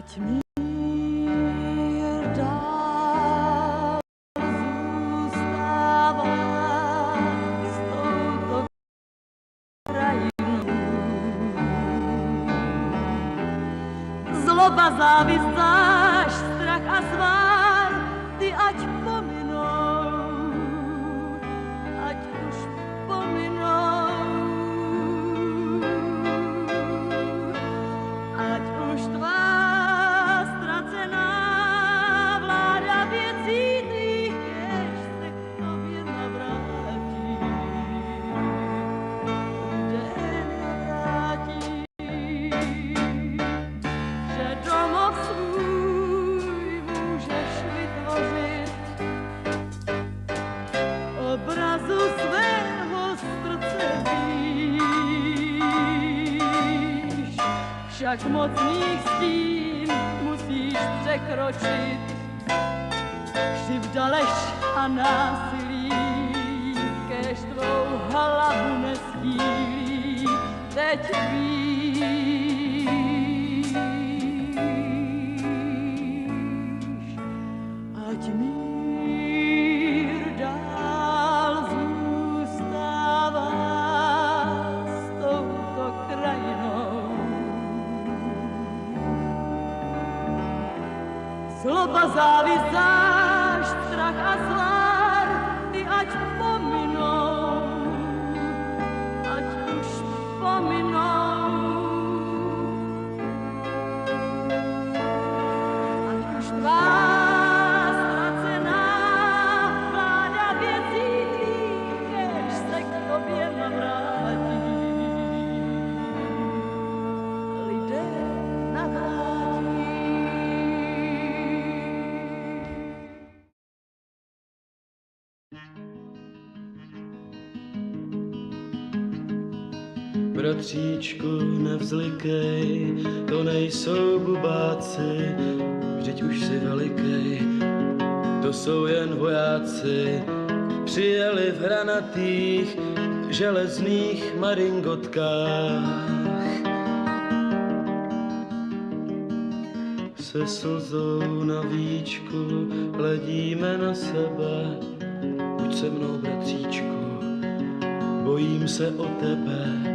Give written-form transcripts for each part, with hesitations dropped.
ať mír dál zůstává s touto krajinou. Zloba, závist, zášť, strach a svár, ty ať pominou, ať už pominou. Ať už tvá ztracená vláda věcí tvých jež se k tobě navrátí, kde navrátí, že domov svůj můžeš vytvořit obrazu svého srdce víš, však mocných stín musíš překročit, křivda, lež a násilí, kéž tvou hlavu nestílí, teď víš, ať mír dál zůstává s touto krajinou. Zloba, závist, zášť, strach a svár, ty ať pominou, ať už pominou. Ať už tvá ztracená vláda věcí tvých, kéž se k tobě navrátí. Lidé navrátí. Bratříčku, nevzlikej, to nejsou bubáci, vždyť už si velikej, to jsou jen vojáci, přijeli v hranatých železných maringotkách. Se slzou na víčku hledíme na sebe, buď se mnou, bratříčku, bojím se o tebe.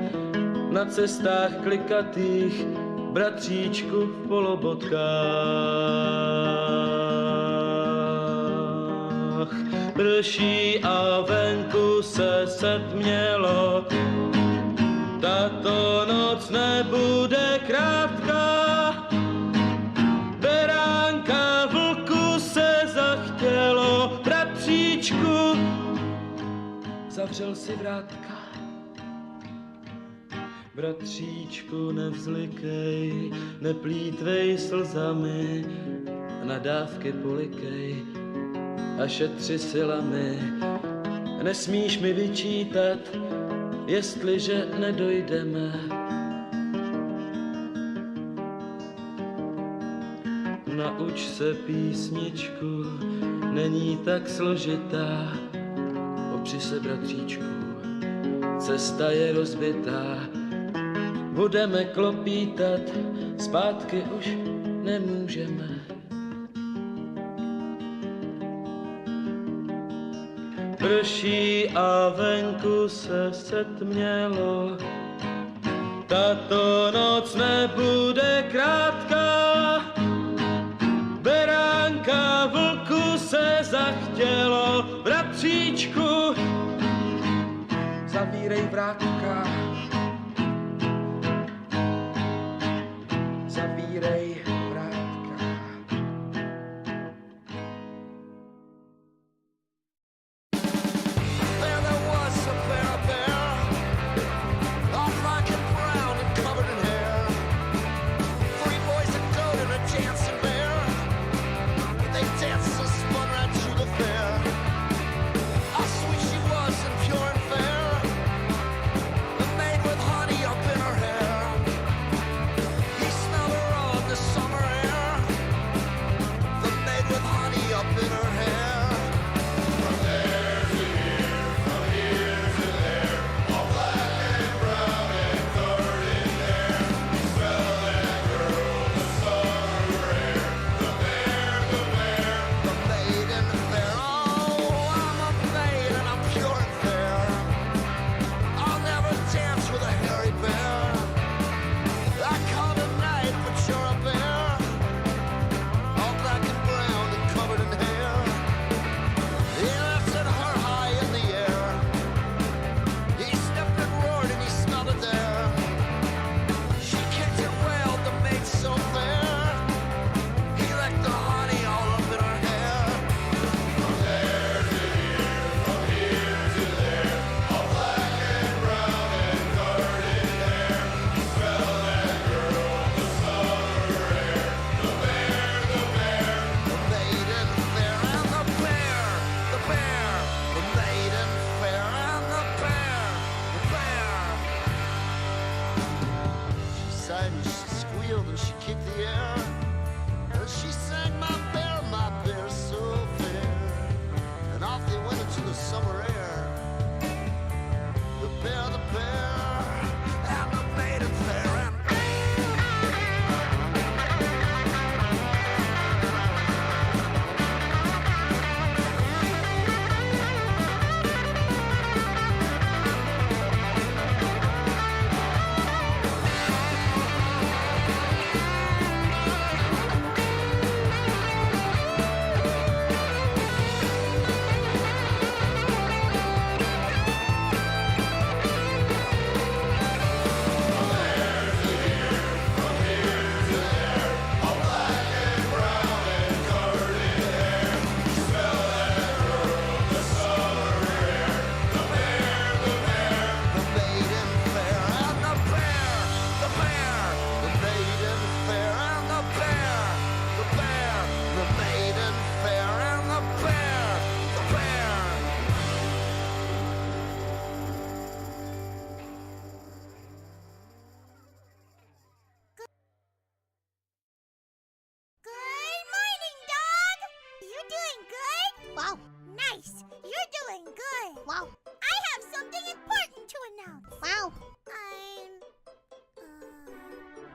Na cestách klikatých, bratříčku v polobotkách. Prší a venku se setmělo, tato noc nebude krátká. Beránka vlku se zachtělo, bratříčku, zavřel si vrátka. Bratříčku, nevzlikej, neplýtvej slzami, nadávky polikej a šetři silami. Nesmíš mi vyčítat, jestliže nedojdeme. Nauč se písničku, není tak složitá, opři se, bratříčku, cesta je rozbitá. Budeme klopítat, zpátky už nemůžeme. Prší a venku se setmělo, tato noc nebude krátká. Beránka vlku se zachtělo, bratříčku, zavírej vrátka. Zavírej vrátka. There was a bear, all black and brown and covered in hair. 3 boys, a goat, and a dancing bear. They danced and spun right through the fair. How sweet she was and pure and fair. The man Nice! You're doing good! Wow. I have something important to announce. Wow. I'm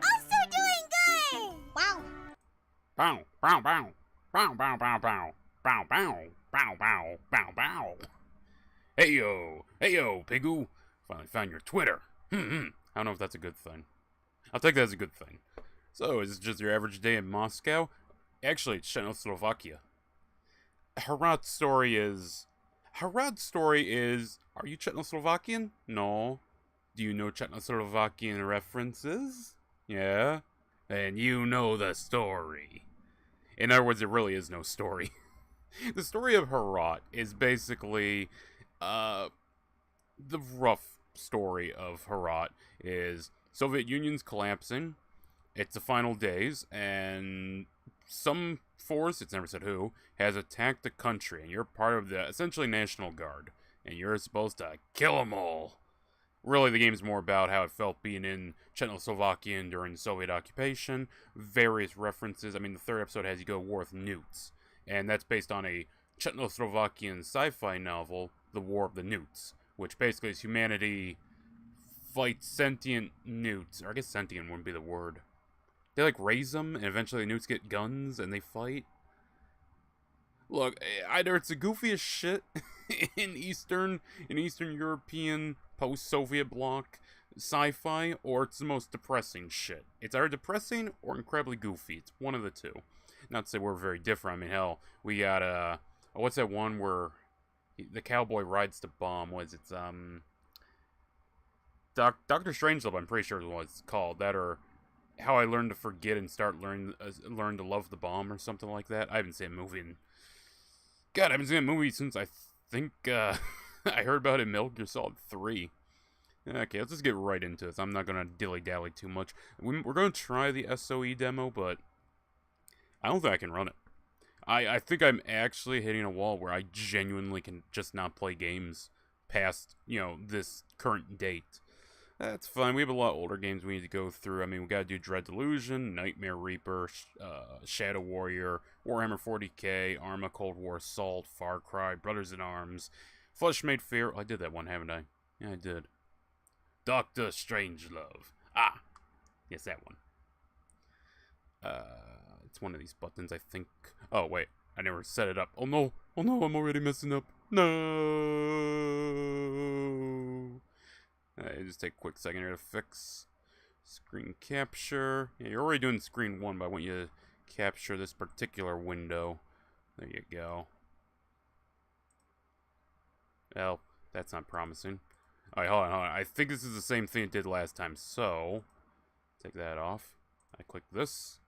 also doing good! Wow. Bow, bow, bow. Bow, bow, bow, bow. Bow, bow. Bow, bow, bow, bow. Hey yo, Pigoo. Finally found your Twitter. I don't know if that's a good thing. I'll take that as a good thing. So, is this just your average day in Moscow? Actually, it's Czechoslovakia. Harad's story is... are you Czechoslovakian? No. Do you know Czechoslovakian references? Yeah? And you know the story. In other words, there really is no story. The story of Harad is basically... the rough story of Harad is Soviet Union's collapsing. It's the final days, and some force, it's never said who, has attacked the country, and you're part of the essentially National Guard, and you're supposed to kill them all. Really, the game's more about how it felt being in Czechoslovakia during the Soviet occupation, various references. I mean, the third episode has you go to war with newts, and that's based on a Czechoslovakian sci-fi novel, The War of the Newts, which basically is humanity fights sentient newts, or I guess sentient wouldn't be the word. They, like, raise them, and eventually the newts get guns, and they fight. Look, either it's the goofiest shit in Eastern European post-Soviet bloc sci-fi, or it's the most depressing shit. It's either depressing or incredibly goofy. It's one of the two. Not to say we're very different. I mean, hell, we got, what's that one where the cowboy rides the bomb? What is it? Dr. Strangelove, I'm pretty sure is what it's called. That, or How I Learned to Forget and learn to Love the Bomb, or something like that. I haven't seen a movie in... God, I haven't seen a movie since I think, I heard about it in Metal Gear Solid 3. Okay, let's just get right into this. I'm not going to dilly-dally too much. We're going to try the SOE demo, but I don't think I can run it. I think I'm actually hitting a wall where I genuinely can just not play games past, this current date. That's fine. We have a lot of older games we need to go through. I mean, we gotta do Dread Delusion, Nightmare Reaper, Shadow Warrior, Warhammer 40k, Arma, Cold War Assault, Far Cry, Brothers in Arms, Flesh Made Fear. Oh, I did that one, haven't I? Yeah, I did. Dr. Strangelove. Ah! Yes, that one. It's one of these buttons, I think. Oh, wait. I never set it up. Oh, no. Oh, no, I'm already messing up. No! Just take a quick second here to fix screen capture. Yeah, you're already doing screen 1, but I want you to capture this particular window. There you go. Well, that's not promising. Alright, hold on. I think this is the same thing it did last time, so take that off. I click this.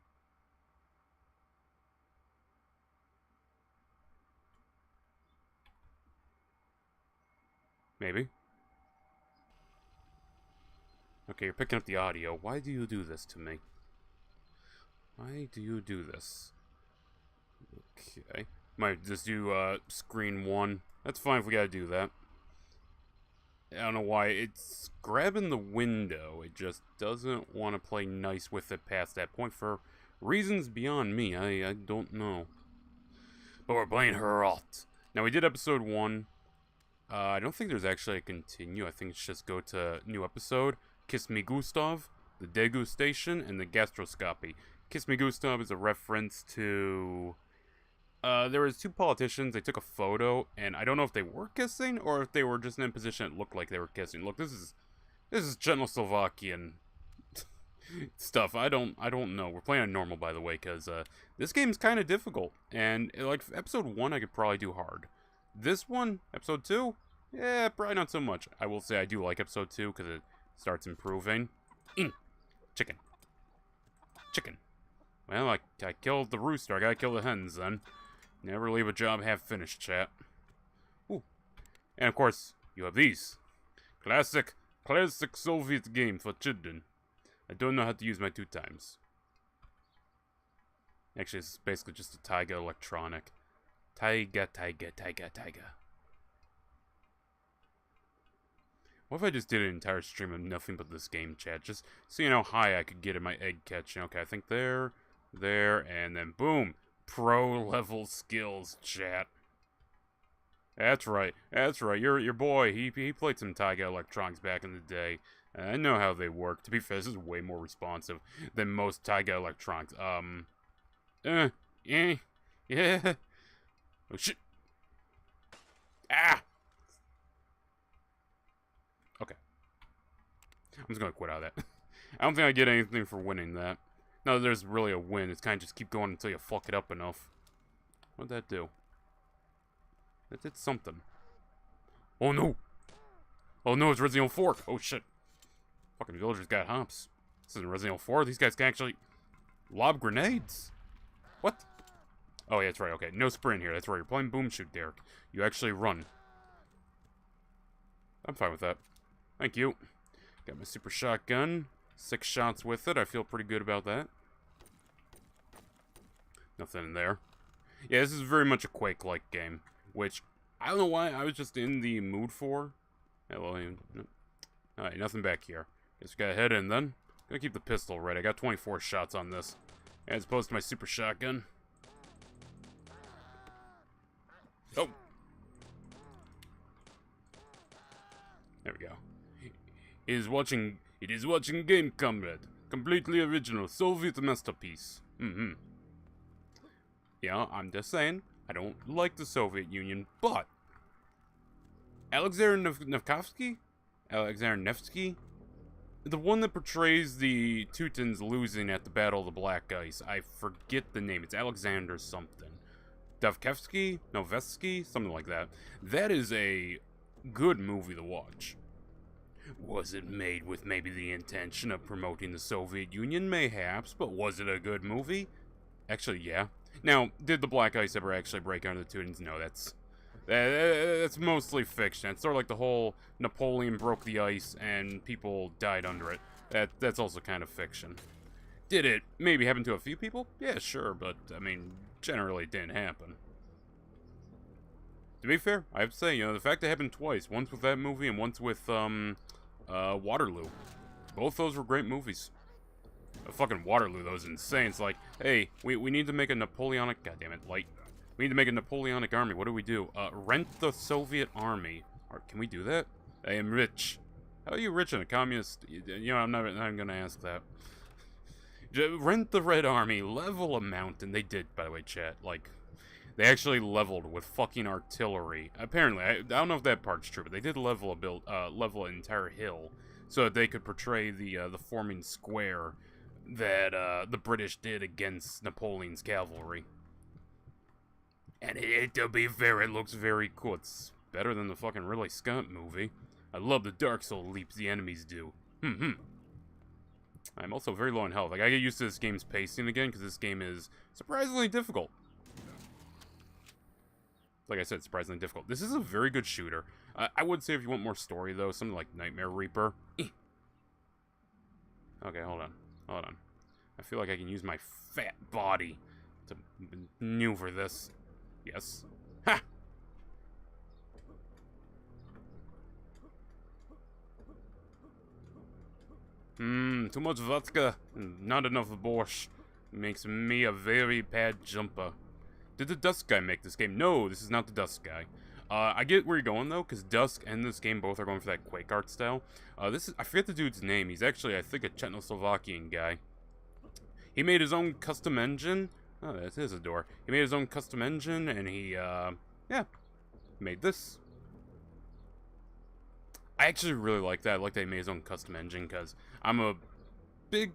Maybe. Okay, you're picking up the audio. Why do you do this to me? Why do you do this? Okay. Might just do, screen 1. That's fine if we gotta do that. I don't know why. It's grabbing the window. It just doesn't want to play nice with it past that point for reasons beyond me. I don't know. But we're playing Harad. Now, we did episode 1. I don't think there's actually a continue. I think it's just go to new episode. Kiss Me Gustav, the degustation, and the gastroscopy. Kiss Me Gustav is a reference to... there was 2 politicians, they took a photo, and I don't know if they were kissing, or if they were just in a position that looked like they were kissing. Look, this is Czechoslovakian stuff. I don't know. We're playing on normal, by the way, because, this game's kind of difficult. And, like, episode 1, I could probably do hard. This one, episode 2, yeah, probably not so much. I will say I do like episode 2, because it starts improving. Chicken. Well, I killed the rooster. I gotta kill the hens, then. Never leave a job half finished, chat. Ooh. And, of course, you have these. Classic Soviet game for children. I don't know how to use my 2 times. Actually, this is basically just a Taiga electronic. Taiga. What if I just did an entire stream of nothing but this game, chat? Just seeing how high I could get in my egg catching. Okay, I think there, and then boom! Pro level skills, chat. That's right. That's right. Your boy, he played some Taiga Electronics back in the day. I know how they work. To be fair, this is way more responsive than most Taiga Electronics. Yeah. Oh, shit. Ah! Okay. I'm just gonna quit out of that. I don't think I get anything for winning that. No, there's really a win. It's kind of just keep going until you fuck it up enough. What'd that do? That did something. Oh no! Oh no, it's Resident Evil 4! Oh shit. Fucking villagers got hops. This isn't Resident Evil 4. These guys can actually lob grenades. What? Oh, yeah, that's right. Okay, no sprint here. That's right. You're playing Boom Shoot, Derek. You actually run. I'm fine with that. Thank you. Got my super shotgun. 6 shots with it. I feel pretty good about that. Nothing in there. Yeah, this is very much a Quake-like game, which I don't know why I was just in the mood for. Alright, nothing back here. Guess we gotta head in then. Gonna keep the pistol ready. I got 24 shots on this, as opposed to my super shotgun. Oh! There we go. It is watching Game Comrade. Completely original Soviet masterpiece. Yeah, I'm just saying, I don't like the Soviet Union, but Alexander Nevsky? The one that portrays the Teutons losing at the Battle of the Black Ice. I forget the name. It's Alexander something. Novetsky? Something like that. That is a good movie to watch. Was it made with maybe the intention of promoting the Soviet Union? Mayhaps, but was it a good movie? Actually, yeah. Now, did the Black Ice ever actually break under the Teutons? No, that's mostly fiction. It's sort of like the whole Napoleon broke the ice and people died under it. That's also kind of fiction. Did it maybe happen to a few people? Yeah, sure, but, I mean, generally it didn't happen. To be fair, I have to say, you know, the fact it happened twice, once with that movie and once with, Waterloo. Both those were great movies. Fucking Waterloo, though, is insane. It's like, hey, we need to make a Napoleonic... Goddammit, light. We need to make a Napoleonic army. What do? Rent the Soviet army. Or, can we do that? I am rich. How are you rich in a communist... You know, I'm not gonna ask that. Rent the Red Army, level a mountain. They did, by the way, chat. Like, they actually leveled with fucking artillery. Apparently, I don't know if that part's true, but they did level level an entire hill so that they could portray the forming square that the British did against Napoleon's cavalry. And to be fair, it looks very cool. It's better than the fucking Ridley Scott movie. I love the Dark Soul leaps the enemies do. I'm also very low in health. Like, I get used to this game's pacing again, because this game is surprisingly difficult. Like I said, surprisingly difficult. This is a very good shooter. I would say if you want more story, though, something like Nightmare Reaper. Okay, hold on. I feel like I can use my fat body to maneuver this. Yes. Ha! Too much vodka and not enough borscht makes me a very bad jumper. Did the Dusk guy make this game? No, this is not the Dusk guy. I get where you're going, though, because Dusk and this game both are going for that Quake art style. I forget the dude's name. He's actually, I think, a Czechoslovakian guy. He made his own custom engine. Oh, that is a door. He made his own custom engine, and he, yeah, made this. I actually really like that. I like that he made his own custom engine, because I'm a big...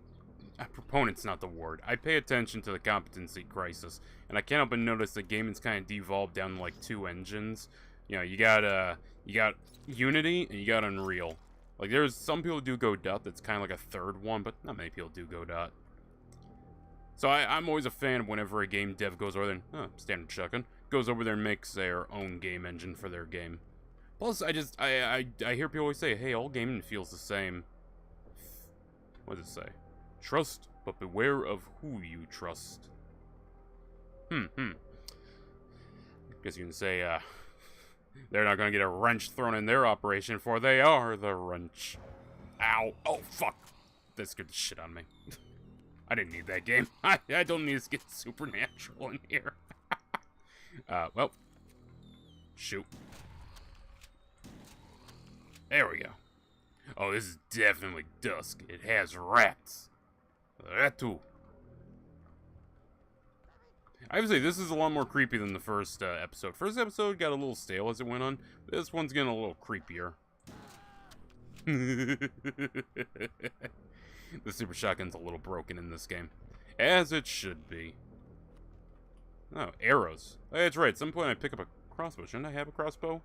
proponent's not the word. I pay attention to the competency crisis, and I can't help but notice the game is kind of devolved down to, like, 2 engines. You know, you got Unity, and you got Unreal. Like, there's some people do Godot, that's kind of like a 3rd one, but not many people do Godot. So I'm always a fan of whenever a game dev goes over there and, standard shotgun, goes over there and makes their own game engine for their game. Plus, I hear people always say, hey, all gaming feels the same. What does it say? Trust, but beware of who you trust. Guess you can say, they're not gonna get a wrench thrown in their operation, for they are the wrench. Ow. Oh, fuck. That scared the shit out of me. I didn't need that game. I don't need to get supernatural in here. Well. Shoot. There we go. Oh, this is definitely dusk. It has rats. That too. I would say this is a lot more creepy than the first episode. First episode got a little stale as it went on. This one's getting a little creepier. The super shotgun's a little broken in this game. As it should be. Oh, arrows. Oh, that's right. At some point I pick up a crossbow. Shouldn't I have a crossbow?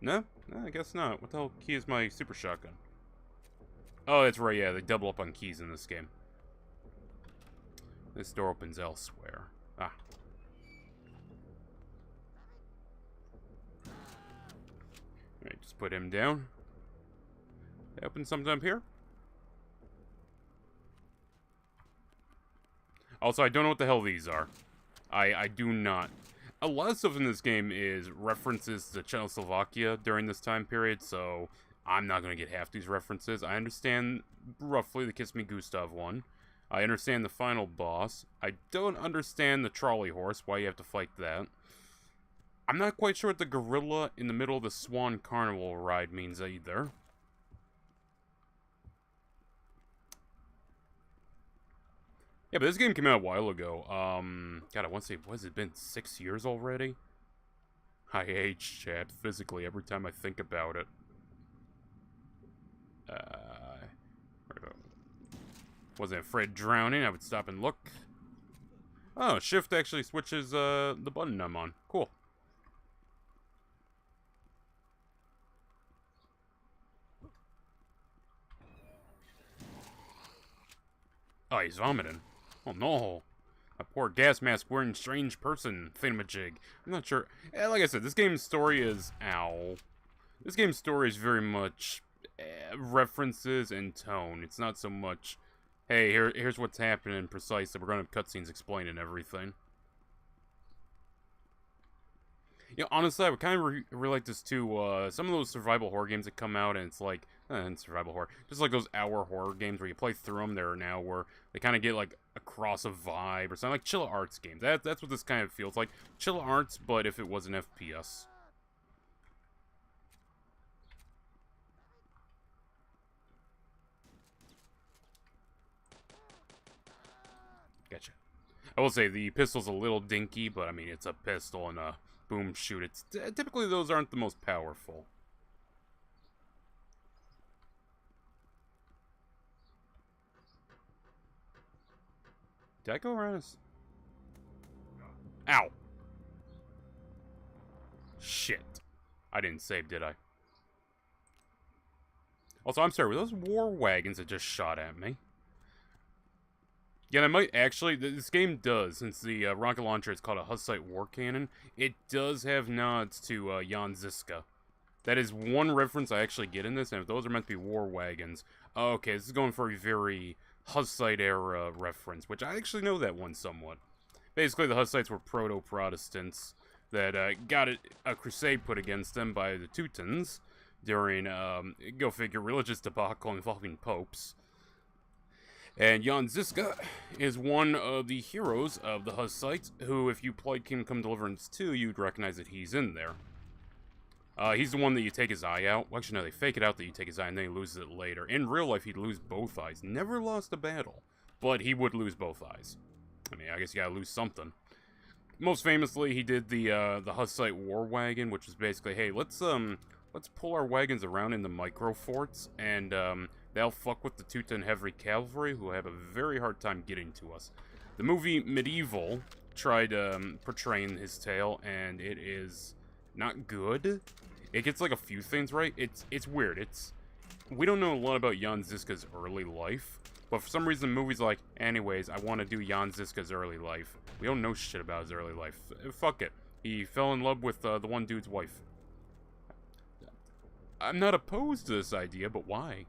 No? No, I guess not. What the hell key is my super shotgun? Oh, that's right. Yeah, they double up on keys in this game. This door opens elsewhere. Ah. Alright, just put him down. Open something up here. Also, I don't know what the hell these are. I do not. A lot of stuff in this game is references to Czechoslovakia during this time period, so I'm not going to get half these references. I understand roughly the Kiss Me Gustav one. I understand the final boss. I don't understand the trolley horse, why you have to fight that. I'm not quite sure what the gorilla in the middle of the Swan Carnival ride means either. Yeah, but this game came out a while ago. God, I want to say, what has it been, 6 years already? I age, chat, physically, every time I think about it. Wasn't afraid of drowning, I would stop and look. Oh, shift actually switches the button I'm on. Cool. Oh, he's vomiting. Oh no. A poor gas mask wearing strange person thingamajig. I'm not sure. Like I said, this game's story is... Ow. This game's story is very much references and tone. It's not so much... Hey, here's what's happening precisely. We're going to have cutscenes explaining everything. You know, honestly, I would kind of relate this to some of those survival horror games that come out, and it's like, survival horror, just like those hour horror games where you play through them. There now where they kind of get like across a vibe or something, like Chilla Arts games. That's what this kind of feels like. Chilla Arts, but if it was an FPS. Gotcha. I will say the pistol's a little dinky, but I mean it's a pistol and a boom shoot. It's typically those aren't the most powerful. Did I go around his... Ow! Shit. I didn't save, did I? Also, I'm sorry, were those war wagons that just shot at me? Yeah, I might actually... This game does, since the rocket launcher is called a Hussite war cannon, it does have nods to Jan Žižka. That is one reference I actually get in this, and if those are meant to be war wagons... Okay, this is going for a very Hussite-era reference, which I actually know that one somewhat. Basically, the Hussites were proto-Protestants that got a crusade put against them by the Teutons during, go figure, religious debacle involving popes. And Jan Žižka is one of the heroes of the Hussites, who, if you played Kingdom Come Deliverance 2, you'd recognize that he's in there. He's the one that you take his eye out. Well, actually, no, they fake it out that you take his eye, and then he loses it later. In real life, he'd lose both eyes. Never lost a battle, but he would lose both eyes. I mean, I guess you gotta lose something. Most famously, he did the Hussite war wagon, which is basically, hey, let's pull our wagons around into micro forts, and they'll fuck with the Teuton heavy cavalry, who have a very hard time getting to us. The movie Medieval tried portraying his tale, and it is not good. It gets like a few things right. It's weird. We don't know a lot about Jan Žižka's early life, but for some reason the movie's like, anyways, I want to do Jan Žižka's early life. We don't know shit about his early life. Fuck it. He fell in love with the one dude's wife. I'm not opposed to this idea, but why?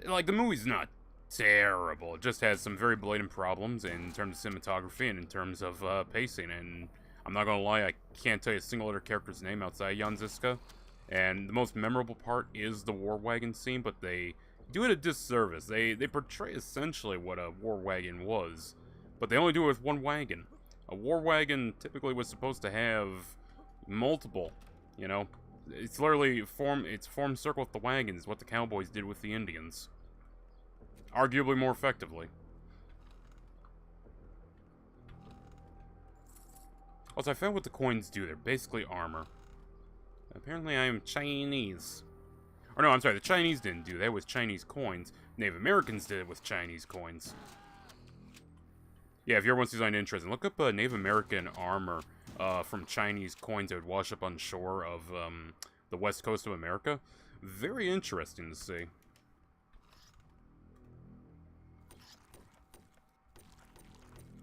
Like, the movie's not terrible. It just has some very blatant problems in terms of cinematography and in terms of pacing, and I'm not gonna lie, I can't tell you a single other character's name outside Jan Žižka. And the most memorable part is the war wagon scene, but they do it a disservice. They portray essentially what a war wagon was, but they only do it with one wagon. A war wagon typically was supposed to have multiple, you know? It's literally formed circle with the wagons, what the cowboys did with the Indians. Arguably more effectively. Also, I found what the coins do. They're basically armor. Apparently I am Chinese. Or no, I'm sorry, the Chinese didn't do that with Chinese coins. Native Americans did it with Chinese coins. Yeah, if you ever want to see something interesting, look up Native American armor from Chinese coins that would wash up on shore of the west coast of America. Very interesting to see.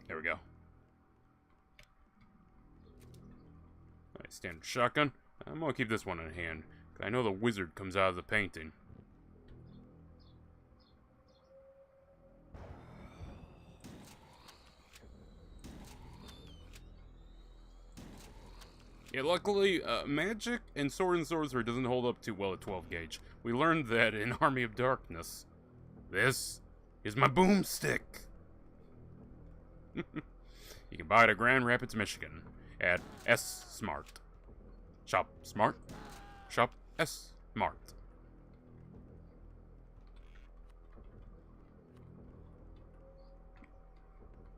There we go. Alright, standard shotgun. I'm gonna keep this one in hand. I know the wizard comes out of the painting. Yeah, luckily, magic and sword and sorcery doesn't hold up too well at 12 gauge. We learned that in Army of Darkness. This is my boomstick. You can buy it at Grand Rapids, Michigan at S Smart. Shop Smart. Shop S Smart.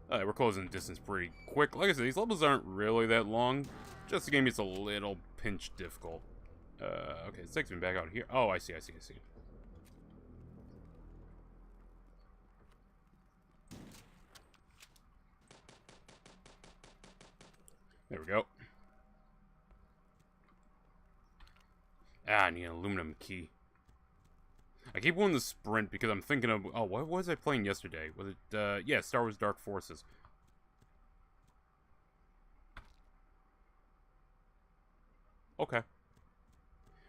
Alright, we're closing the distance pretty quick. Like I said, these levels aren't really that long. Just the game gets a little pinch difficult. Okay, it takes me back out here. Oh, I see. There we go. Ah, I need an aluminum key. I keep wanting to sprint because I'm thinking of... Oh, what was I playing yesterday? Was it, yeah, Star Wars Dark Forces. Okay.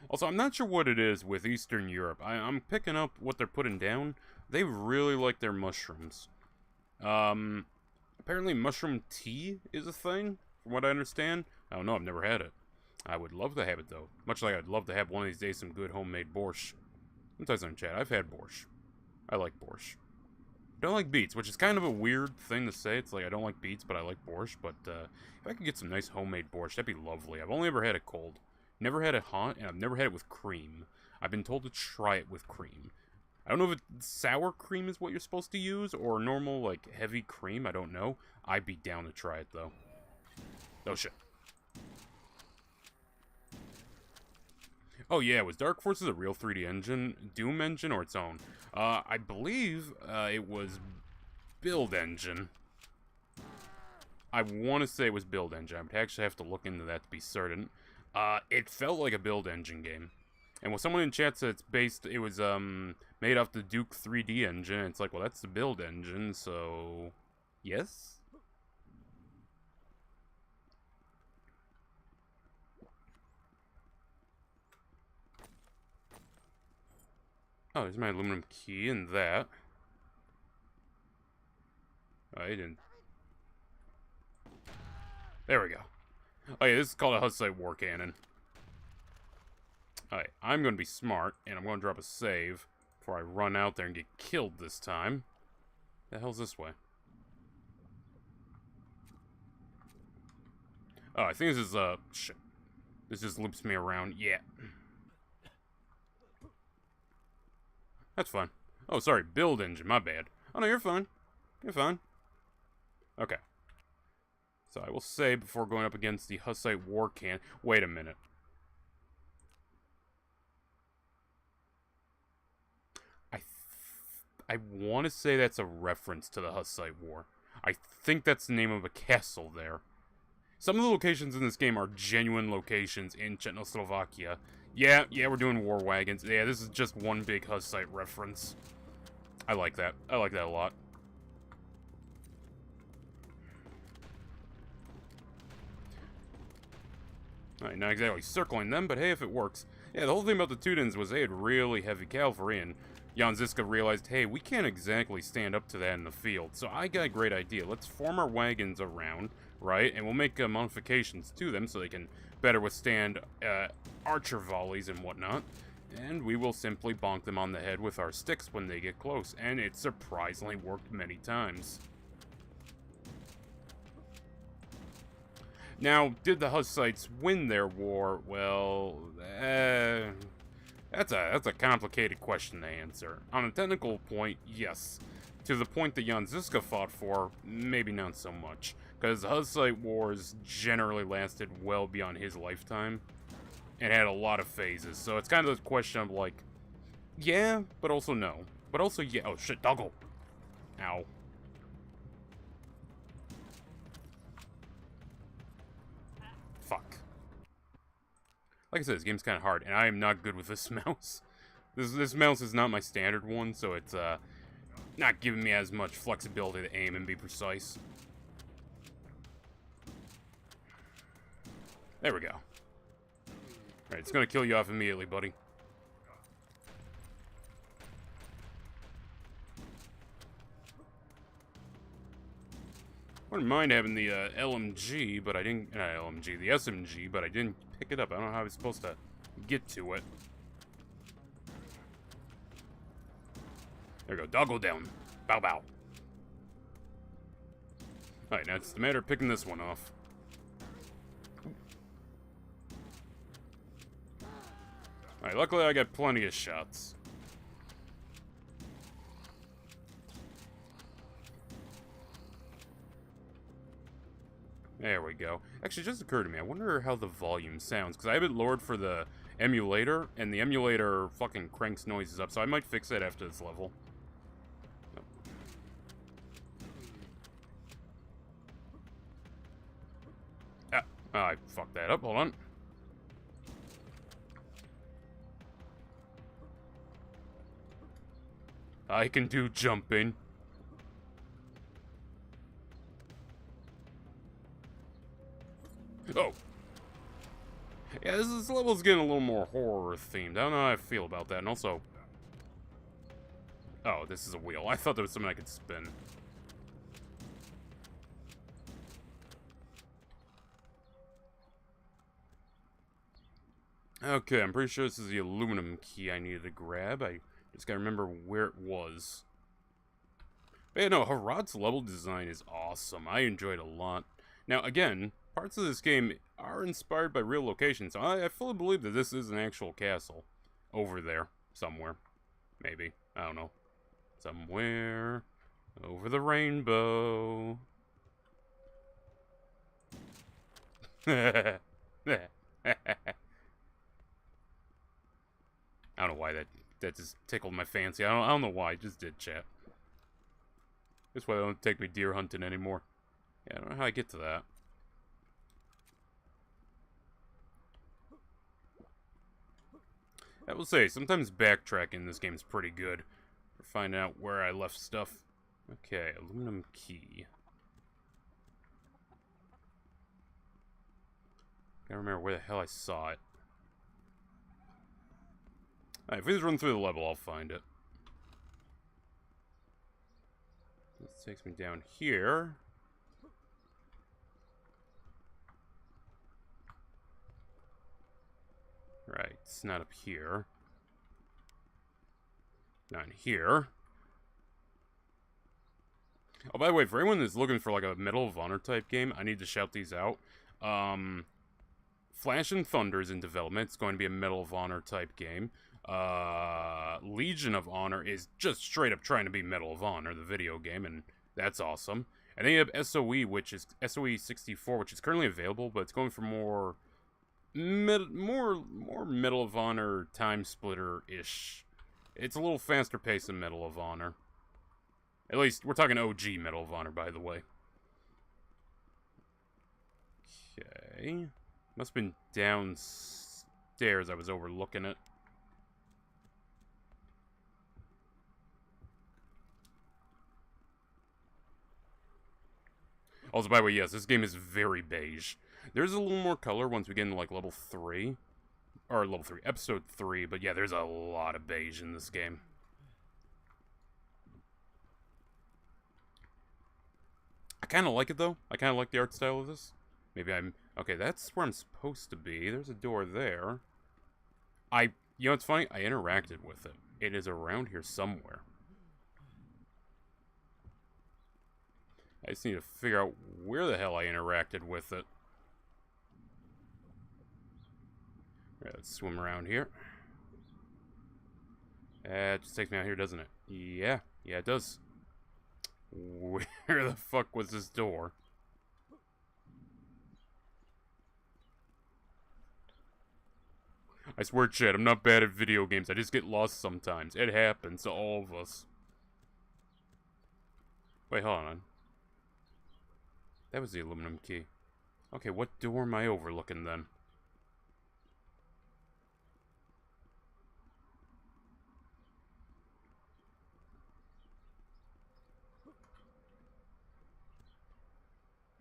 Also, I'm not sure what it is with Eastern Europe. I'm picking up what they're putting down. They really like their mushrooms. Apparently mushroom tea is a thing, from what I understand. I don't know, I've never had it. I would love to have it, though. Much like I'd love to have one of these days some good homemade borscht. Sometimes in chat, I've had borscht. I like borscht. I don't like beets, which is kind of a weird thing to say. It's like, I don't like beets, but I like borscht. But if I could get some nice homemade borscht, that'd be lovely. I've only ever had it cold. Never had it hot, and I've never had it with cream. I've been told to try it with cream. I don't know if sour cream is what you're supposed to use, or normal, like, heavy cream. I don't know. I'd be down to try it, though. Oh, shit. Oh, yeah, was Dark Forces a real 3D engine? Doom engine, or its own? I believe it was Build Engine. I want to say it was Build Engine. I would actually have to look into that to be certain. It felt like a Build Engine game. And when someone in chat said it was made off the Duke 3D engine, it's like, well, that's the Build Engine, so... Yes? Oh, there's my aluminum key and that. Oh, I didn't... There we go. Oh yeah, this is called a Hussite War Cannon. Alright, I'm gonna be smart, and I'm gonna drop a save before I run out there and get killed this time. The hell's this way? Oh, I think this is, shit. This just loops me around. Yeah. That's fine. Oh, sorry, Build Engine, my bad. Oh, no, you're fine. You're fine. Okay. So I will say before going up against the Hussite War Cannon... Wait a minute. I want to say that's a reference to the Hussite War. I think that's the name of a castle there. Some of the locations in this game are genuine locations in Czechoslovakia. Yeah, we're doing war wagons. Yeah, this is just one big Hussite reference. I like that. I like that a lot. Alright, not exactly circling them, but hey, if it works. Yeah, the whole thing about the Teutons was they had really heavy cavalry, and Jan Ziska realized, hey, we can't exactly stand up to that in the field. So I got a great idea. Let's form our wagons around, right? And we'll make modifications to them so they can better withstand archer volleys and whatnot. And we will simply bonk them on the head with our sticks when they get close. And it surprisingly worked many times. Now, did the Hussites win their war? Well, that's a complicated question to answer. On a technical point, yes. To the point that Jan Žižka fought for, maybe not so much. Because the Hussite wars generally lasted well beyond his lifetime. And had a lot of phases. So it's kind of a question of like, yeah, but also no. But also, yeah. Oh, shit, doggo. Ow. Fuck. Like I said, this game's kind of hard, and I am not good with this mouse. This mouse is not my standard one, so it's not giving me as much flexibility to aim and be precise. There we go. Alright, it's gonna kill you off immediately, buddy. Wouldn't mind having the LMG, but I didn't. Not LMG, the SMG, but I didn't pick it up. I don't know how I was supposed to get to it. There we go. Doggo down. Bow bow. Alright, now it's the matter of picking this one off. Alright, luckily I got plenty of shots. There we go. Actually, it just occurred to me, I wonder how the volume sounds, because I have it lowered for the emulator, and the emulator fucking cranks noises up, so I might fix that after this level. Ah, I fucked that up, hold on. I can do jumping. Oh. Yeah, this level's getting a little more horror-themed. I don't know how I feel about that. And also... Oh, this is a wheel. I thought there was something I could spin. Okay, I'm pretty sure this is the aluminum key I needed to grab. I just gotta remember where it was. But yeah, no, Herod's level design is awesome. I enjoyed it a lot. Now, again... Parts of this game are inspired by real locations. So I fully believe that this is an actual castle. Over there. Somewhere. Maybe. I don't know. Somewhere. Over the rainbow. I don't know why that just tickled my fancy. I don't know why. It just did, chat. This way they don't take me deer hunting anymore. Yeah, I don't know how I get to that. I will say, sometimes backtracking in this game is pretty good. For finding out where I left stuff. Okay, aluminum key. Gotta remember where the hell I saw it. Alright, if we just run through the level, I'll find it. This takes me down here. Right, it's not up here. Not in here. Oh, by the way, for anyone that's looking for like a Medal of Honor type game, I need to shout these out. Flash and Thunder is in development. It's going to be a Medal of Honor type game. Legion of Honor is just straight up trying to be Medal of Honor, the video game, and that's awesome. And then you have SOE, which is SOE 64, which is currently available, but it's going for more Medal of Honor time splitter-ish. It's a little faster pace than Medal of Honor. At least, we're talking OG Medal of Honor, by the way. Okay. Must have been downstairs I was overlooking it. Also, by the way, yes, this game is very beige. There's a little more color once we get into, like, level 3. Or level 3, episode 3. But yeah, there's a lot of beige in this game. I kind of like it, though. I kind of like the art style of this. Maybe I'm... Okay, that's where I'm supposed to be. There's a door there. You know what's funny? I interacted with it. It is around here somewhere. I just need to figure out where the hell I interacted with it. Let's swim around here. It just takes me out here, doesn't it? Yeah, it does. Where the fuck was this door? I swear, Chad, I'm not bad at video games. I just get lost sometimes. It happens to all of us. Wait, hold on. That was the aluminum key. Okay, what door am I overlooking then?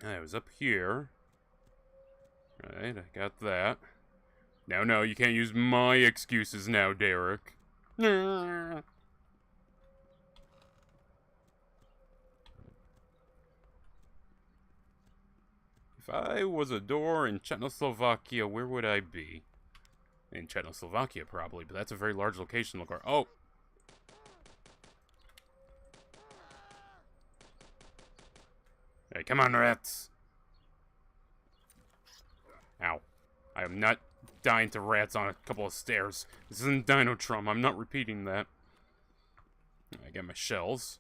I was up here. Right, I got that. Now, no, you can't use my excuses now, Derek. If I was a door in Czechoslovakia, where would I be? In Czechoslovakia, probably, but that's a very large location. Look, oh! Hey, come on, rats! Ow. I am not dying to rats on a couple of stairs. This isn't Dino Trum. I'm not repeating that. I get my shells.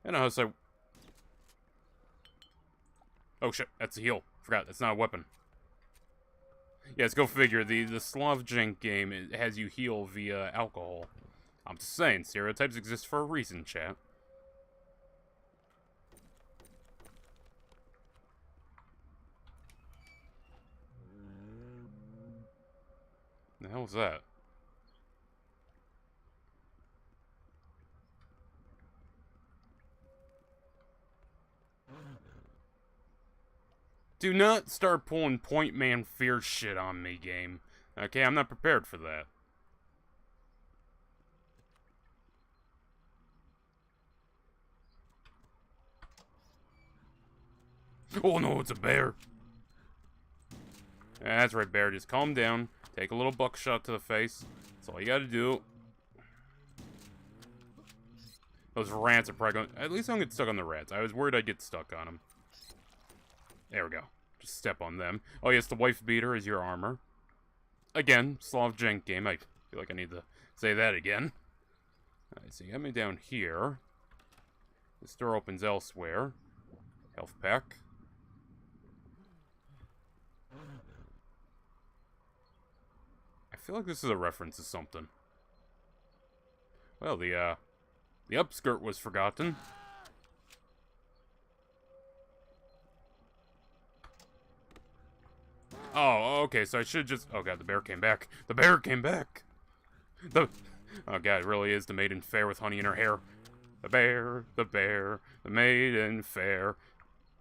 And a house I... Oh shit, that's a heal. Forgot, that's not a weapon. Yeah, let's go figure. The Slav Jank game, it has you heal via alcohol. I'm just saying, stereotypes exist for a reason, chat. The hell is that? Do not start pulling Point Man fear shit on me, game. Okay, I'm not prepared for that. Oh no, it's a bear. That's right, bear. Just calm down. Take a little buckshot to the face. That's all you gotta do. Those rats are probably going... At least I don't get stuck on the rats. I was worried I'd get stuck on them. There we go. Just step on them. Oh yes, the wife beater is your armor. Again, Slav Jank game. I feel like I need to say that again. Alright, so you got me down here. This door opens elsewhere. Health pack. I feel like this is a reference to something. Well, the upskirt was forgotten. Oh, okay, so I should just... Oh god, the bear came back. The bear came back! Oh god, it really is the maiden fair with honey in her hair. The bear, the maiden fair.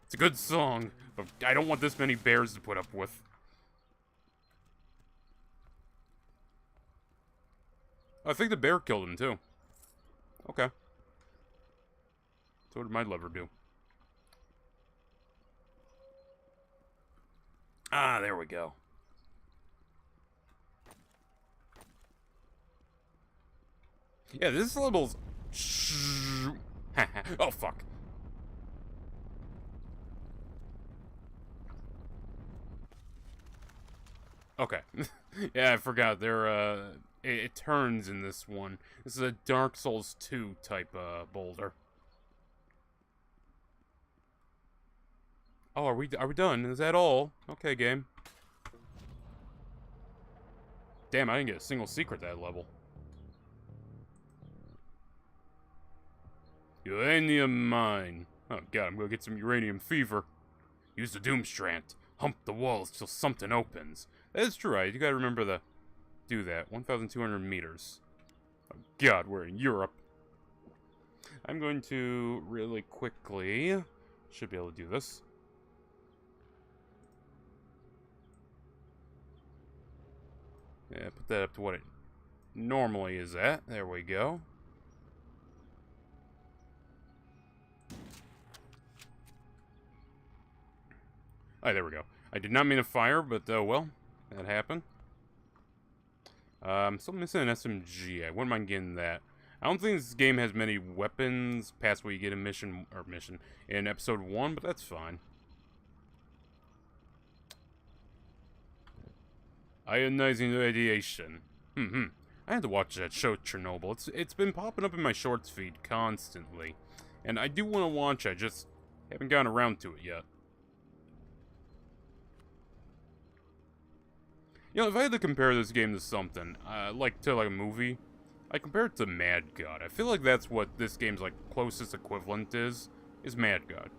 It's a good song, but I don't want this many bears to put up with. I think the bear killed him, too. Okay. So what did my lever do? Ah, there we go. Yeah, this level's... Oh, fuck. Okay. Yeah, I forgot. It turns in this one. This is a Dark Souls 2 type, boulder. Oh, are we done? Is that all? Okay, game. Damn, I didn't get a single secret that level. Uranium mine. Oh god, I'm gonna get some uranium fever. Use the Doomstrand. Hump the walls till something opens. That is true, right? You gotta remember to do that. 1,200 meters. Oh god, we're in Europe. I'm going to really quickly... Should be able to do this. Yeah, put that up to what it normally is at. There we go. Oh, there we go. I did not mean to fire, but, well, that happened. Still missing an SMG. I wouldn't mind getting that. I don't think this game has many weapons past where you get a mission in episode 1, but that's fine. Ionizing radiation. I had to watch that show, Chernobyl. It's been popping up in my shorts feed constantly. And I do want to watch it, I just haven't gotten around to it yet. You know, if I had to compare this game to something, like a movie, I compare it to Mad God. I feel like that's what this game's, like, closest equivalent is Mad God.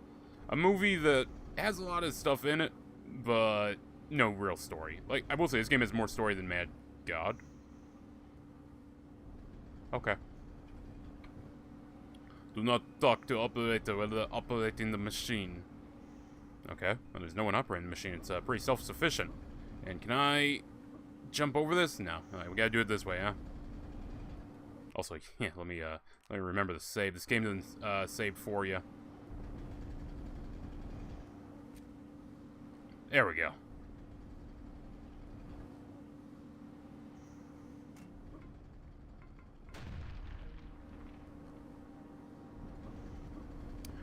A movie that has a lot of stuff in it, but no real story. Like, I will say, this game has more story than Mad God. Okay. Do not talk to operator while operating the machine. Okay, well, there's no one operating the machine. It's pretty self-sufficient. And can I jump over this? No. Alright, we gotta do it this way, huh? Also, yeah, let me remember to save. This game doesn't save for you. There we go.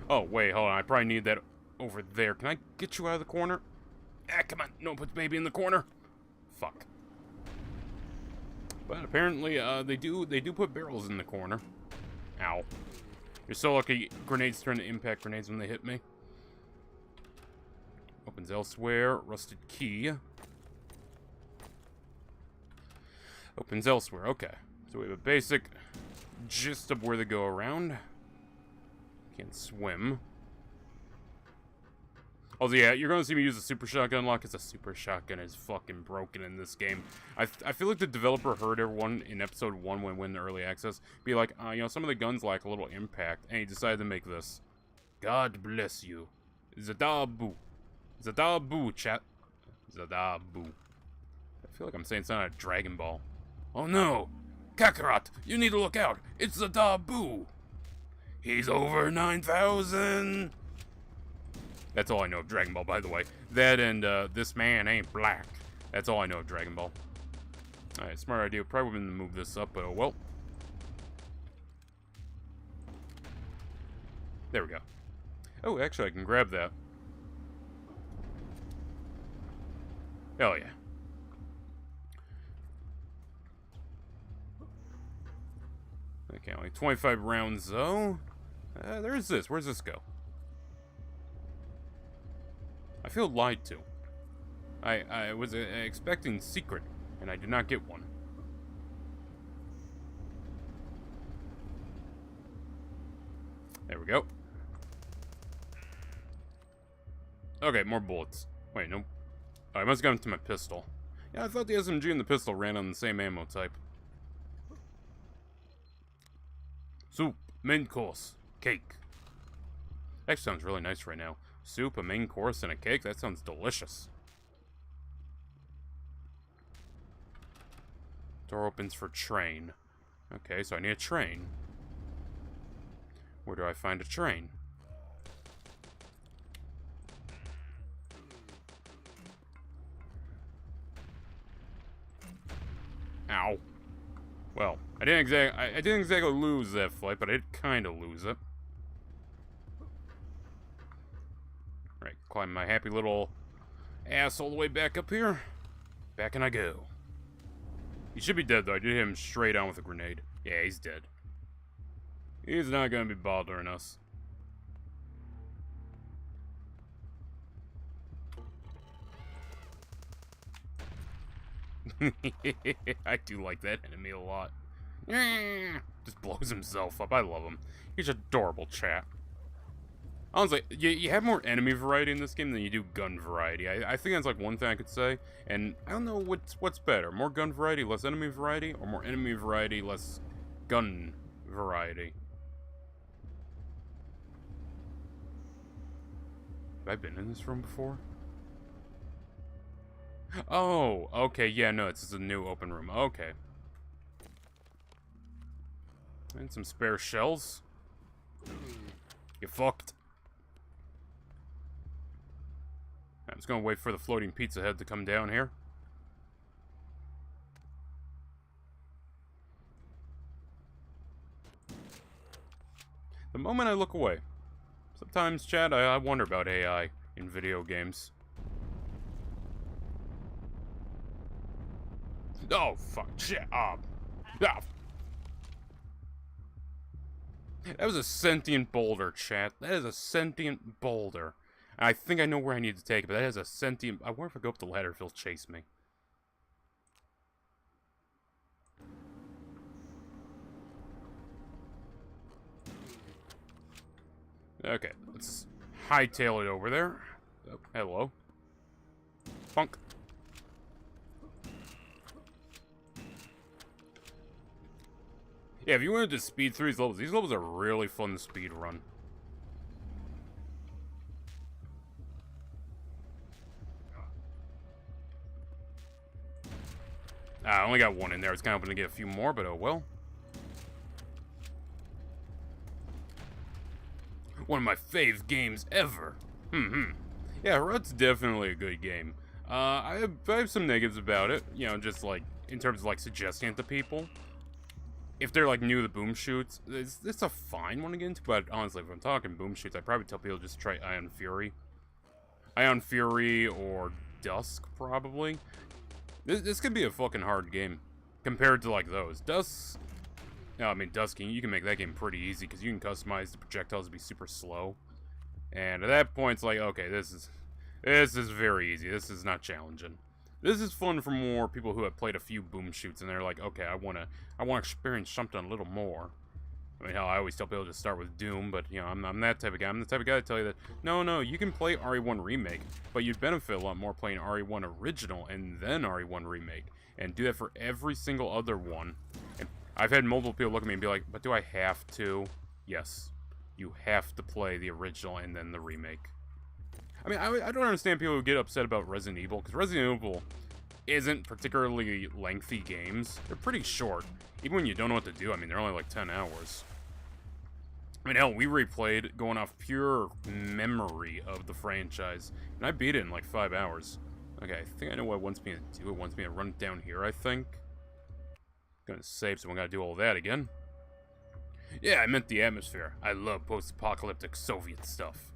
Oh, wait, hold on. I probably need that over there. Can I get you out of the corner? Ah, come on. No, put baby in the corner. Fuck. But apparently, they do put barrels in the corner. Ow. You're so lucky grenades turn to impact grenades when they hit me. Opens elsewhere. Rusted key. Opens elsewhere. Okay. So we have a basic gist of where they go around. Can't swim. Also, yeah, you're gonna see me use a super shotgun lock because a super shotgun is fucking broken in this game. I feel like the developer heard everyone in episode 1 when we went into early access be like, you know, some of the guns lack a little impact, and he decided to make this. God bless you. Zadabu. Zadabu, chat. Zadabu. I feel like I'm saying something out of Dragon Ball. Oh no! Kakarot, you need to look out! It's Zadabu! He's over 9,000! That's all I know of Dragon Ball, by the way. That and, this man ain't black. That's all I know of Dragon Ball. Alright, smart idea. Probably wouldn't move this up, but oh well. There we go. Oh, actually, I can grab that. Hell yeah. Okay, only 25 rounds, though. There's this. Where's this go? I feel lied to. I was expecting secret, and I did not get one. There we go. Okay, more bullets. Wait, no. Oh, I must have gone to my pistol. Yeah, I thought the SMG and the pistol ran on the same ammo type. Soup, main course, cake. That sounds really nice right now. Soup, a main course, and a cake? That sounds delicious. Door opens for train. Okay, so I need a train. Where do I find a train? Ow. Well, I didn't exactly lose that fight, but I did kind of lose it. Right, climb my happy little ass all the way back up here. Back and I go. He should be dead, though. I did hit him straight on with a grenade. Yeah, he's dead. He's not gonna be bothering us. I do like that enemy a lot. Just blows himself up. I love him. He's adorable, chat. Honestly, you have more enemy variety in this game than you do gun variety. I think that's like one thing I could say. And I don't know what's better. More gun variety, less enemy variety? Or more enemy variety, less gun variety? Have I been in this room before? Oh, okay, yeah, no, it's just a new open room. Okay. And some spare shells. You fucked. I'm just gonna wait for the floating pizza head to come down here. The moment I look away. Sometimes, chat, I wonder about AI in video games. Oh, fuck. Shit. Ah. That was a sentient boulder, chat. That is a sentient boulder. And I think I know where I need to take it, but that is a sentient... I wonder if I go up the ladder if he'll chase me. Okay, let's hightail it over there. Oh, hello. Funk. Yeah, if you wanted to speed through these levels are really fun to speed run. I only got one in there. I was kind of hoping to get a few more, but oh well. One of my fave games ever. Yeah, Rut's definitely a good game. I have some negatives about it. You know, just like, in terms of like suggesting it to people. If they're like new to boom shoots, it's a fine one to get into, but honestly, if I'm talking boom shoots, I'd probably tell people just try Ion Fury. Ion Fury or Dusk, probably. This could be a fucking hard game compared to like those. Dusk, no, I mean Dusk, you can make that game pretty easy because you can customize the projectiles to be super slow. And at that point, it's like, okay, this is very easy. This is not challenging. This is fun for more people who have played a few boom shoots and they're like, okay, I wanna experience something a little more. I mean, hell, I always tell people to start with Doom, but you know, I'm that type of guy. I'm the type of guy to tell you that no, you can play RE1 Remake, but you'd benefit a lot more playing RE1 Original and then RE1 Remake, and do that for every single other one. And I've had multiple people look at me and be like, but do I have to? Yes, you have to play the original and then the remake. I mean, I don't understand people who get upset about Resident Evil, because Resident Evil isn't particularly lengthy games. They're pretty short. Even when you don't know what to do, I mean, they're only like 10 hours. I mean, hell, we replayed going off pure memory of the franchise, and I beat it in like 5 hours. Okay, I think I know what it wants me to do. It wants me to run down here, I think. Gonna save, so we gotta do all that again. Yeah, I meant the atmosphere. I love post-apocalyptic Soviet stuff.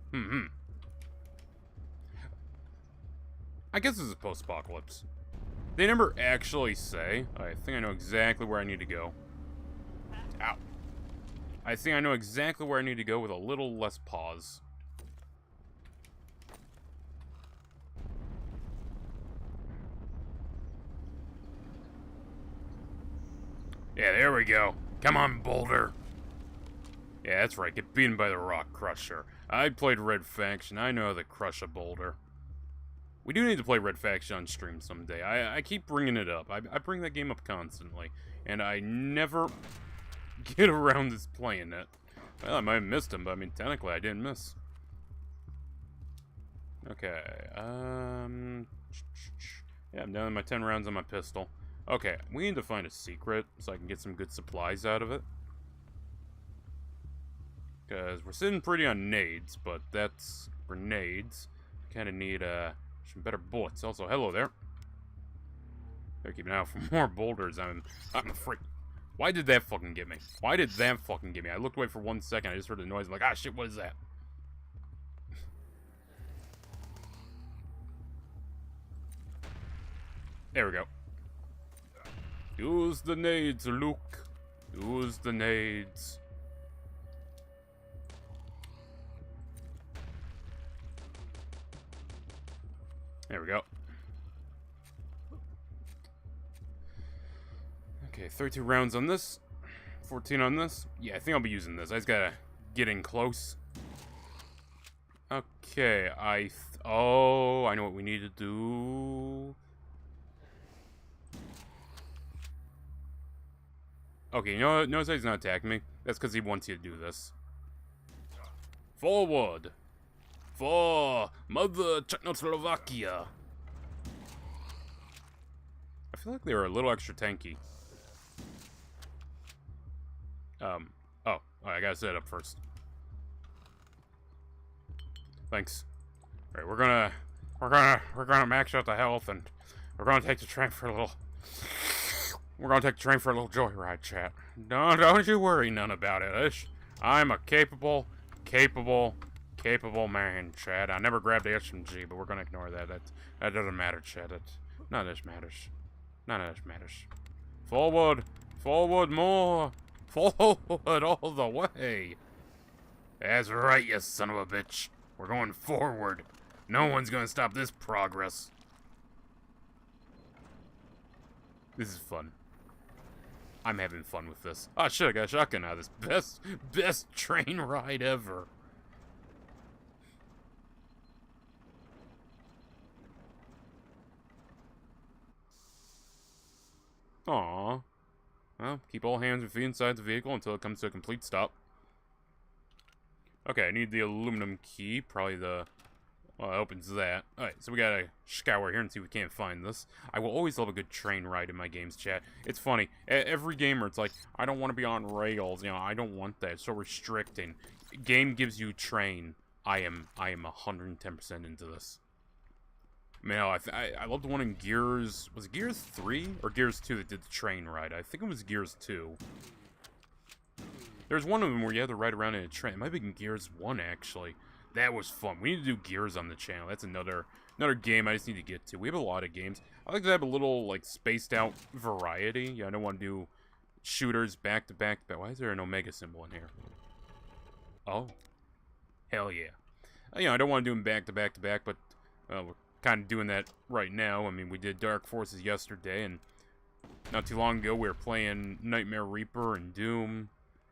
I guess this is post-apocalypse. They never actually say. I think I know exactly where I need to go. Ow. I think I know exactly where I need to go with a little less pause. Yeah, there we go. Come on, Boulder. Yeah, that's right. Get beaten by the Rock Crusher. I played Red Faction. I know how to crush a boulder. We do need to play Red Faction on stream someday. I keep bringing it up. I bring that game up constantly. And I never get around to playing it. Well, I might have missed him, but I mean, technically I didn't miss. Okay, yeah, I'm down to my 10 rounds on my pistol. Okay, we need to find a secret so I can get some good supplies out of it. Because we're sitting pretty on nades, but that's grenades. Kind of need some better bullets. Also, hello there. Better keep an eye out for more boulders. I'm afraid. Why did that fucking get me? Why did that fucking get me? I looked away for 1 second. I just heard the noise. I'm like, ah, shit, what is that? There we go. Use the nades, Luke. Use the nades. There we go. Okay, 32 rounds on this. 14 on this. Yeah, I think I'll be using this. I just gotta get in close. Okay, oh, I know what we need to do. Okay, you know what? Notice he's not attacking me. That's because he wants you to do this. Forward! For Mother Czechoslovakia! I feel like they were a little extra tanky. Oh, I gotta set it up first. Thanks. Alright, we're gonna max out the health, and we're gonna take the train for a little... We're gonna take the train for a little joyride, chat. Don't you worry none about it. I'm a capable man, chat. I never grabbed the SMG, but we're gonna ignore that. That doesn't matter, chat. None of this matters. None of that matters. Forward! Forward more! Forward all the way! That's right, you son of a bitch. We're going forward. No one's gonna stop this progress. This is fun. I'm having fun with this. Oh shit, I got a shotgun out of this. Best train ride ever. Aww. Well, keep all hands and feet inside the vehicle until it comes to a complete stop. Okay, I need the aluminum key. Probably the... Well, it opens that. Alright, so we gotta scour here and see if we can't find this. I will always love a good train ride in my games, chat. It's funny. Every gamer, it's like, I don't want to be on rails. You know, I don't want that. It's so restricting. Game gives you train. I am 110% into this. I mean, I love the one in Gears... Was it Gears 3 or Gears 2 that did the train ride? I think it was Gears 2. There's one of them where you have to ride around in a train. It might be in Gears 1, actually. That was fun. We need to do Gears on the channel. That's another game I just need to get to. We have a lot of games. I like to have a little, like, spaced out variety. Yeah, I don't want to do shooters back to back. Why is there an Omega symbol in here? Oh. Hell yeah. You know, I don't want to do them back to back to back, but we're kind of doing that right now. I mean, we did Dark Forces yesterday, and not too long ago we were playing Nightmare Reaper and Doom.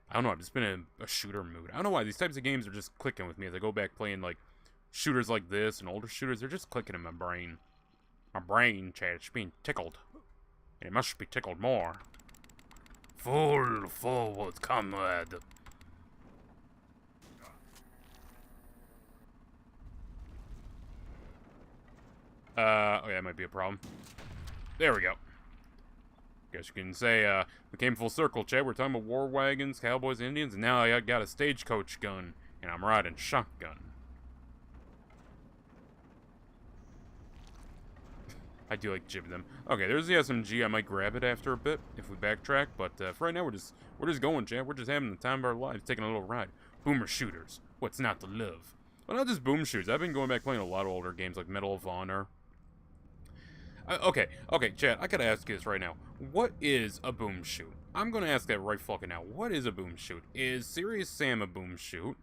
I don't know, I've just been in a shooter mood. I don't know why, these types of games are just clicking with me as I go back playing, like, shooters like this and older shooters. They're just clicking in my brain. My brain, Chad, it's being tickled. And it must be tickled more. Full forward, comrade. Oh yeah, that might be a problem. There we go. Guess you can say, we came full circle, Chad. We're talking about war wagons, cowboys, Indians, and now I got a stagecoach gun, and I'm riding shotgun. I do like jibbing them. Okay, there's the SMG. I might grab it after a bit if we backtrack, but for right now we're just going, Chad. We're just having the time of our lives, taking a little ride. Boomer shooters. What's not to love? Well, not just boom shooters. I've been going back playing a lot of older games like Medal of Honor. Okay, Chad, I gotta ask you this right now. What is a boom shoot? I'm gonna ask that right fucking now. What is a boom shoot? Is Serious Sam a boom shoot?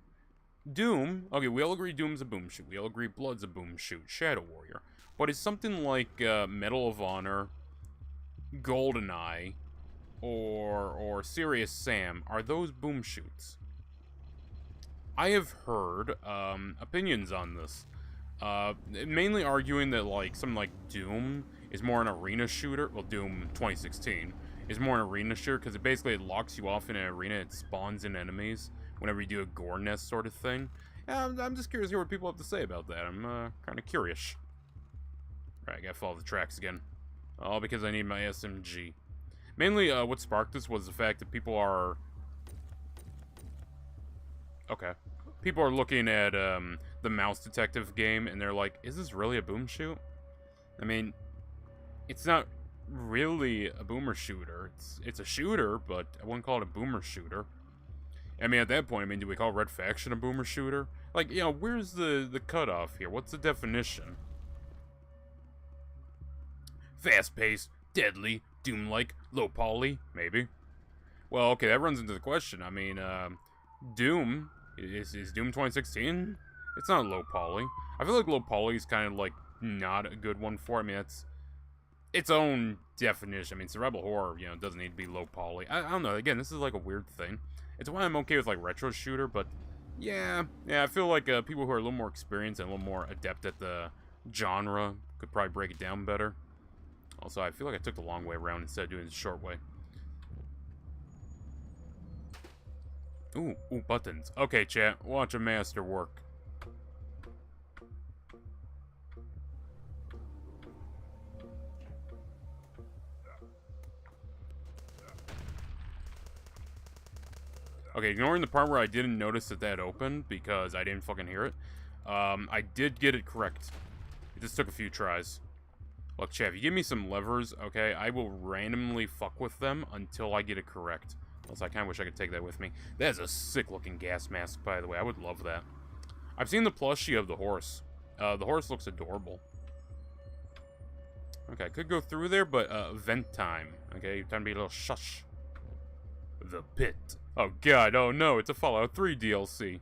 Doom, okay, we all agree Doom's a boom shoot. We all agree Blood's a boom shoot. Shadow Warrior. But is something like Medal of Honor, GoldenEye, or Serious Sam, are those boom shoots? I have heard opinions on this. Mainly arguing that, like, something like Doom is more an arena shooter. Well, Doom 2016 is more an arena shooter because it locks you off in an arena. It spawns in enemies whenever you do a gore nest sort of thing. Yeah, I'm just curious to hear what people have to say about that. I'm kind of curious. Right, I gotta follow the tracks again. All because I need my SMG. Mainly, what sparked this was the fact that people are... Okay. People are looking at, the Mouse Detective game, and they're like, is this really a boom shoot? I mean, it's not really a boomer shooter. It's a shooter, but I wouldn't call it a boomer shooter. I mean, at that point, I mean, do we call Red Faction a boomer shooter? Like, you know, where's the cutoff here? What's the definition? Fast-paced, deadly, Doom-like, low-poly, maybe. Well, okay, that runs into the question. I mean, Doom... Is Doom 2016? It's not low poly. I feel like low poly is kind of like not a good one for it. I mean, that's its own definition. I mean, survival horror, you know, doesn't need to be low poly. I don't know. Again, this is like a weird thing. It's why I'm okay with like retro shooter, but yeah, I feel like people who are a little more experienced and a little more adept at the genre could probably break it down better. Also, I feel like I took the long way around instead of doing it the short way. Ooh, buttons. Okay, chat, watch a master work. Okay, ignoring the part where I didn't notice that opened because I didn't fucking hear it. I did get it correct. It just took a few tries. Look, chat, if you give me some levers, okay, I will randomly fuck with them until I get it correct. Also, I kind of wish I could take that with me. That is a sick-looking gas mask, by the way. I would love that. I've seen the plushie of the horse. The horse looks adorable. Okay, I could go through there, but, vent time. Okay, time to be a little shush. The Pit. Oh god, oh no, it's a Fallout 3 DLC.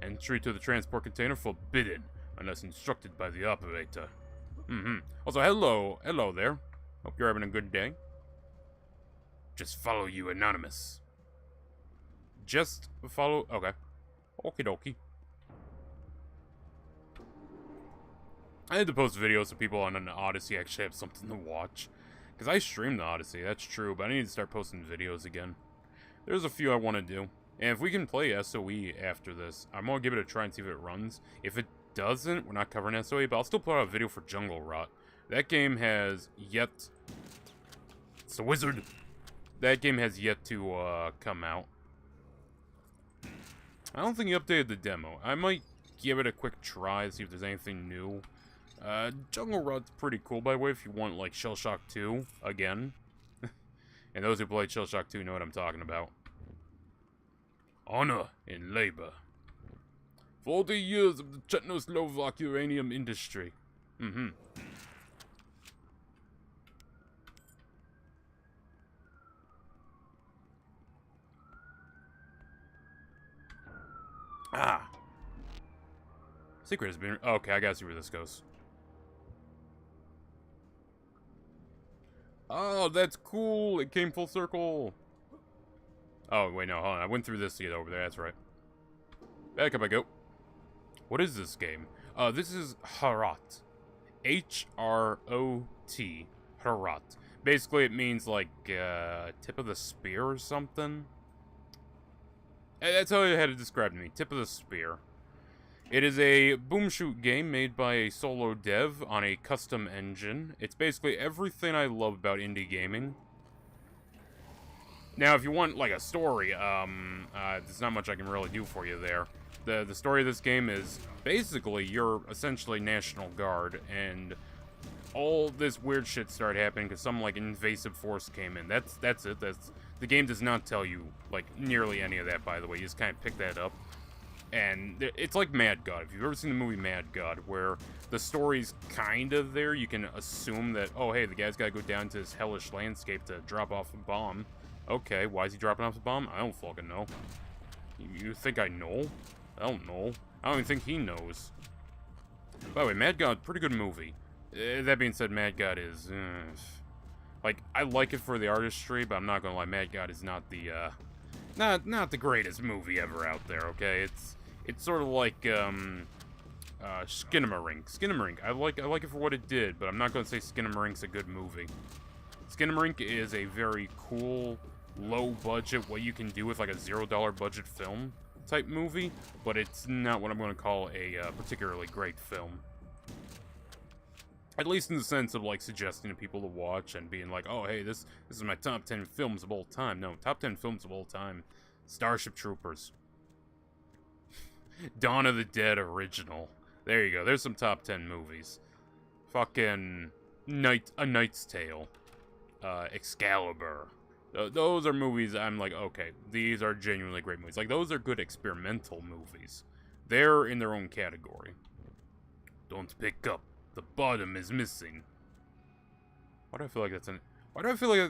Entry to the transport container forbidden, unless instructed by the operator. Also, hello there. Hope you're having a good day. Just follow you, Anonymous. Just follow, okay. Okie dokie. I had to post videos so people on an Odyssey actually have something to watch. Because I stream the Odyssey, that's true, but I need to start posting videos again. There's a few I want to do. And if we can play SOE after this, I'm going to give it a try and see if it runs. If it doesn't, we're not covering SOE, but I'll still put out a video for Jungle Rot. That game has yet... It's a wizard! That game has yet to come out. I don't think he updated the demo. I might give it a quick try to see if there's anything new. Jungle Rot's pretty cool, by the way, if you want, like, Shell Shock 2 again. And those who played Shell Shock 2 know what I'm talking about. Honor in labor. 40 years of the Czechoslovak uranium industry. Ah. Secret has been... Okay, I gotta see where this goes. Oh, that's cool. It came full circle. Oh, wait, no, hold on. I went through this to get over there. That's right. Back up I go. What is this game? This is Harat. H-R-O-T. Harat. Basically, it means, like, tip of the spear or something. That's how it had it described to me. Tip of the spear. It is a boom shoot game made by a solo dev on a custom engine. It's basically everything I love about indie gaming. Now, if you want, like, a story, there's not much I can really do for you there. The story of this game is, basically, you're essentially National Guard, and all this weird shit started happening because some, like, invasive force came in. That's it. The game does not tell you, like, nearly any of that, by the way. You just kind of pick that up. And it's like Mad God. If you've ever seen the movie Mad God, where the story's kind of there, you can assume that, oh, hey, the guy's got to go down to this hellish landscape to drop off a bomb. Okay, why is he dropping off the bomb? I don't fucking know. You think I know? I don't know. I don't even think he knows. By the way, Mad God, pretty good movie. That being said, Mad God is... like, I like it for the artistry, but I'm not gonna lie, Mad God is not the, not the greatest movie ever out there, okay? It's sort of like, Skinamarink. Skinamarink, I like it for what it did, but I'm not gonna say Skinamarink's a good movie. Skinamarink is a very cool, low-budget, what you can do with, like, a $0 budget film type movie, but it's not what I'm gonna call a, particularly great film. At least in the sense of, like, suggesting to people to watch and being like, oh, hey, this is my top 10 films of all time. No, top 10 films of all time. Starship Troopers. Dawn of the Dead original. There you go. There's some top 10 movies. Fucking A Knight's Tale. Excalibur. Those are movies I'm like, okay, these are genuinely great movies. Like, those are good experimental movies. They're in their own category. Don't pick up. The bottom is missing. Why do I feel like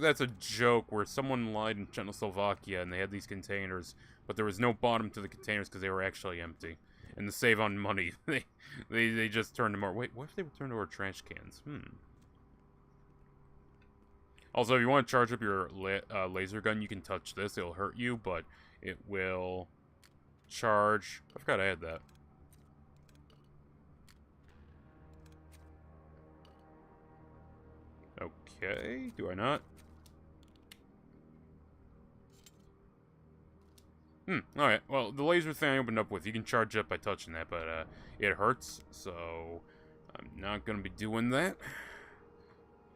that's a joke where someone lied in Czechoslovakia and they had these containers, but there was no bottom to the containers because they were actually empty. And to save on money, they just turned them over. Wait, what if they turned over trash cans? Also, if you want to charge up your laser gun, you can touch this. It'll hurt you, but it will charge. I forgot I had that. Okay, do I not? Alright, well, the laser thing I opened up with, you can charge up by touching that, but, it hurts, so I'm not gonna be doing that.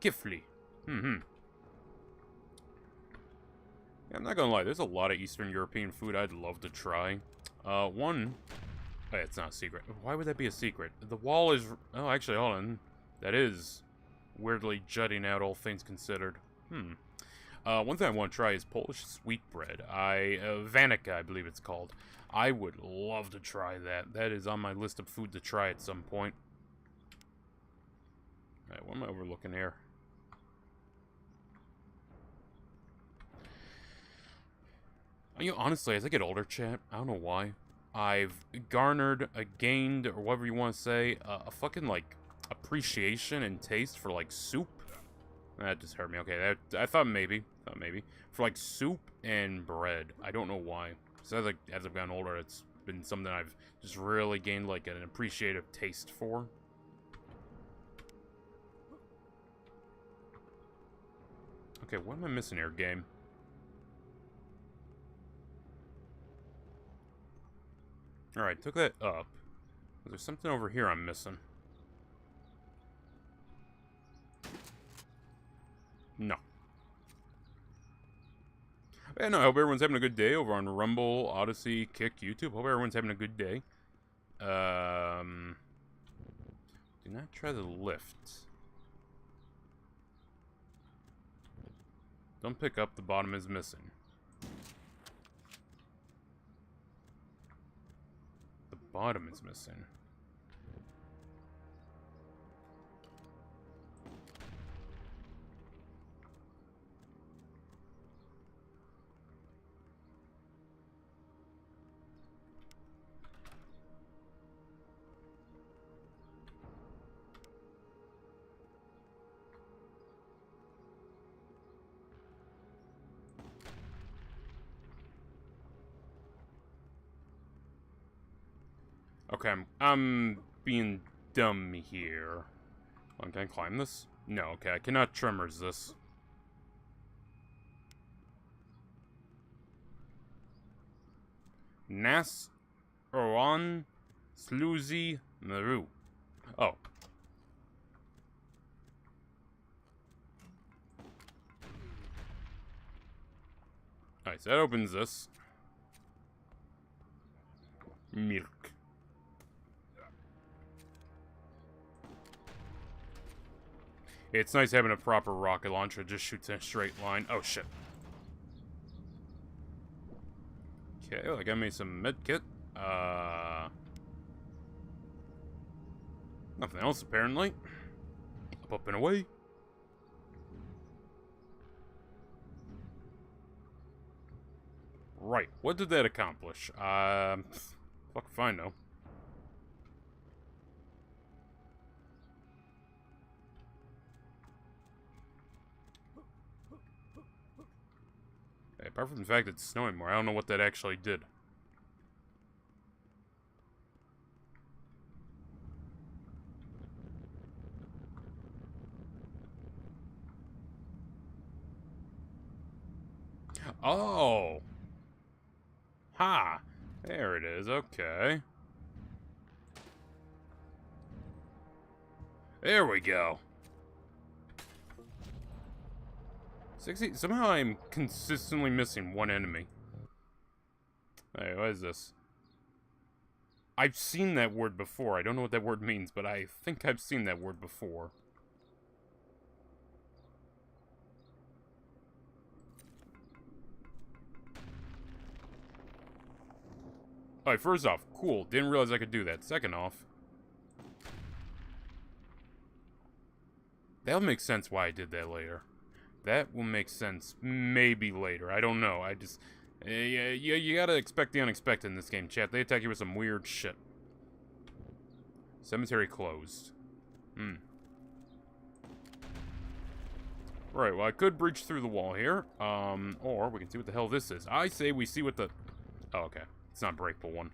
Kifli. Yeah, I'm not gonna lie, there's a lot of Eastern European food I'd love to try. One... Hey, it's not a secret. Why would that be a secret? The wall is... Oh, actually, hold on. That is... weirdly jutting out, all things considered. One thing I want to try is Polish sweetbread. Vanica, I believe it's called. I would love to try that. That is on my list of food to try at some point. Alright, what am I overlooking here? You know, honestly, as I get older, chat, I don't know why, I've garnered, gained, or whatever you want to say, a fucking, like, appreciation and taste for, like, soup. That just hurt me. Okay, I thought maybe. For, like, soup and bread. I don't know why. So, as I've gotten older, it's been something I've just really gained, like, an appreciative taste for. Okay, what am I missing here, game? Alright, took that up. There's something over here I'm missing. No. Yeah, no, I hope everyone's having a good day over on Rumble, Odyssey, Kick, YouTube. Hope everyone's having a good day. Do not try the lift. Don't pick up, the bottom is missing. The bottom is missing. Okay, I'm being dumb here. Can I climb this? No, okay, I cannot tremors this. Nas Oran Sloozy Maru. Oh. Alright, so that opens this. Milk. It's nice having a proper rocket launcher. It just shoots in a straight line. Oh, shit. Okay, well, I got me some med kit. Nothing else, apparently. Up and away. Right, what did that accomplish? Fuck if I know. Apart from the fact it's snowing more, I don't know what that actually did. Oh! Ha! There it is, okay. There we go. 60, somehow I'm consistently missing one enemy. Hey, what is this? I've seen that word before. I don't know what that word means, but I think I've seen that word before. Alright, first off, cool. Didn't realize I could do that. Second off, that'll make sense why I did that later. That will make sense maybe later. I don't know. I just... you gotta expect the unexpected in this game, chat. They attack you with some weird shit. Cemetery closed. Right, well, I could breach through the wall here. Or we can see what the hell this is. I say we see what the... Oh, okay. It's not a breakable one.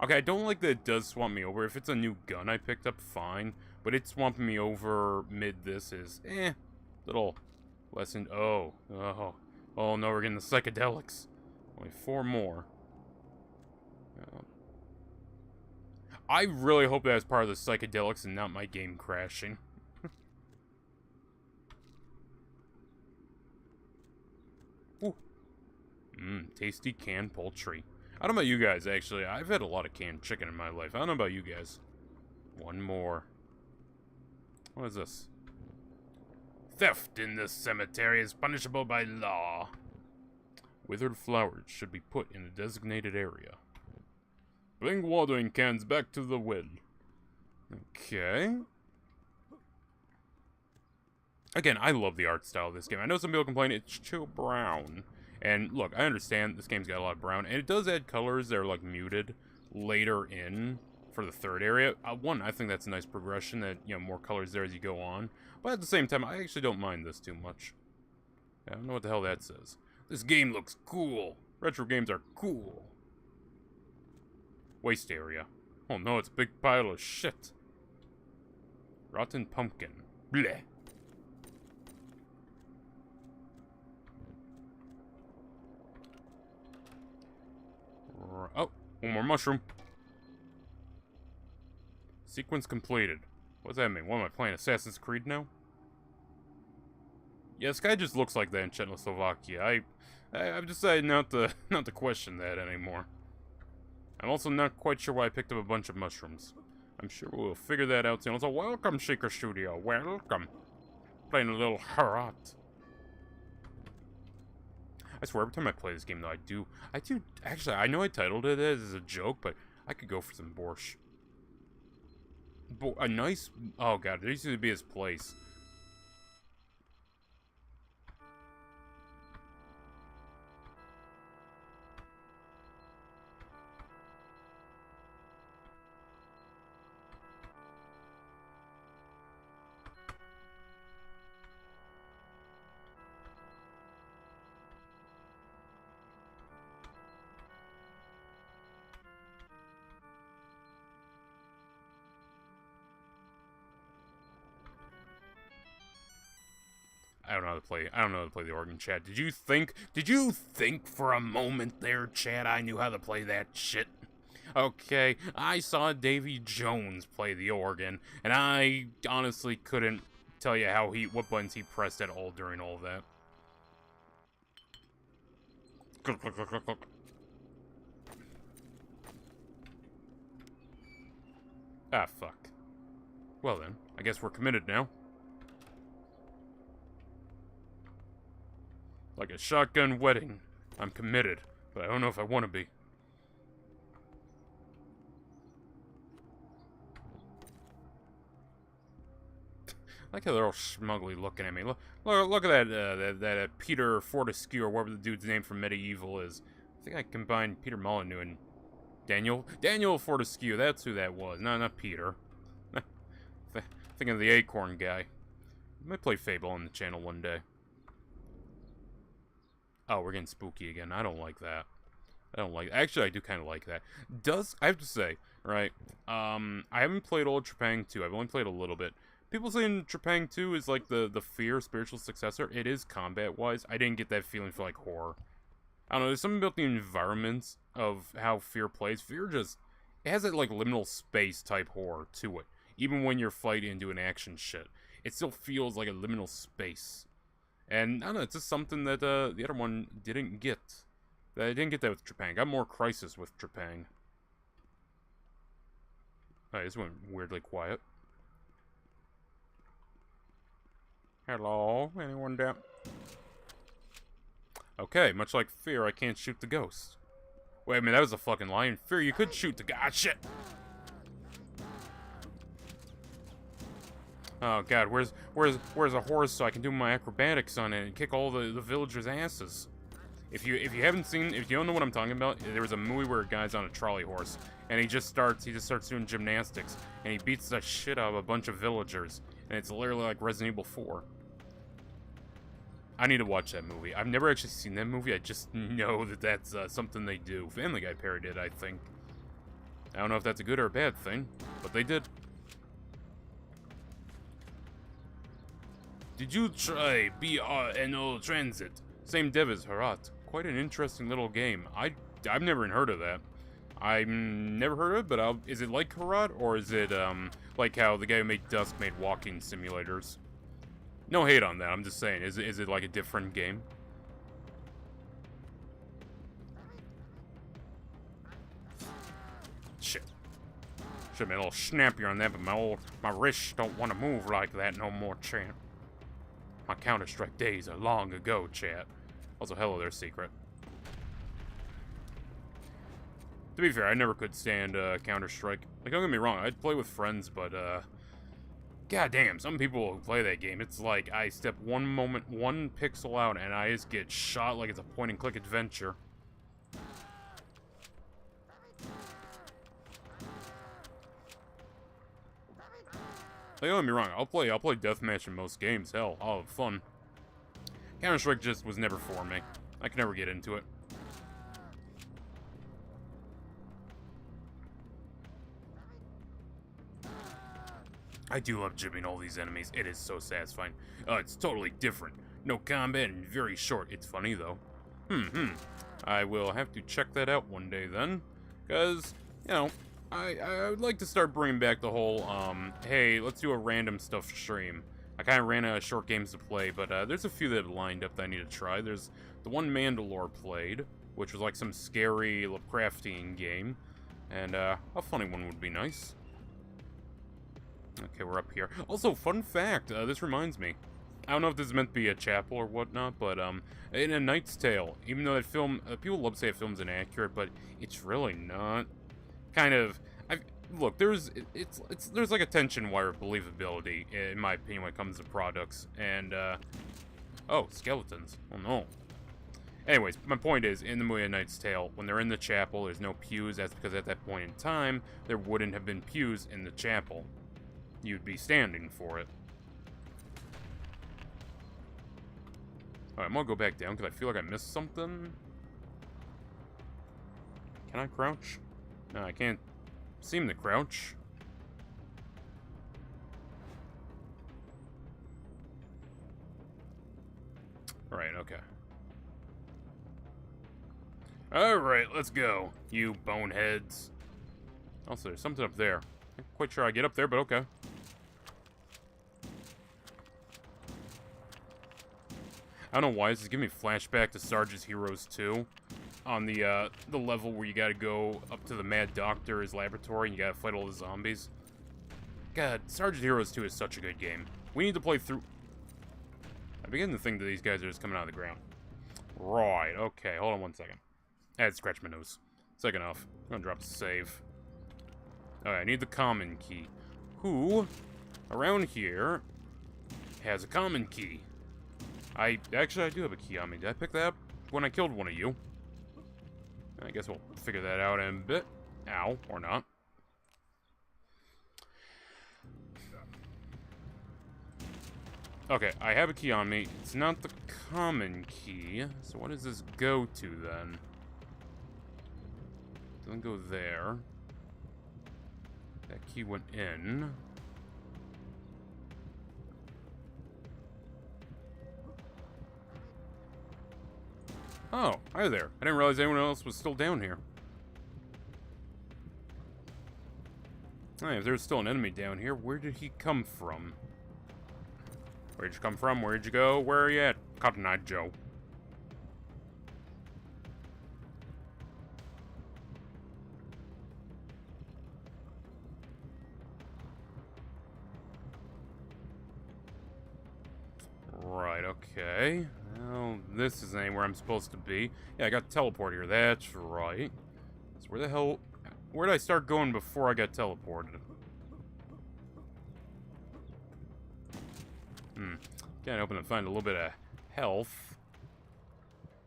Okay, I don't like that it does swamp me over. If it's a new gun I picked up, fine. But it swamping me over mid this is, little lesson. Oh no, we're getting the psychedelics. Only 4 more. I really hope that was part of the psychedelics and not my game crashing. Ooh. Tasty canned poultry. I don't know about you guys, actually. I've had a lot of canned chicken in my life. I don't know about you guys. One more. What is this? Theft in this cemetery is punishable by law. Withered flowers should be put in a designated area. Bring watering cans back to the well. Okay. Again, I love the art style of this game. I know some people complain it's too brown. And look, I understand this game's got a lot of brown, and it does add colors that are like muted later in for the third area. One, I think that's a nice progression that, you know, more colors there as you go on. But at the same time, I actually don't mind this too much. I don't know what the hell that says. This game looks cool. Retro games are cool. Waste area. Oh no, it's a big pile of shit. Rotten pumpkin. Bleh. Oh, one more mushroom. Sequence completed. What does that mean? What am I playing, Assassin's Creed now? Yeah, this guy just looks like that in Czechoslovakia. I've decided not to question that anymore. I'm also not quite sure why I picked up a bunch of mushrooms. I'm sure we'll figure that out soon. So welcome, Shaker Studio. Welcome. Playing a little Herat. I swear, every time I play this game, though, I do, actually, I know I titled it as a joke, but I could go for some Borscht. A nice, oh god, there used to be his place. I don't know how to play. I don't know how to play the organ, Chad. Did you think for a moment there, Chad, I knew how to play that shit? Okay, I saw Davy Jones play the organ, and I honestly couldn't tell you what buttons he pressed at all during all of that. Click, click, click, click, click. Ah, fuck. Well then, I guess we're committed now. Like a shotgun wedding. I'm committed, but I don't know if I want to be. I like how they're all smugly looking at me. Look at that Peter Fortescue, or whatever the dude's name from Medieval is. I think I combined Peter Molyneux and Daniel Fortescue. That's who that was. No, not Peter. Thinking of the Acorn guy. I might play Fable on the channel one day. Oh, we're getting spooky again. I don't like that. Actually, I do kind of like that. I have to say, right, I haven't played old Trepang 2. I've only played a little bit. People saying Trepang 2 is like the Fear spiritual successor. It is combat-wise. I didn't get that feeling for, like, horror. I don't know, there's something about the environments of how Fear plays. Fear just, it has that, like, liminal space type horror to it. Even when you're fighting and doing action shit. It still feels like a liminal space. And, I don't know, it's just something that the other one didn't get. I didn't get that with Trepang. I got more Crisis with Trepang. Alright, this went weirdly quiet. Hello? Anyone down? Okay, much like Fear, I can't shoot the ghost. Wait a minute, that was a fucking lie. In Fear, you could shoot the guy. Ah, shit! Oh god, where's a horse so I can do my acrobatics on it and kick all the villagers' asses? If you don't know what I'm talking about, there was a movie where a guy's on a trolley horse and he just starts doing gymnastics and he beats the shit out of a bunch of villagers, and it's literally like Resident Evil 4. I need to watch that movie. I've never actually seen that movie. I just know that that's something they do. Family Guy parodied it, I think. I don't know if that's a good or a bad thing, but they did. Did you try BRNO Transit? Same dev as Herat. Quite an interesting little game. I've never even heard of that. I've never heard of it, but is it like Herat, or is it like how the guy who made Dusk made walking simulators? No hate on that, I'm just saying, is it like a different game? Shit. Should've been a little snappier on that, but my wrists don't want to move like that no more, champ. My Counter-Strike days are long ago, chat. Also, hello there, Secret. To be fair, I never could stand Counter-Strike. Like, don't get me wrong, I'd play with friends, but god damn, some people who play that game, it's like I step one pixel out and I just get shot like it's a point-and-click adventure. Like, don't get me wrong, I'll play deathmatch in most games. Hell, I'll have fun. Counter-Strike just was never for me. I could never get into it. I do love jibbing all these enemies. It is so satisfying. It's totally different. No combat and very short. It's funny, though. I will have to check that out one day, then. Because, you know, I would like to start bringing back the whole, hey, let's do a random stuff stream. I kind of ran out of short games to play, but there's a few that have lined up that I need to try. There's the one Mandalore played, which was like some scary Lovecraftian game. And a funny one would be nice. Okay, we're up here. Also, fun fact, this reminds me. I don't know if this is meant to be a chapel or whatnot, but in A Knight's Tale, even though that film, people love to say that film's inaccurate, but it's really not. Kind of, look, there's like a tension wire of believability, in my opinion, when it comes to products, and, oh, skeletons. Oh no. Anyways, my point is, in the movie A Knight's Tale, when they're in the chapel, there's no pews. That's because at that point in time, there wouldn't have been pews in the chapel. You'd be standing for it. Alright, I'm gonna go back down because I feel like I missed something. Can I crouch? No, I can't seem to crouch. Alright, okay. Alright, let's go, you boneheads. Also, there's something up there. I'm not quite sure I get up there, but okay. I don't know why, this is giving me flashback to Sarge's Heroes 2. On the level where you gotta go up to the Mad Doctor's laboratory and you gotta fight all the zombies. God, Sarge's Heroes 2 is such a good game. We need to play through... I begin to think that these guys are just coming out of the ground. Right, okay, hold on one second. I had to scratch my nose. Second off, I'm gonna drop the save. Alright, I need the common key. Who, around here, has a common key? Actually, I do have a key on me. Did I pick that up when I killed one of you? I guess we'll figure that out in a bit. Ow, or not. Okay, I have a key on me. It's not the common key. So what does this go to, then? Doesn't go there. That key went in. Oh, hi there. I didn't realize anyone else was still down here. Hey, if there's still an enemy down here, where did he come from? Where'd you come from? Where'd you go? Where are you at? Cotton Eye Joe. Right, okay. Well, this isn't anywhere I'm supposed to be. Yeah, I got teleported here. That's right. So where the hell... Where did I start going before I got teleported? Can't open and find a little bit of health.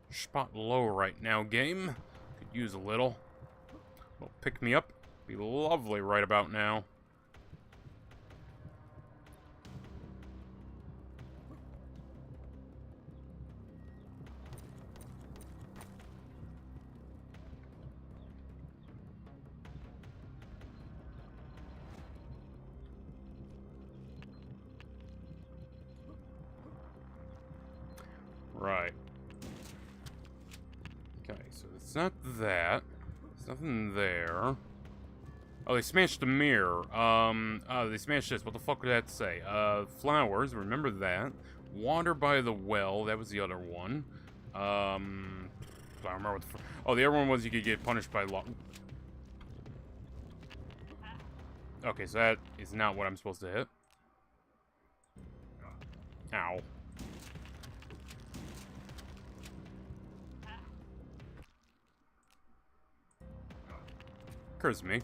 Spot low right now, game. Could use a little. Well, pick me up. Be lovely right about now. Right. Okay, so it's not that. There's nothing there. Oh, they smashed the mirror. They smashed this. What the fuck would that say? Flowers, remember that. Water by the well, that was the other one. I don't remember what the oh, the other one was you could get punished by law. Okay, so that is not what I'm supposed to hit. Ow. occurs to me.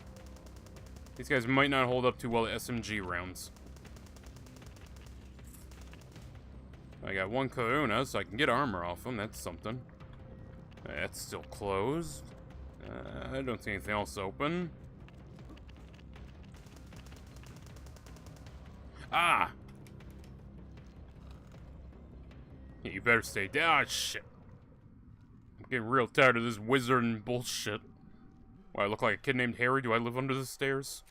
These guys might not hold up too well to SMG rounds. I got one Corona, so I can get armor off them. That's something. That's still closed. I don't see anything else open. Ah! Yeah, you better stay down. Ah, shit. I'm getting real tired of this wizard and bullshit. Why, I look like a kid named Harry? Do I live under the stairs?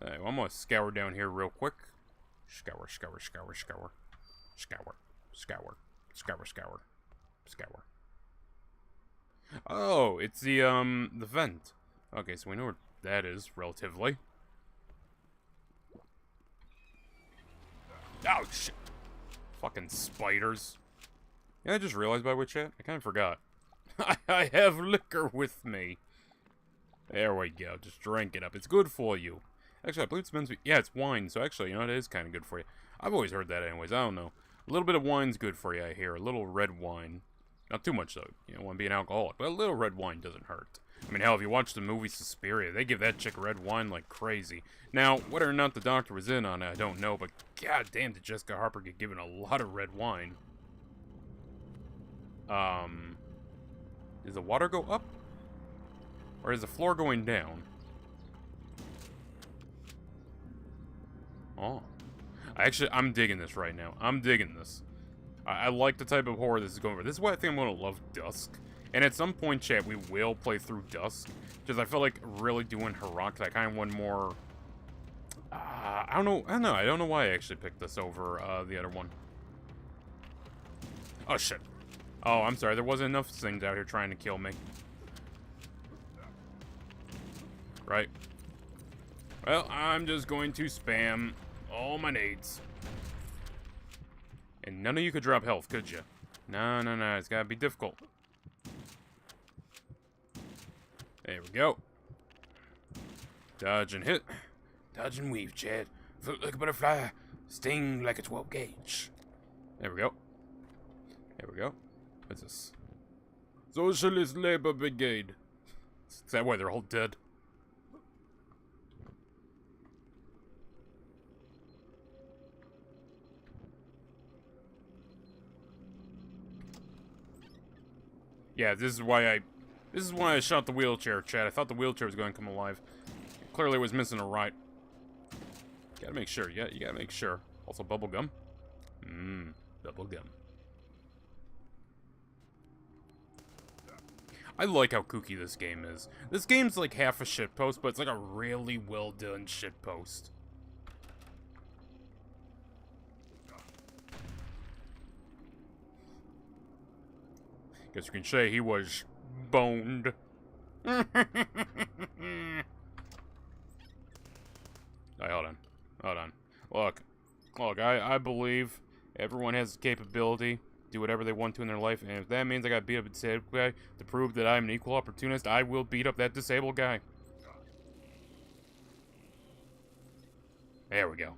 Alright, well, I'm gonna scour down here real quick. Scour, scour, scour, scour. Scour, scour, scour, scour, scour. Oh, it's the vent. Okay, so we know where that is, relatively. Oh, shit. Fucking spiders. Yeah, I just realized, by the way, chat, I kind of forgot. I have liquor with me. There we go, just drink it up. It's good for you. Actually, I believe it's meant to be... Yeah, it's wine, so actually, you know, it is kind of good for you. I've always heard that anyways, I don't know. A little bit of wine's good for you, I hear. A little red wine. Not too much, though. You don't want to be an alcoholic. But a little red wine doesn't hurt. I mean, hell, if you watch the movie Suspiria, they give that chick red wine like crazy. Now, whether or not the doctor was in on it, I don't know. But god damn, did Jessica Harper get given a lot of red wine. Does the water go up? Or is the floor going down? Oh. I'm digging this right now. I'm digging this. I like the type of horror this is going for. This is why I think I'm going to love Dusk. And at some point, chat, we will play through Dusk. Because I feel like really doing Heroic, I kind of want more... I don't know. I don't know why I actually picked this over the other one. Oh, shit. Oh, I'm sorry. There wasn't enough things out here trying to kill me. Right. Well, I'm just going to spam all my nades. And none of you could drop health, could you? No, no, no. It's gotta be difficult. There we go. Dodge and hit. Dodge and weave, Chad. Float like a butterfly. Sting like a 12 gauge. There we go. There we go. What's this? Socialist Labor Brigade. Is that why they're all dead? Yeah, this is why I shot the wheelchair, Chad. I thought the wheelchair was going to come alive. It clearly was missing a right. Gotta make sure, yeah, you gotta make sure. Also, bubblegum. Bubblegum. I like how kooky this game is. This game's like half a shitpost, but it's like a really well done shitpost. Guess you can say he was boned. Alright, hold on. Hold on. Look, I believe everyone has the capability to do whatever they want to in their life, and if that means I gotta beat up a disabled guy to prove that I'm an equal opportunist, I will beat up that disabled guy. There we go.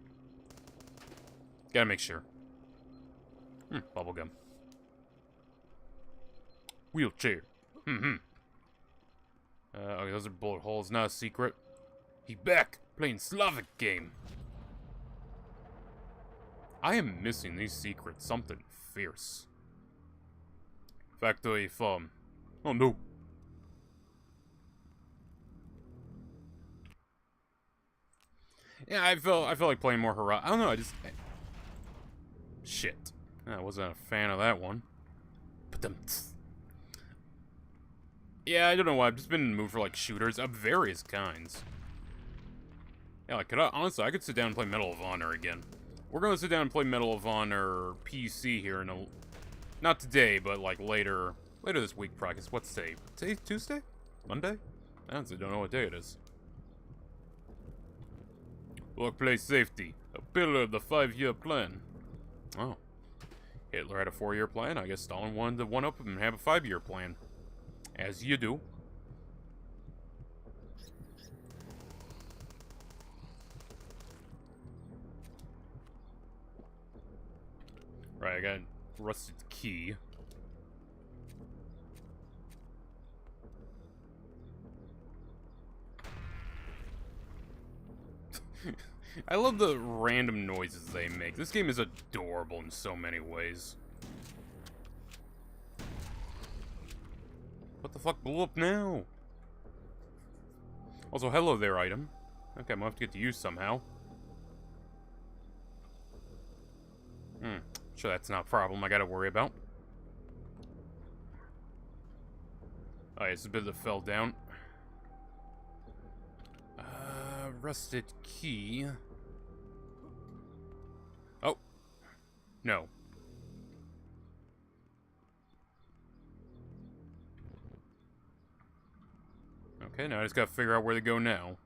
Gotta make sure. Bubblegum. Wheelchair. Okay, those are bullet holes, not a secret. He back, playing Slavic game. I am missing these secrets, something fierce. Factory farm. Oh no. Yeah, I feel like playing more Hurrah. I don't know, shit. I wasn't a fan of that one. But yeah, I don't know why. I've just been in the mood for, like, shooters of various kinds. Yeah, like, honestly, I could sit down and play Medal of Honor again. We're gonna sit down and play Medal of Honor PC here in a... Not today, but, like, later this week, probably. 'Cause what's today? Today's Tuesday? Monday? I honestly don't know what day it is. Workplace safety. A pillar of the 5-year plan. Oh. Hitler had a 4-year plan. I guess Stalin wanted to one-up him and have a 5-year plan. As you do. Right, I got rusted key. I love the random noises they make. This game is adorable in so many ways. What the fuck blew up now? Also, hello there, item. Okay, I'm gonna have to get to you somehow. Sure, that's not a problem I gotta worry about. Oh, yeah, it's a bit that fell down. Rusted key. Oh. No. Okay, now I just gotta figure out where to go now.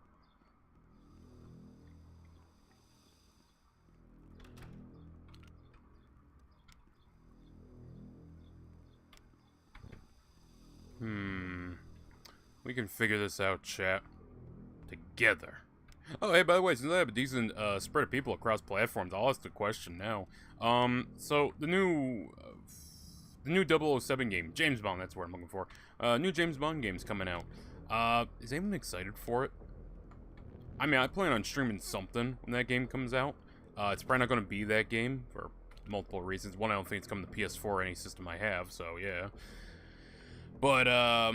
We can figure this out, chat. Together. Oh, hey, by the way, since I have a decent spread of people across platforms, I'll ask the question now. So, the new 007 game, James Bond, that's what I'm looking for. New James Bond game's coming out. Is anyone excited for it? I mean, I plan on streaming something when that game comes out. It's probably not going to be that game for multiple reasons. One, I don't think it's coming to PS4 or any system I have, so yeah. But, yeah,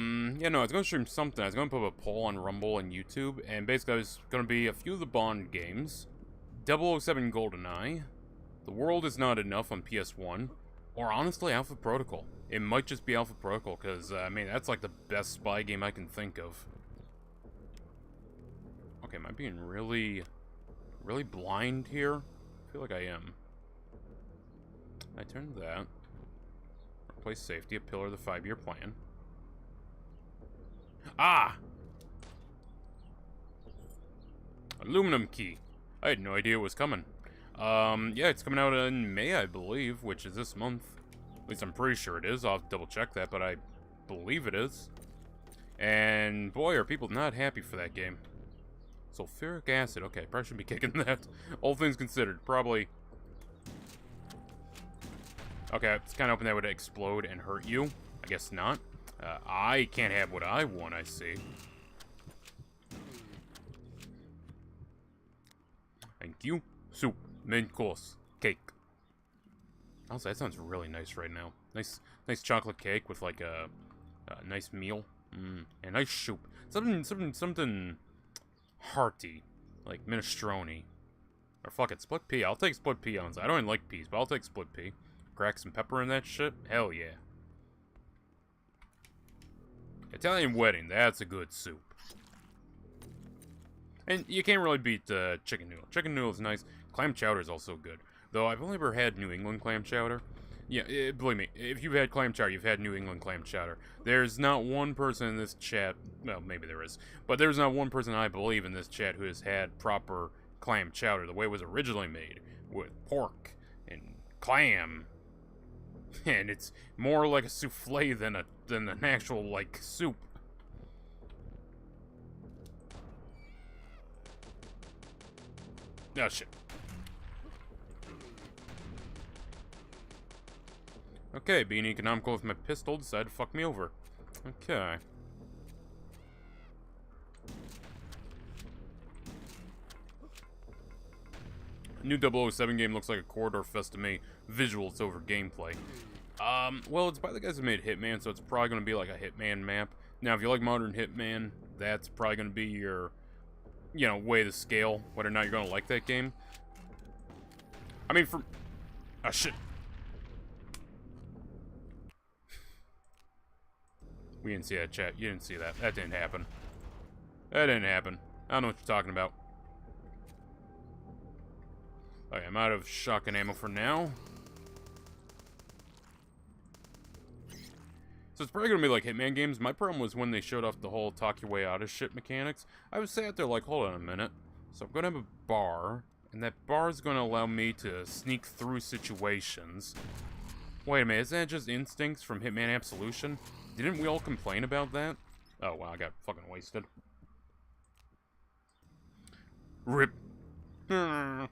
no, I was going to stream something. I was going to put up a poll on Rumble and YouTube, and basically it was going to be a few of the Bond games, 007 GoldenEye, The World Is Not Enough on PS1, or honestly, Alpha Protocol. It might just be Alpha Protocol, because, I mean, that's like the best spy game I can think of. Okay, am I being really blind here? I feel like I am. I turned that. Replace safety, a pillar of the 5-year plan. Ah! Aluminum key. I had no idea it was coming. Yeah, it's coming out in May, I believe, which is this month. At least I'm pretty sure it is. I'll have to double check that, but I believe it is. And boy, are people not happy for that game. Sulfuric acid. Okay, probably shouldn't be kicking that. All things considered, probably. Okay, it's kind of hoping that would explode and hurt you. I guess not. I can't have what I want, I see. Thank you. Soup. Main course. Cake. Also, that sounds really nice right now. Nice chocolate cake with like a nice meal. And nice soup. Something hearty. Like minestrone. Or fuck it, split pea. I'll take split pea on. I don't even like peas, but I'll take split pea. Crack some pepper in that shit? Hell yeah. Italian wedding, that's a good soup. And you can't really beat chicken noodle. Chicken noodle is nice. Clam chowder is also good. Though I've only ever had New England clam chowder. Yeah, believe me, if you've had clam chowder, you've had New England clam chowder. There's not one person in this chat, well, maybe there is, but there's not one person I believe in this chat who has had proper clam chowder the way it was originally made, with pork and clam. And it's more like a souffle than an actual, like, soup. Oh, shit. Okay, being economical with my pistol, decided to fuck me over. Okay. New 007 game looks like a corridor fest to me. Visuals over gameplay. Well, it's by the guys who made Hitman, so it's probably going to be like a Hitman map. Now, if you like modern Hitman, that's probably going to be your, you know, way to scale whether or not you're going to like that game. I mean, for... Ah, shit. We didn't see that, chat. You didn't see that. That didn't happen. That didn't happen. I don't know what you're talking about. Okay, I'm out of shotgun ammo for now. So it's probably going to be like Hitman games. My problem was when they showed off the whole talk your way out of shit mechanics. I was sat there like, hold on a minute. So I'm going to have a bar, and that bar is going to allow me to sneak through situations. Wait a minute, isn't that just instincts from Hitman Absolution? Didn't we all complain about that? Oh, wow, I got fucking wasted. Rip. Hey,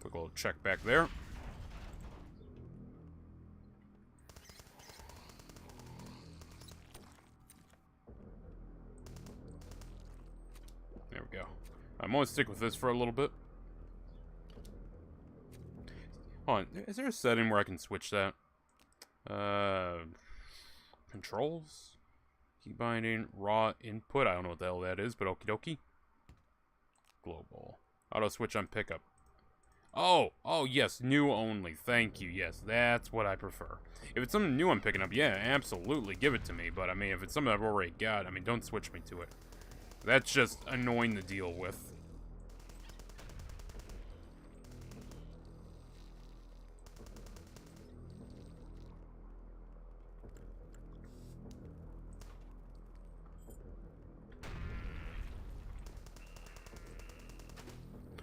quick little check back there. There we go. I'm gonna stick with this for a little bit. Hold on, is there a setting where I can switch that? Controls? Key binding, raw input. I don't know what the hell that is, but okie dokie. Global. Auto switch on pickup. Oh, yes, new only. Thank you. Yes, that's what I prefer. If it's something new I'm picking up, yeah, absolutely, give it to me. But I mean, if it's something I've already got, I mean, don't switch me to it. That's just annoying to deal with.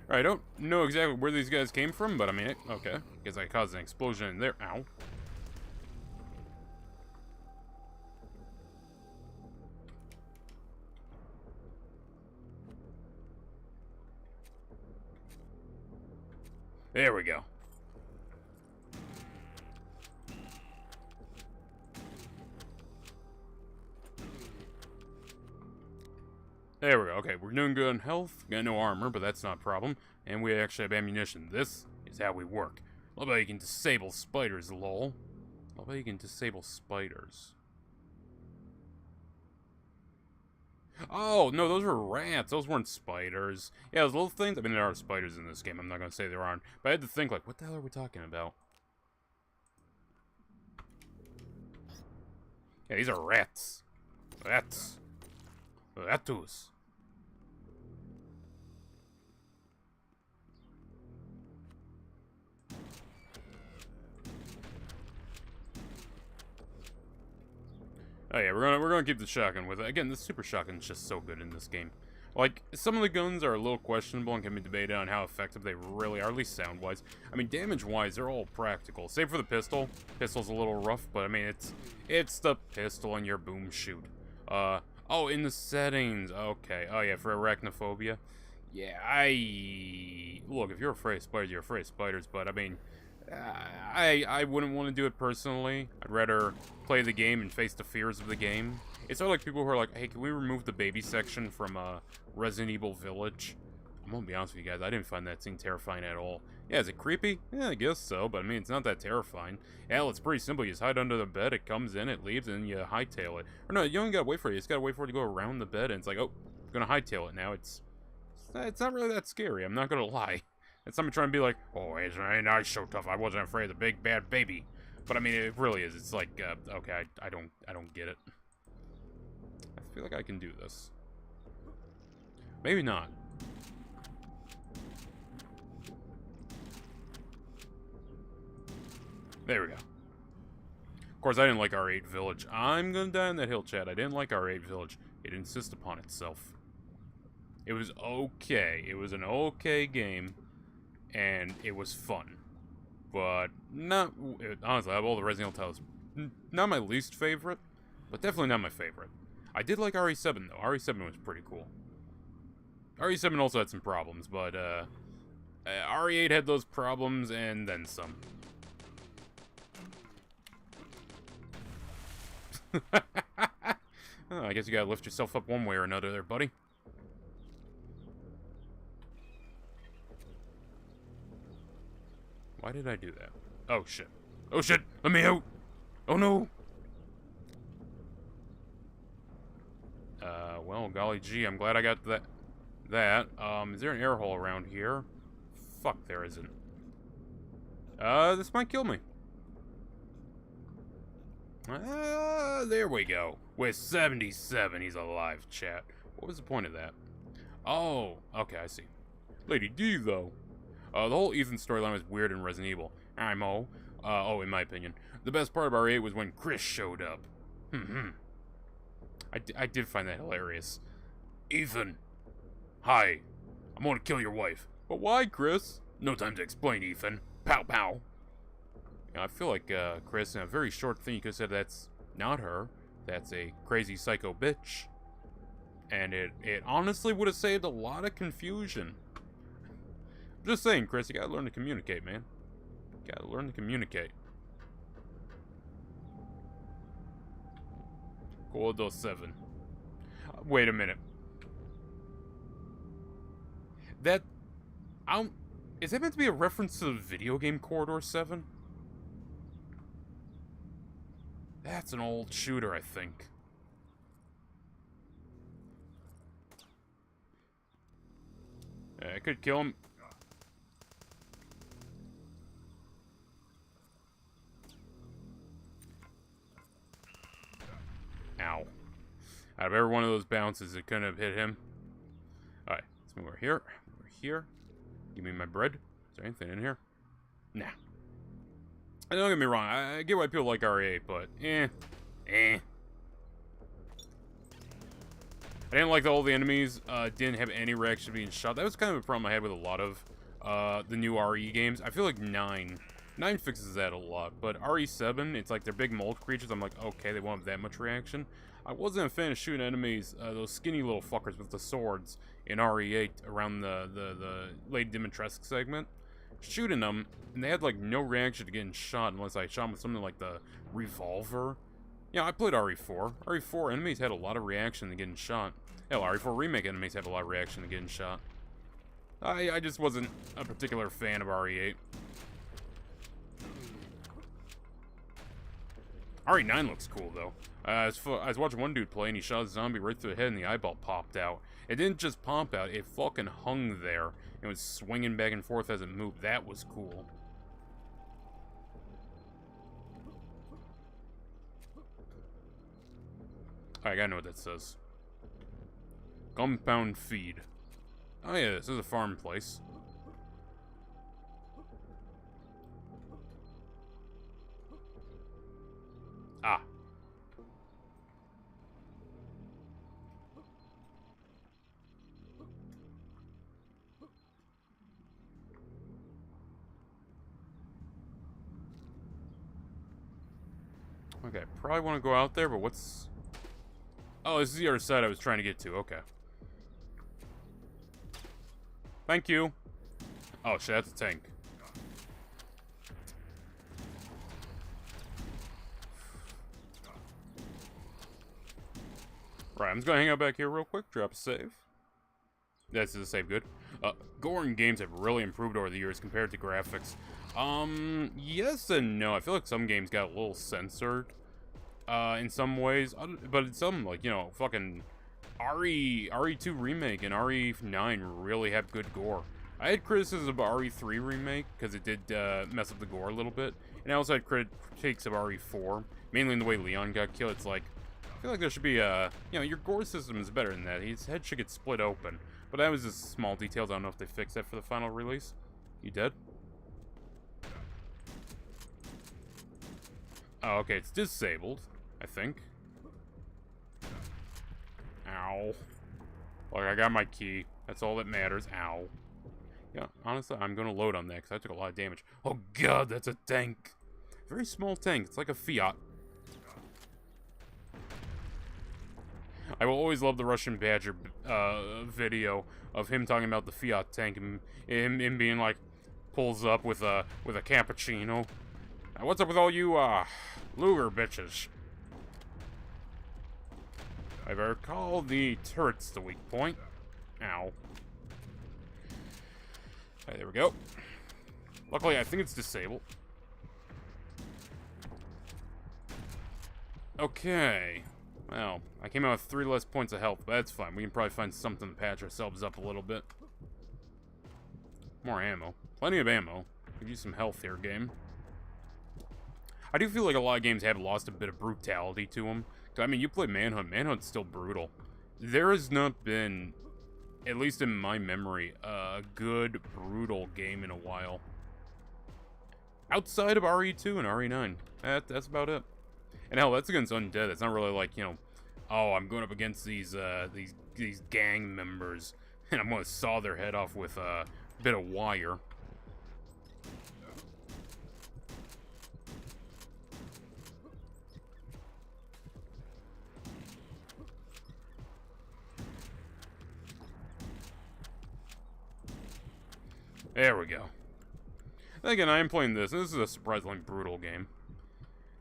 Alright, I don't know exactly where these guys came from, but I mean, okay. Guess I caused an explosion in there. Ow. There we go. There we go. Okay, we're doing good on health. Got no armor, but that's not a problem. And we actually have ammunition. This is how we work. Love how you can disable spiders, lol. Love how you can disable spiders. Oh, no, those were rats. Those weren't spiders. Yeah, those little things. I mean, there are spiders in this game. I'm not going to say there aren't. But I had to think, like, what the hell are we talking about? Yeah, these are rats. Rats. Ratus. Oh yeah, we're gonna keep the shotgun with it. Again, the super shotgun's just so good in this game. Like, some of the guns are a little questionable and can be debated on how effective they really are, at least sound-wise. I mean, damage-wise, they're all practical. Save for the pistol. Pistol's a little rough, but I mean, it's the pistol and your boom shoot. Oh, in the settings. Okay. Oh yeah, for arachnophobia. Yeah, look, if you're afraid of spiders, you're afraid of spiders, but I mean, I wouldn't want to do it personally. I'd rather play the game and face the fears of the game. It's sort of like people who are like, hey, can we remove the baby section from Resident Evil Village? I'm gonna be honest with you guys, I didn't find that scene terrifying at all. Yeah, is it creepy? Yeah, I guess so, but I mean, it's not that terrifying. Hell, it's pretty simple. You just hide under the bed, it comes in, it leaves, and you hightail it. Or no, you don't gotta wait for it. You just gotta wait for it to go around the bed, and it's like, oh, I'm gonna hightail it now. It's not really that scary, I'm not gonna lie. It's somebody trying to be like, oh, ain't I so tough, I wasn't afraid of the big bad baby. But I mean, it really is. It's like, okay, I don't get it. I feel like I can do this. Maybe not. There we go. Of course, I didn't like R8 Village. I'm gonna die on that hill, chat. I didn't like R8 Village. It insists upon itself. It was okay. It was an okay game, and it was fun. But not, honestly, out of all the Resident Evil titles, not my least favorite, but definitely not my favorite. I did like RE7, though. RE7 was pretty cool. RE7 also had some problems, but RE8 had those problems and then some. Oh, I guess you gotta lift yourself up one way or another there, buddy. Why did I do that? Oh, shit. Oh, shit! Let me out! Oh, no! Well, golly gee, I'm glad I got that. Is there an air hole around here? Fuck, there isn't. This might kill me. There we go. With 77, he's alive, chat. What was the point of that? Oh, okay, I see. Lady D, though. The whole Ethan storyline was weird in Resident Evil. Oh, in my opinion. The best part of R8 was when Chris showed up. I did find that hilarious. Ethan. Hi. I'm gonna kill your wife. But why, Chris? No time to explain, Ethan. Pow, pow. I feel like, Chris, in a very short thing, you could have said that's not her. That's a crazy psycho bitch. And it honestly would have saved a lot of confusion. I'm just saying, Chris, you gotta learn to communicate, man. You gotta learn to communicate. Gordo 7. Wait a minute. That... Is that meant to be a reference to the video game Corridor 7? That's an old shooter, I think. I could kill him. Ow. Out of every one of those bounces, it couldn't have hit him. Alright, let's move over here. Over here. Give me my bread. Is there anything in here? Nah. And don't get me wrong, I get why people like RE8, but I didn't like that all the enemies didn't have any reaction to being shot. That was kind of a problem I had with a lot of the new RE games. I feel like 9 fixes that a lot, but RE7, it's like they're big mold creatures. I'm like, okay, they won't have that much reaction. I wasn't a fan of shooting enemies, those skinny little fuckers with the swords in RE8 around the Lady Dimitrescu segment. Shooting them, and they had like no reaction to getting shot unless I shot them with something like the revolver. Yeah, I played RE4. RE4 enemies had a lot of reaction to getting shot. Hell, RE4 Remake enemies have a lot of reaction to getting shot. I just wasn't a particular fan of RE8. RE9 looks cool, though. I was watching one dude play, and he shot a zombie right through the head, and the eyeball popped out. It didn't just pop out, it fucking hung there. It was swinging back and forth as it moved. That was cool. I gotta know what that says. Compound feed. Oh yeah, this is a farm place. Ah. Okay, probably want to go out there, but what's... Oh, this is the other side I was trying to get to. Okay. Thank you. Oh, shit, that's a tank. Right, I'm just gonna hang out back here real quick, drop a save. That's a save, good. Gore in games have really improved over the years compared to graphics. Yes and no. I feel like some games got a little censored, in some ways, but in some, like, you know, fucking RE2 Remake and RE9 really have good gore. I had criticisms of RE3 Remake, because it did, mess up the gore a little bit, and I also had critiques of RE4, mainly in the way Leon got killed. It's like, I feel like there should be you know, your gore system is better than that. His head should get split open. But that was just small details. I don't know if they fixed that for the final release. You dead? Oh, okay, it's disabled, I think. Ow. Look, I got my key. That's all that matters. Ow. Yeah, honestly, I'm gonna load on that, because I took a lot of damage. Oh god, that's a tank! Very small tank. It's like a Fiat. I will always love the Russian Badger video of him talking about the Fiat tank and him being like, pulls up with a cappuccino. What's up with all you Luger bitches? I recall the turret's the weak point. Ow. Alright, there we go. Luckily, I think it's disabled. Okay. Well, I came out with 3 less points of health, but that's fine. We can probably find something to patch ourselves up a little bit. More ammo. Plenty of ammo. Could use some health here, game. I do feel like a lot of games have lost a bit of brutality to them. I mean, you play Manhunt. Manhunt's still brutal. There has not been, at least in my memory, a good, brutal game in a while. Outside of RE2 and RE9. That's about it. And hell, that's against undead. It's not really like, you know, oh, I'm going up against these gang members, and I'm going to saw their head off with a bit of wire. There we go. Again, I am playing this. This is a surprisingly brutal game.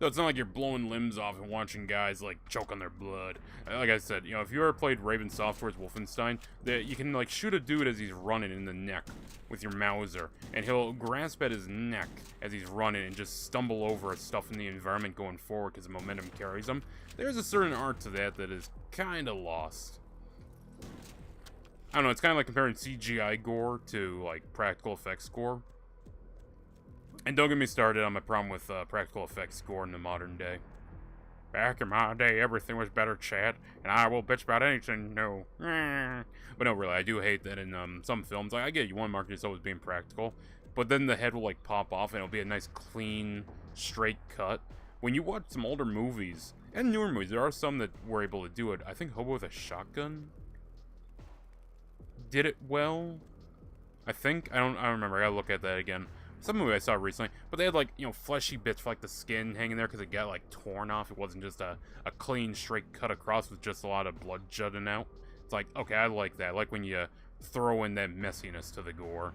No, it's not like you're blowing limbs off and watching guys, like, choke on their blood. Like I said, you know, if you ever played Raven Software's Wolfenstein, you can, like, shoot a dude as he's running in the neck with your Mauser, and he'll grasp at his neck as he's running and just stumble over stuff in the environment going forward because the momentum carries him. There's a certain art to that that is kind of lost. I don't know, it's kind of like comparing CGI gore to, like, practical effects gore. And don't get me started on my problem with practical effects gore in the modern day. Back in my day, everything was better, Chad, and I will bitch about anything new. But no, really, I do hate that in some films. Like, I get you want Mark yourself as being practical, but then the head will, like, pop off, and it'll be a nice, clean, straight cut. When you watch some older movies, and newer movies, there are some that were able to do it. I think Hobo with a Shotgun did it well. I think. I don't remember. I gotta look at that again. Some movie I saw recently, but they had, like, you know, fleshy bits for, like, the skin hanging there because it got, like, torn off. It wasn't just a clean, straight cut across with just a lot of blood jutting out. It's like, okay, I like that. I like when you throw in that messiness to the gore.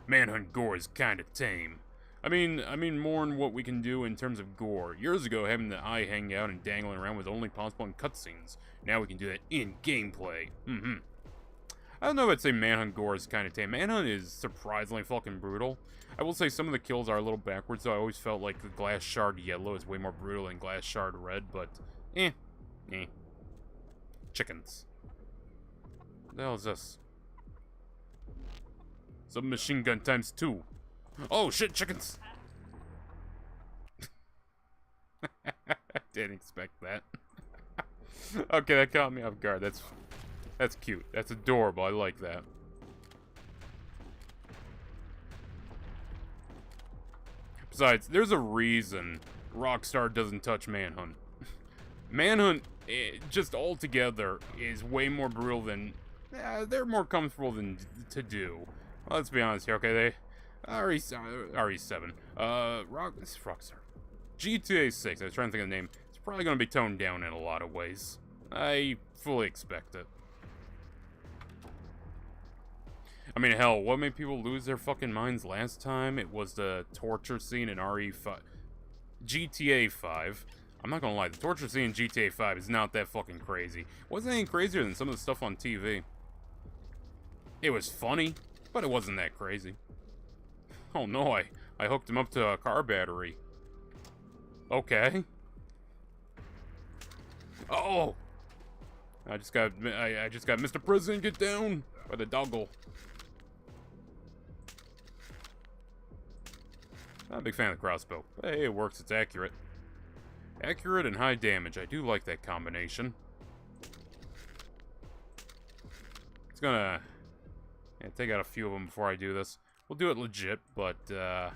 Manhunt gore is kinda tame. I mean more in what we can do in terms of gore. Years ago, having the eye hang out and dangling around was only possible in cutscenes. Now we can do that in gameplay. I don't know if I'd say Manhunt gore is kind of tame. Manhunt is surprisingly fucking brutal. I will say some of the kills are a little backwards, so I always felt like the Glass Shard Yellow is way more brutal than Glass Shard Red, but chickens. What the hell is this? Submachine gun times 2. Oh shit, chickens! Didn't expect that. Okay, that caught me off guard. That's cute. That's adorable. I like that. Besides, there's a reason Rockstar doesn't touch Manhunt. Manhunt, just altogether, is way more brutal than... they're more comfortable than to do. Well, let's be honest here, okay? RE7. Rockstar. GTA 6, I was trying to think of the name. It's probably going to be toned down in a lot of ways. I fully expect it. I mean, hell, what made people lose their fucking minds last time? It was the torture scene in GTA 5. I'm not gonna lie, the torture scene in GTA 5 is not that fucking crazy. It wasn't any crazier than some of the stuff on TV. It was funny, but it wasn't that crazy. Oh no, I hooked him up to a car battery. Okay. Oh! I just got Mr. President, get down by the doggle. Not a big fan of the crossbow. But hey, it works, it's accurate. Accurate and high damage. I do like that combination. It's gonna take out a few of them before I do this. We'll do it legit, but gotta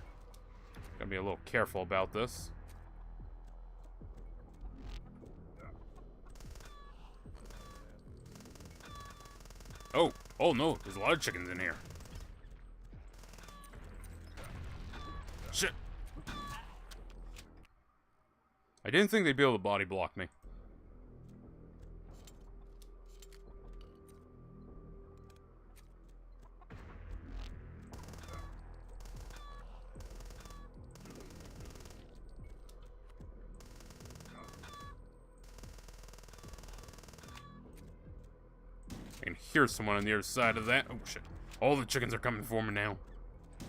be a little careful about this. Oh no, there's a lot of chickens in here. Shit. I didn't think they'd be able to body block me. I can hear someone on the other side of that. Oh shit. All the chickens are coming for me now.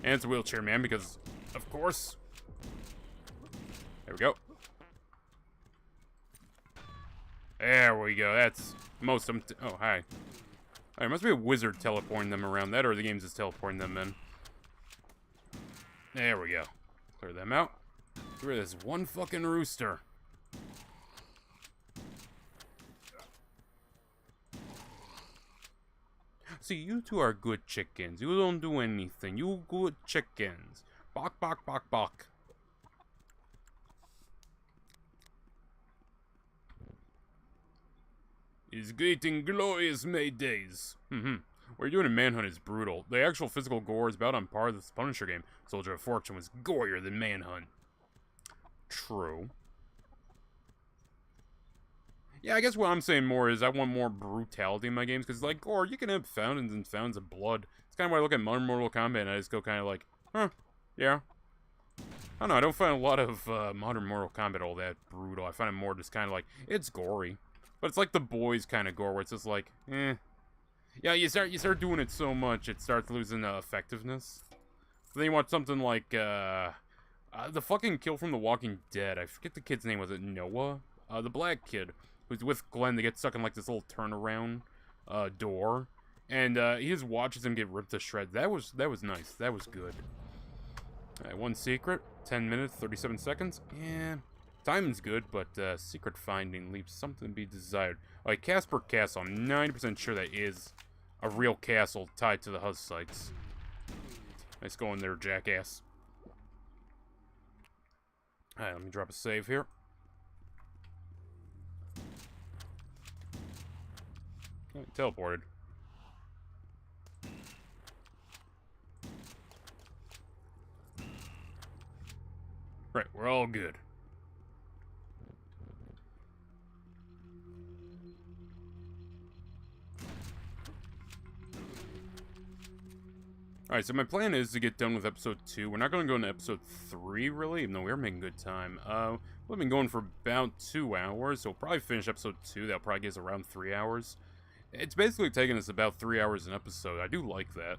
And it's a wheelchair man because, of course. There we go. There we go. That's most of them. Oh, hi. There must be a wizard teleporting them around that, or the game's just teleporting them in. There we go. Clear them out. Get rid of this one fucking rooster. See, you two are good chickens. You don't do anything. You good chickens. Bok, bok, bok, bok. It's great and glorious May days. What you're doing in Manhunt is brutal. The actual physical gore is about on par with the Punisher game. Soldier of Fortune was gorier than Manhunt. True. Yeah, I guess what I'm saying more is I want more brutality in my games, because, like, gore, you can have fountains and fountains of blood. It's kind of why I look at modern Mortal Kombat and I just go kind of like, huh, yeah. I don't know, I don't find a lot of modern Mortal Kombat all that brutal. I find it more just kind of like, it's gory. But it's like the boys kind of gore, where it's just like, eh. Yeah, you start doing it so much, it starts losing effectiveness. Then you want something like, the fucking kill from The Walking Dead. I forget the kid's name, was it Noah? The black kid, who's with Glenn. They get stuck in, like, this little turnaround, door. And, he just watches him get ripped to shreds. That was nice. That was good. Alright, one secret. 10 minutes, 37 seconds. Yeah, timing's good, but, secret finding leaves something to be desired. Alright, Casper Castle. I'm 90% sure that is a real castle tied to the Huz sites. Nice going there, jackass. Alright, let me drop a save here. Alright, teleported. Right, we're all good. Alright, so my plan is to get done with episode 2. We're not going to go into episode 3, really, even though we're making good time. We've been going for about 2 hours, so we'll probably finish episode 2. That'll probably get us around 3 hours. It's basically taking us about 3 hours an episode. I do like that.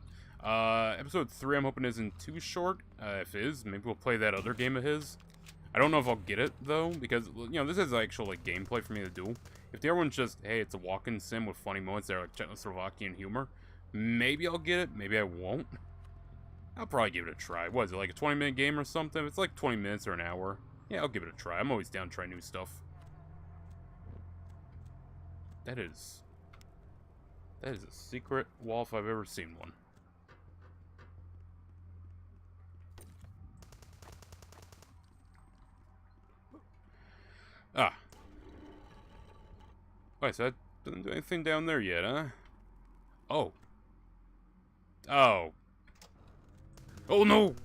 Episode 3 I'm hoping isn't too short. If it is, maybe we'll play that other game of his. I don't know if I'll get it, though, because, you know, this is actual, like, gameplay for me to do. If the other one's just, hey, it's a walk-in sim with funny moments that are, like, Czechoslovakian humor, maybe I'll get it, maybe I won't. I'll probably give it a try. What is it, like a 20-minute game or something? If it's like 20 minutes or an hour, yeah, I'll give it a try. I'm always down to try new stuff. That is a secret wall if I've ever seen one. Ah. Wait, so that doesn't do anything down there yet, huh? Oh. Oh. Oh, no!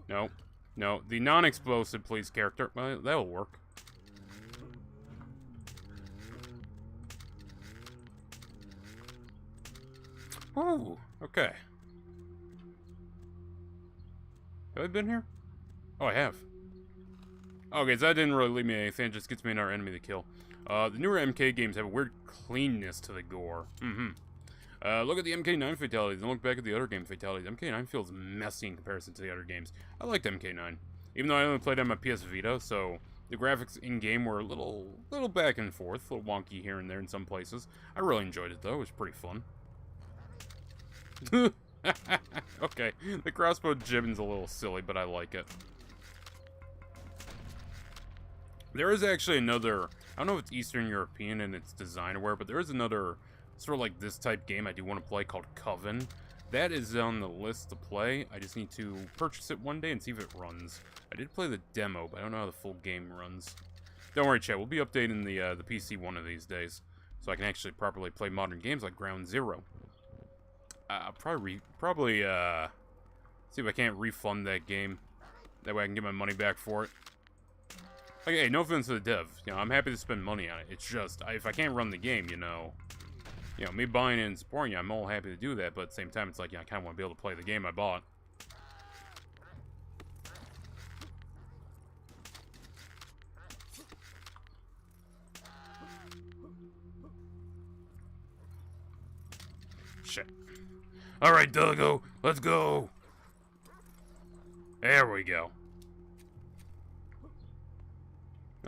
No. No. The non-explosive, please, character. Well, that'll work. Oh, okay. Have I been here? Oh, I have. Okay, so that didn't really leave me anything. It just gets me another enemy to kill. The newer MK games have a weird cleanness to the gore. Look at the MK9 fatalities and look back at the other game fatalities. MK9 feels messy in comparison to the other games. I liked MK9. Even though I only played on my PS Vita, so the graphics in-game were a little back and forth, a little wonky here and there in some places. I really enjoyed it, though. It was pretty fun. Okay, the crossbow jibbing's a little silly, but I like it. There is actually another, I don't know if it's Eastern European in its design or where, but there is another sort of like this type game I do want to play called Coven. That is on the list to play. I just need to purchase it one day and see if it runs. I did play the demo, but I don't know how the full game runs. Don't worry, chat. We'll be updating the PC one of these days, so I can actually properly play modern games like Ground Zero. I'll probably see if I can't refund that game. That way I can get my money back for it. Like, hey, no offense to the dev. You know, I'm happy to spend money on it. It's just, if I can't run the game, you know, me buying it and supporting you, I'm all happy to do that. But at the same time, it's like, I kind of want to be able to play the game I bought. Shit. Alright, Duggo, let's go. There we go.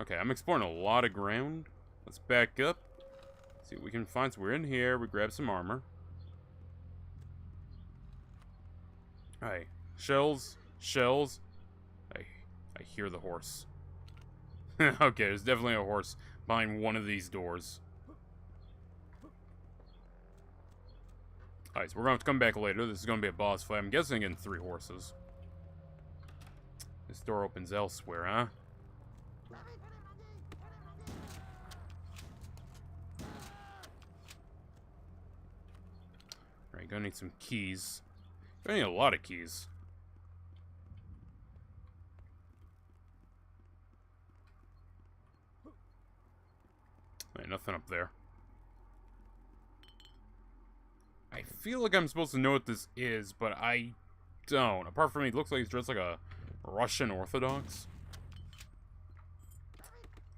Okay, I'm exploring a lot of ground. Let's back up. See what we can find. So we're in here. We grab some armor. Alright. Shells. Shells. I hear the horse. Okay, there's definitely a horse behind one of these doors. Alright, so we're going to have to come back later. This is going to be a boss fight. I'm guessing in 3 horses. This door opens elsewhere, huh? Alright, gonna need some keys. Gonna need a lot of keys. Right, nothing up there. I feel like I'm supposed to know what this is, but I don't. Apart from he looks like he's dressed like a Russian Orthodox.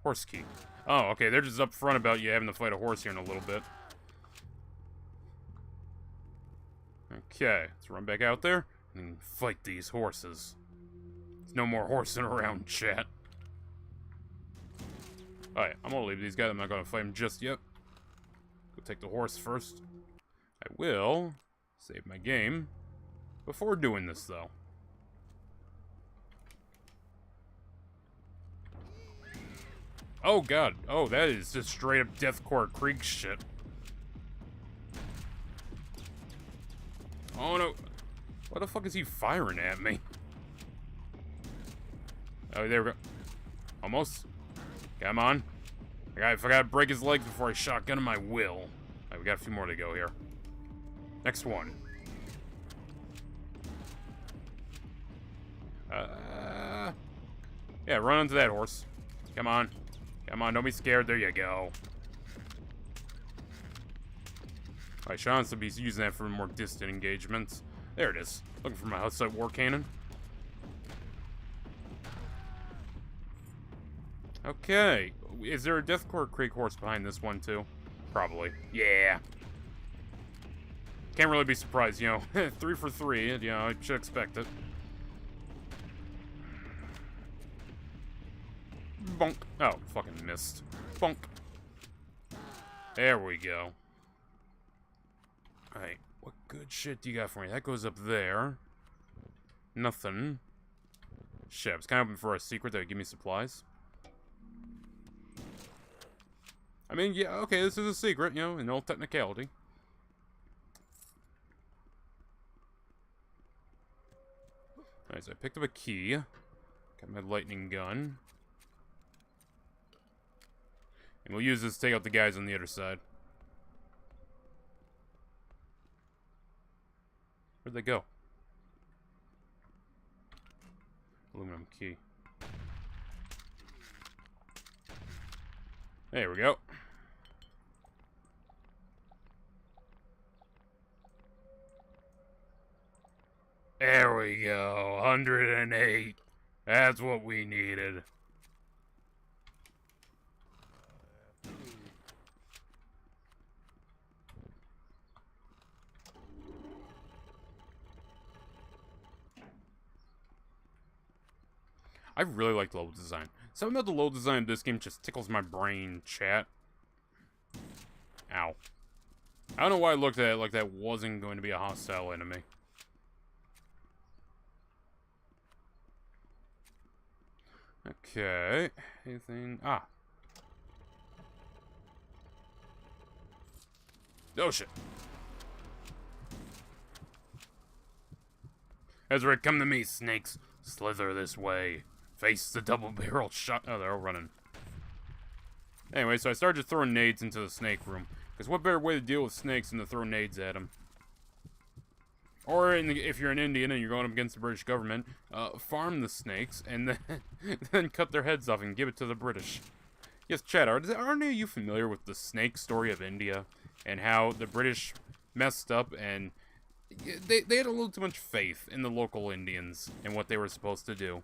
Horse key. Oh, okay, they're just up front about you having to fight a horse here in a little bit. Okay, let's run back out there and fight these horses. There's no more horsing around, chat. Alright, I'm gonna leave these guys. I'm not gonna fight them just yet. Go take the horse first. I will save my game before doing this, though. Oh, God. Oh, that is just straight up Deathcore Creek shit. Oh, no. What the fuck is he firing at me? Oh, there we go. Almost. Come on. I forgot to break his leg before I shotgun him, I will. Alright, we got a few more to go here. Next one. Yeah, run into that horse. Come on. Come on, don't be scared. There you go. Alright, Sean should be using that for more distant engagements. There it is. Looking for my outside war cannon. Okay. Is there a Deathcore Creek horse behind this one, too? Probably. Yeah. Can't really be surprised, you know. 3 for 3, you know, I should expect it. Bonk. Oh, fucking missed. Bonk. There we go. Alright, what good shit do you got for me? That goes up there. Nothing. Shit, I was kind of hoping for a secret that would give me supplies. I mean, yeah, okay, this is a secret, you know, in all technicality. Alright, so I picked up a key. Got my lightning gun. And we'll use this to take out the guys on the other side. Where'd they go? Aluminum key. There we go. There we go. 108. That's what we needed. I really like the level design. Something about the level design of this game just tickles my brain, chat. Ow. I don't know why I looked at it like that wasn't going to be a hostile enemy. Okay. Anything? Ah. Oh, shit. That's right. Come to me, snakes. Slither this way. Face the double-barreled shot. Oh, they're all running. Anyway, so I started throwing nades into the snake room. Because what better way to deal with snakes than to throw nades at them? Or if you're an Indian and you're going up against the British government, farm the snakes and then, then cut their heads off and give it to the British. Yes, Chad, aren't any of you familiar with the snake story of India? And how the British messed up and they had a little too much faith in the local Indians and what they were supposed to do.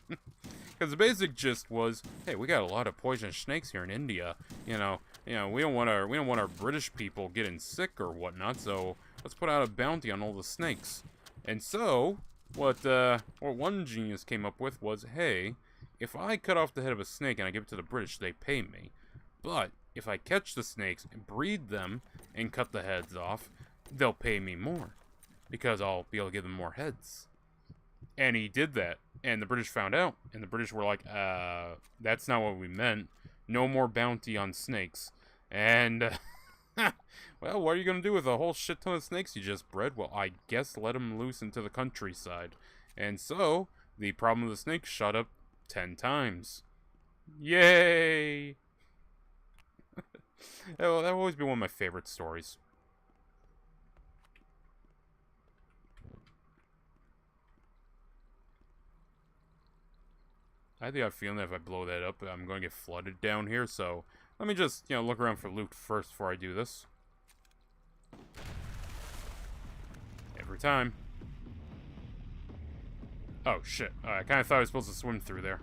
Because the basic gist was, hey, we got a lot of poisonous snakes here in India. You know, we don't want our British people getting sick or whatnot. So let's put out a bounty on all the snakes. And so what one genius came up with was, hey, if I cut off the head of a snake and I give it to the British, they pay me. But if I catch the snakes and breed them and cut the heads off, they'll pay me more because I'll be able to give them more heads. And he did that, and the British found out, and the British were like, that's not what we meant. No more bounty on snakes. And, well, what are you going to do with a whole shit ton of snakes you just bred? Well, I guess let them loose into the countryside. And so, the problem with the snakes shot up 10 times. Yay! Well, that will always be one of my favorite stories. I think I have a feeling that if I blow that up, I'm going to get flooded down here, so Let me just, you know, look around for loot first before I do this. Every time. Oh, shit. I kind of thought I was supposed to swim through there.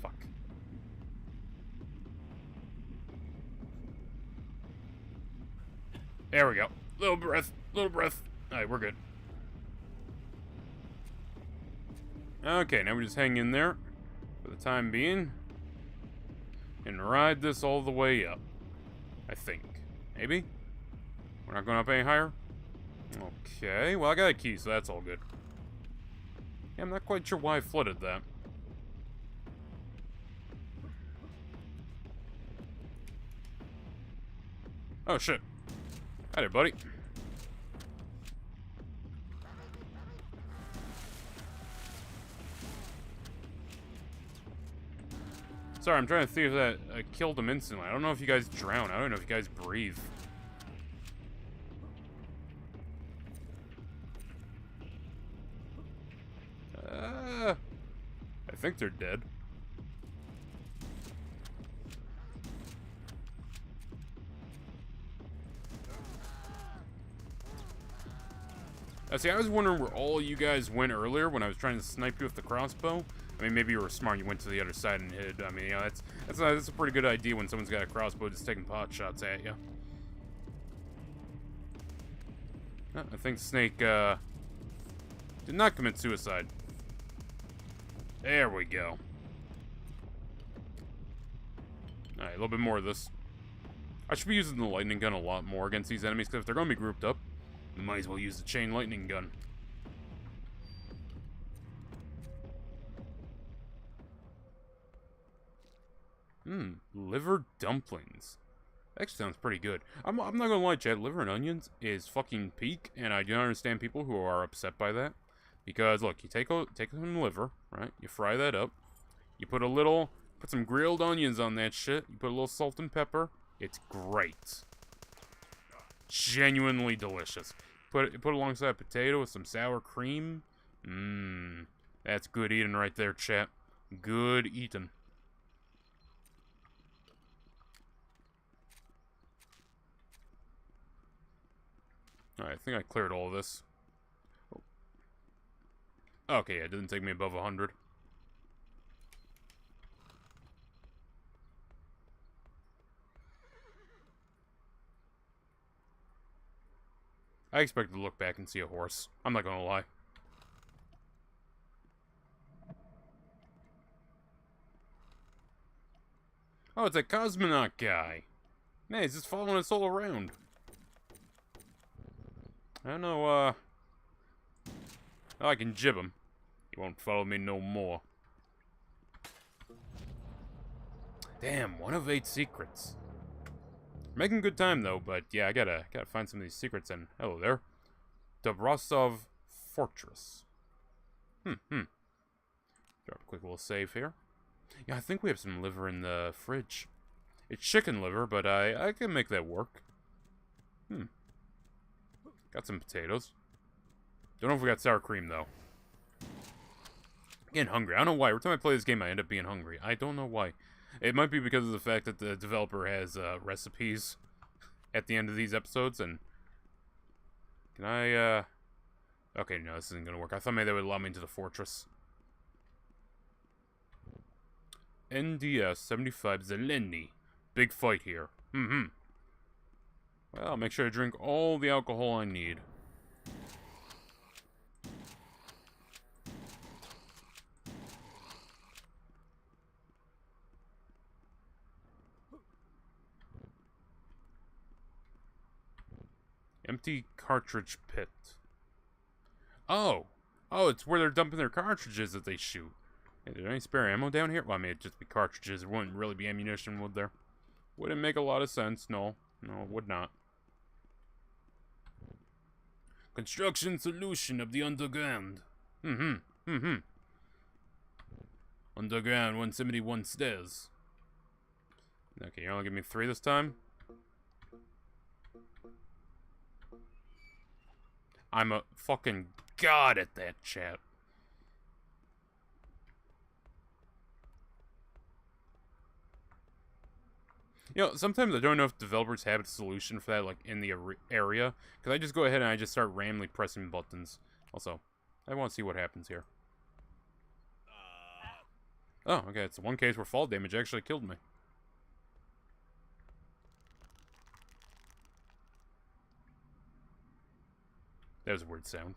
Fuck. There we go. Little breath. Little breath. Alright, we're good. Okay, now we just hang in there for the time being. And ride this all the way up. I think. Maybe? We're not going up any higher? Okay, well I got a key, so that's all good. Yeah, I'm not quite sure why I flooded that. Oh shit. Hi there, buddy. Sorry, I'm trying to see if that killed him instantly. I don't know if you guys drown. I don't know if you guys breathe. I think they're dead. See, I was wondering where all you guys went earlier when I was trying to snipe you with the crossbow. I mean, maybe you were smart. You went to the other side and hid. I mean, you know, that's a pretty good idea when someone's got a crossbow just taking pot shots at you. I think Snake did not commit suicide. There we go. Alright, a little bit more of this. I should be using the lightning gun a lot more against these enemies, because if they're going to be grouped up, we might as well use the chain lightning gun. Liver dumplings. Actually sounds pretty good. I'm not gonna lie, Chad, liver and onions is fucking peak, and I do not understand people who are upset by that. Because, look, you take some liver, right? You fry that up. You put some grilled onions on that shit. You put a little salt and pepper. It's great. Genuinely delicious. Put it alongside a potato with some sour cream. That's good eating right there, chat. Good eating. Alright, I think I cleared all of this. Okay, yeah, it didn't take me above 100. I expected to look back and see a horse. I'm not gonna lie. Oh, it's a cosmonaut guy. Man, he's just following us all around. I don't know, I can jib him. He won't follow me no more. Damn, 1 of 8 secrets. Making good time though, but yeah, I gotta find some of these secrets. And hello there, Dobrosov Fortress. Drop a quick little save here. Yeah, I think we have some liver in the fridge. It's chicken liver, but I can make that work. Got some potatoes. Don't know if we got sour cream though. Getting hungry. I don't know why. Every time I play this game, I end up being hungry. I don't know why. It might be because of the fact that the developer has recipes at the end of these episodes, and... Can I, Okay, no, this isn't gonna work. I thought maybe they would allow me into the fortress. NDS 75 Zeleny. Big fight here. Well, I'll make sure to drink all the alcohol I need. Empty cartridge pit. Oh! Oh, it's where they're dumping their cartridges that they shoot. Hey, is there any spare ammo down here? Well, I mean, it'd just be cartridges. There wouldn't really be ammunition, would there? Wouldn't make a lot of sense. No. No, it would not. Construction solution of the underground. Underground 171 stairs. Okay, you're only giving me 3 this time? I'm a fucking god at that, chat. You know, sometimes I don't know if developers have a solution for that, like, in the area. Because I just go ahead and I just start randomly pressing buttons. Also, I want to see what happens here. Oh, okay, it's one case where fall damage actually killed me. That was a weird sound.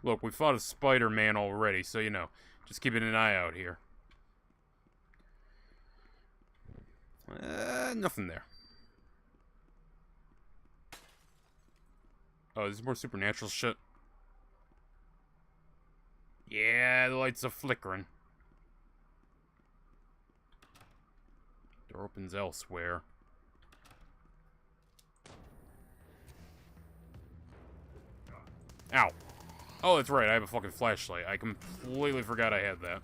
Look, we fought a Spider-Man already, so, you know, just keeping an eye out here. Nothing there. Oh, there's more supernatural shit. Yeah, the lights are flickering. Door opens elsewhere. Ow. Oh, that's right, I have a fucking flashlight. I completely forgot I had that.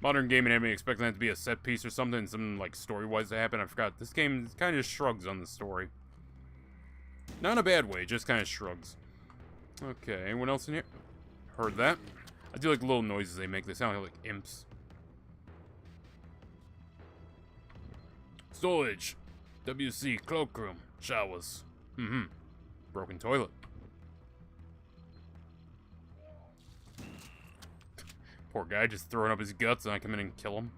Modern gaming had me expecting that to be a set piece or something, something like story-wise to happen. I forgot. This game kind of shrugs on the story. Not in a bad way, just kind of shrugs. Okay, anyone else in here? Heard that? I do like the little noises they make. They sound like imps. Storage. WC, cloakroom, showers. Broken toilet. Poor guy just throwing up his guts and I come in and kill him.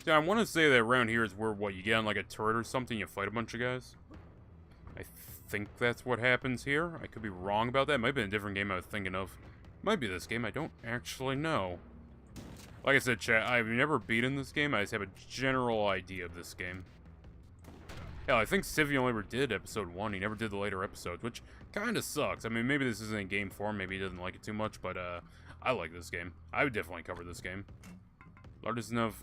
Yeah, I want to say that around here is where, what, you get on like a turret or something, you fight a bunch of guys. I think that's what happens here. I could be wrong about that. It might have been a different game I was thinking of. Might be this game, I don't actually know. Like I said, chat, I've never beaten this game, I just have a general idea of this game. Hell, I think Civvy only ever did episode 1, he never did the later episodes, which kinda sucks. I mean, maybe this isn't in game form, maybe he doesn't like it too much, but, I like this game. I would definitely cover this game. Largest enough...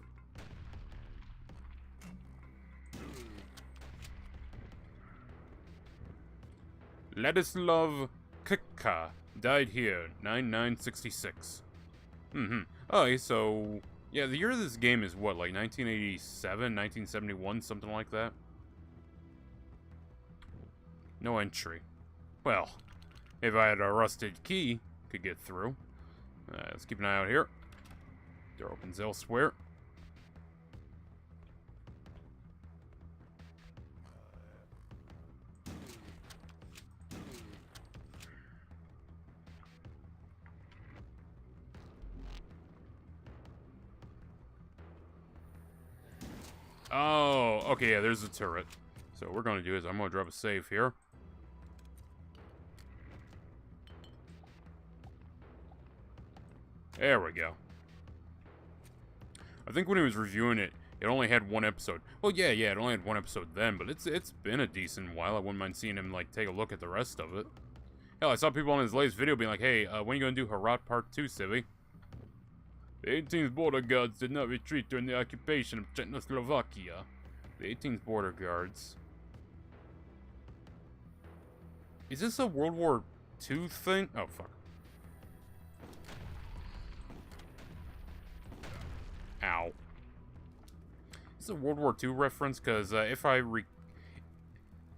Ladislav Kika died here, 9966. Oh, so... Yeah, the year of this game is what, like 1987, 1971, something like that? No entry. Well, if I had a rusted key, could get through. Let's keep an eye out here. Door opens elsewhere. Oh, okay, yeah, there's a turret. So what we're going to do is I'm going to drop a save here. There we go. I think when he was reviewing it, it only had one episode. Well, yeah, it only had one episode then, but it's been a decent while. I wouldn't mind seeing him, like, take a look at the rest of it. Hell, I saw people on his latest video being like, hey, when are you going to do Herat Part 2, Civvy? The 18th Border Guards did not retreat during the occupation of Czechoslovakia. The 18th Border Guards. Is this a World War II thing? Oh, fuck. Ow. Is this a World War II reference? Because if I'm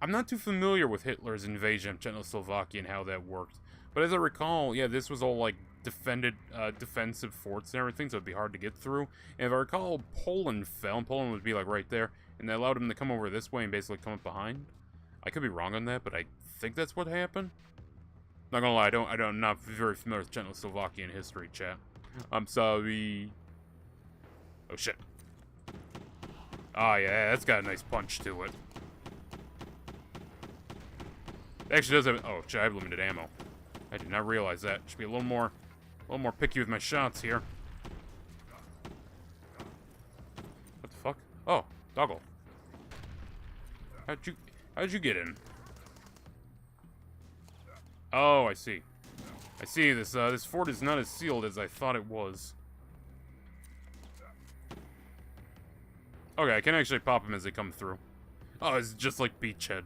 not too familiar with Hitler's invasion of Czechoslovakia and how that worked. But as I recall, yeah, this was all, like, defensive forts and everything, so it'd be hard to get through. And if I recall, Poland fell, and Poland would be, like, right there, and they allowed them to come over this way and basically come up behind. I could be wrong on that, but I think that's what happened. Not gonna lie, I'm not very familiar with Czechoslovakian history, chat. I'm sorry. Oh, shit. Oh, yeah, that's got a nice punch to it. It actually does have... Oh, shit, I have limited ammo. I did not realize that. Should be a little more picky with my shots here. What the fuck? Oh, Doggle. How'd you get in? Oh, I see. I see. This fort is not as sealed as I thought it was. Okay, I can actually pop them as they come through. Oh, it's just like Beachhead.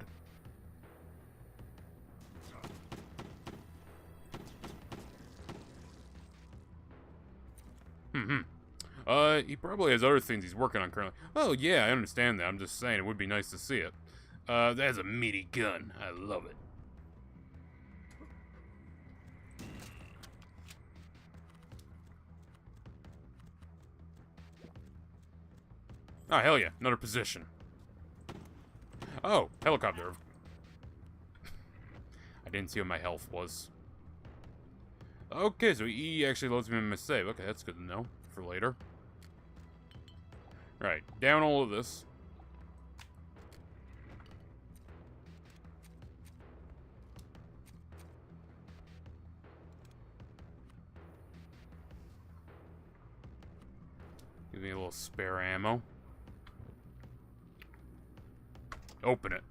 He probably has other things he's working on currently. Oh, yeah, I understand that. I'm just saying it would be nice to see it. That's a meaty gun. I love it. Oh, hell yeah. Another position. Oh, helicopter. I didn't see what my health was. Okay, so E actually loads me in my save. Okay, that's good to know for later. Right, down all of this. Give me a little spare ammo. Open it.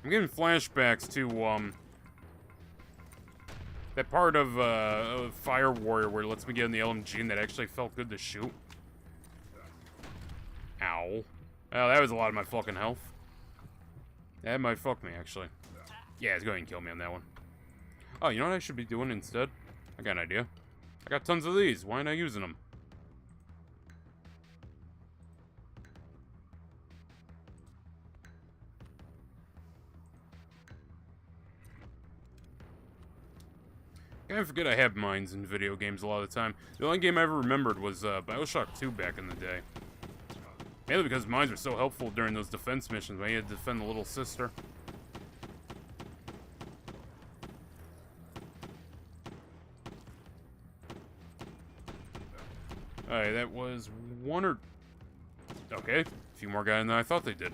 I'm getting flashbacks to, that part of Fire Warrior where it lets me get in the LMG and that actually felt good to shoot. Ow. Oh, that was a lot of my fucking health. That might fuck me, actually. Yeah, it's going to kill me on that one. Oh, you know what I should be doing instead? I got an idea. I got tons of these. Why am I using them? I forget I have mines in video games a lot of the time. The only game I ever remembered was Bioshock 2 back in the day. Mainly because mines were so helpful during those defense missions when you had to defend the little sister. Alright, that was one or... Okay, a few more guys than I thought they did.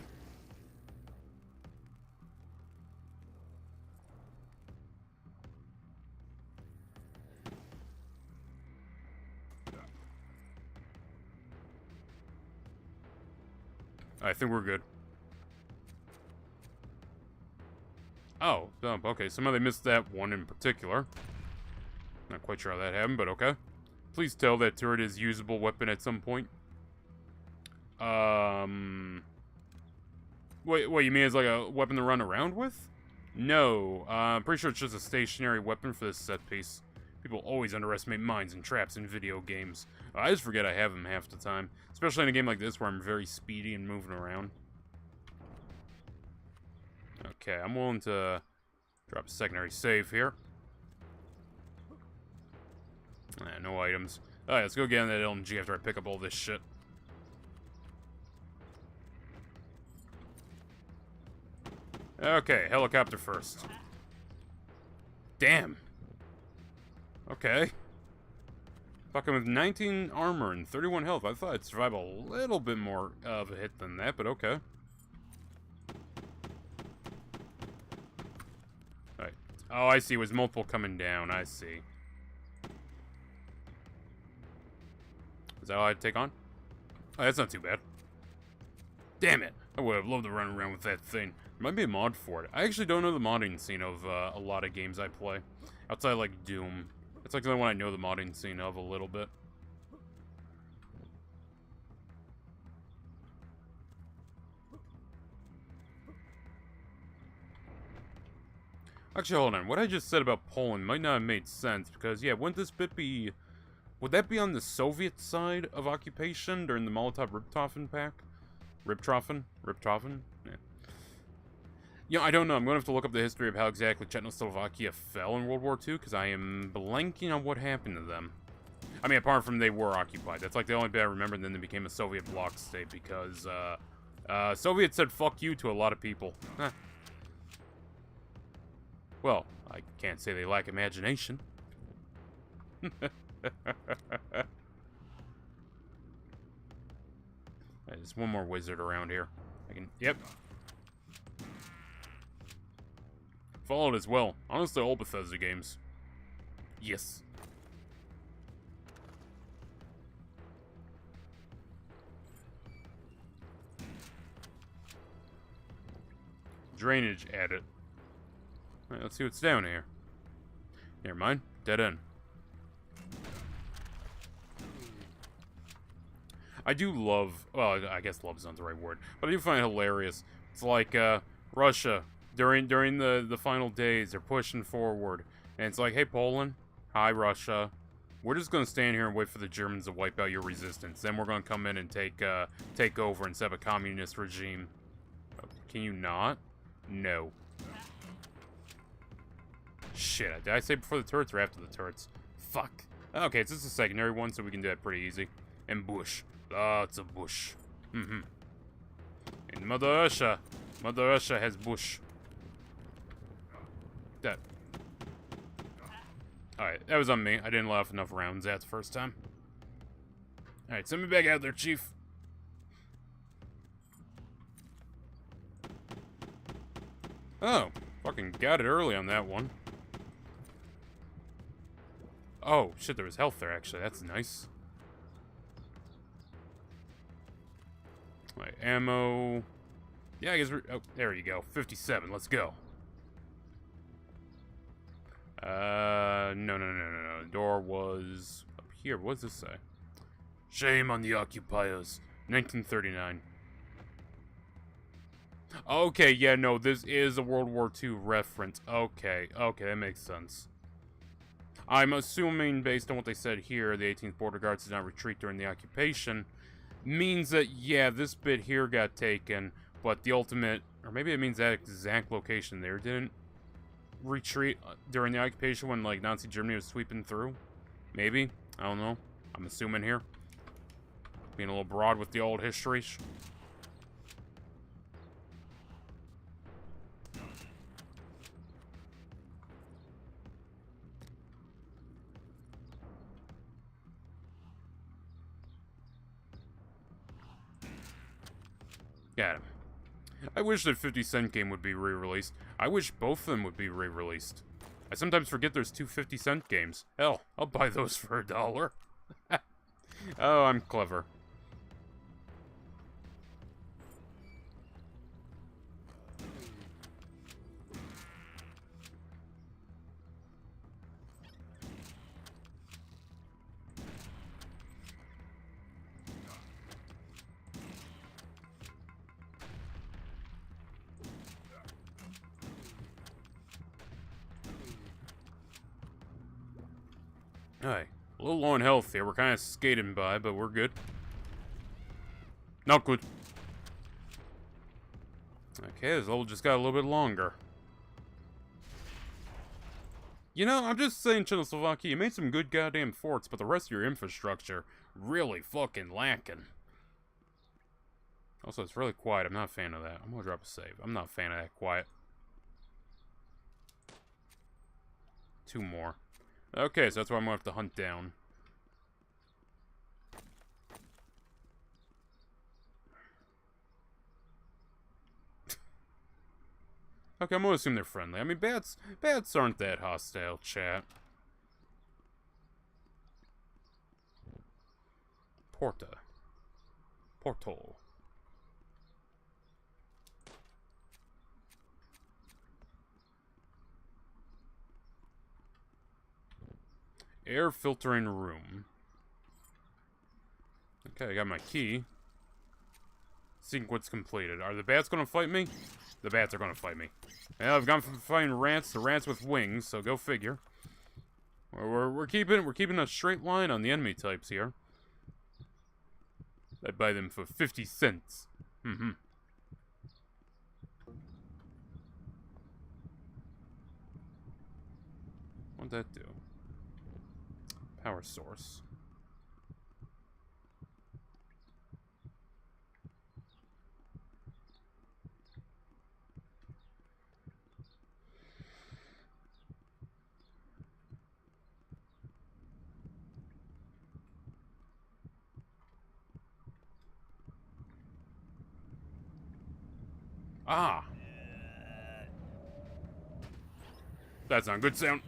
I think we're good. Oh, okay, somehow they missed that one in particular. Not quite sure how that happened, but okay. Please tell that turret is usable weapon at some point. Wait, you mean it's like a weapon to run around with? No, I'm pretty sure it's just a stationary weapon for this set piece. People always underestimate mines and traps in video games. I just forget I have them half the time. Especially in a game like this where I'm very speedy and moving around. Okay, I'm willing to drop a secondary save here. No items. Alright, let's go get on that LMG after I pick up all this shit. Okay, helicopter first. Damn. Okay. Fucking with 19 armor and 31 health. I thought I'd survive a little bit more of a hit than that, but okay. Alright. Oh, I see. It was multiple coming down. I see. Is that all I'd take on? Oh, that's not too bad. Damn it. I would have loved to run around with that thing. There might be a mod for it. I actually don't know the modding scene of a lot of games I play. Outside, like, Doom. It's like the only one I know the modding scene of a little bit. Actually, hold on. What I just said about Poland might not have made sense, because, yeah, wouldn't this bit be... Would that be on the Soviet side of occupation during the Molotov-Ribbentrop Pact? Ribbentrop? Yeah. You know, I don't know. I'm going to have to look up the history of how exactly Czechoslovakia fell in World War II, because I am blanking on what happened to them. I mean, apart from they were occupied. That's like the only bit I remember, and then they became a Soviet bloc state, because, Soviets said fuck you to a lot of people. Huh. Well, I can't say they lack imagination. There's one more wizard around here. I can... Yep. Followed as well. Honestly, all Bethesda games. Yes. Drainage added. Alright, let's see what's down here. Never mind. Dead end. I do love, well, I guess love is not the right word, but I do find it hilarious. It's like, Russia, during the final days, they're pushing forward, and it's like, hey, Poland, hi, Russia, we're just gonna stand here and wait for the Germans to wipe out your resistance, then we're gonna come in and take over and set up a communist regime. Can you not? No. Shit, did I say before the turrets or after the turrets? Fuck. Okay, it's just a secondary one, so we can do that pretty easy. And bush. Lots of bush. Mm-hmm. And Mother Russia has bush. That. Alright, that was on me. I didn't let off enough rounds that the first time. Alright, send me back out there, Chief. Oh, fucking got it early on that one. Oh, shit, there was health there, actually. That's nice. Right, ammo. Yeah, I guess we're... Oh, there you go. 57. Let's go. No. The door was up here. What does this say? Shame on the occupiers. 1939. Okay, yeah, no, this is a World War II reference. Okay, that makes sense. I'm assuming, based on what they said here, the 18th Border Guards did not retreat during the occupation. Means that, yeah, this bit here got taken, but the ultimate, or maybe it means that exact location there didn't retreat during the occupation when, like, Nazi Germany was sweeping through. Maybe. I don't know. I'm assuming here. Being a little broad with the old history. Got him. I wish that 50-cent game would be re-released. I wish both of them would be re-released. I sometimes forget there's two 50-cent games. Hell, I'll buy those for $1. Oh, I'm clever. Alright, a little low on health here. We're kind of skating by, but we're good. Not good. Okay, this level just got a little bit longer. You know, I'm just saying, Czechoslovakia, you made some good goddamn forts, but the rest of your infrastructure really fucking lacking. Also, it's really quiet. I'm not a fan of that. I'm gonna drop a save. I'm not a fan of that quiet. 2 more. Okay, so that's what I'm gonna have to hunt down. Okay, I'm gonna assume they're friendly. I mean, bats aren't that hostile, chat. Portal. Air filtering room. Okay, I got my key. Sequence completed. Are the bats gonna fight me? The bats are gonna fight me. Yeah, I've gone from fighting rats to rats with wings, so go figure. We're keeping a straight line on the enemy types here. I buy them for 50 cents. Mm-hmm. What'd that do? Power source. Ah! That's not a good sound.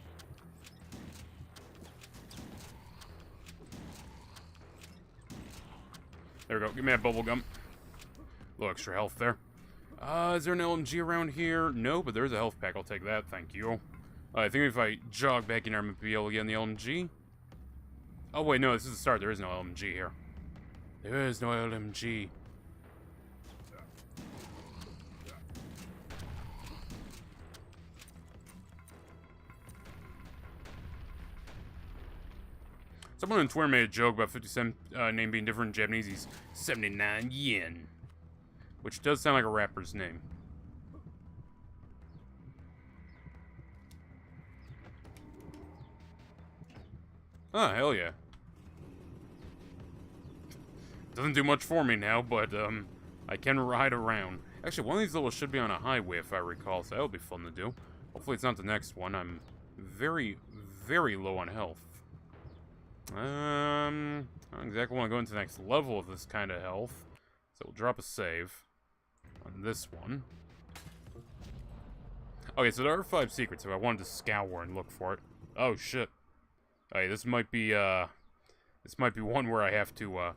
There we go. Give me that bubble gum. A little extra health there. Is there an LMG around here? No, but there's a health pack. I'll take that. Thank you. I think if I jog back in, I'm going to be able to get in the LMG. Oh, wait, no. This is the start. There is no LMG here. There is no LMG. Someone on Twitter made a joke about 50 Cent name being different in Japanese. He's 79 yen. Which does sound like a rapper's name. Oh, hell yeah. Doesn't do much for me now, but I can ride around. Actually, one of these levels should be on a highway if I recall, so that'll be fun to do. Hopefully it's not the next one. I'm very, very low on health. I don't exactly want to go into the next level of this kind of health. So we'll drop a save on this one. Okay, so there are 5 secrets if I wanted to scour and look for it. Oh shit. Okay, this might be one where I have to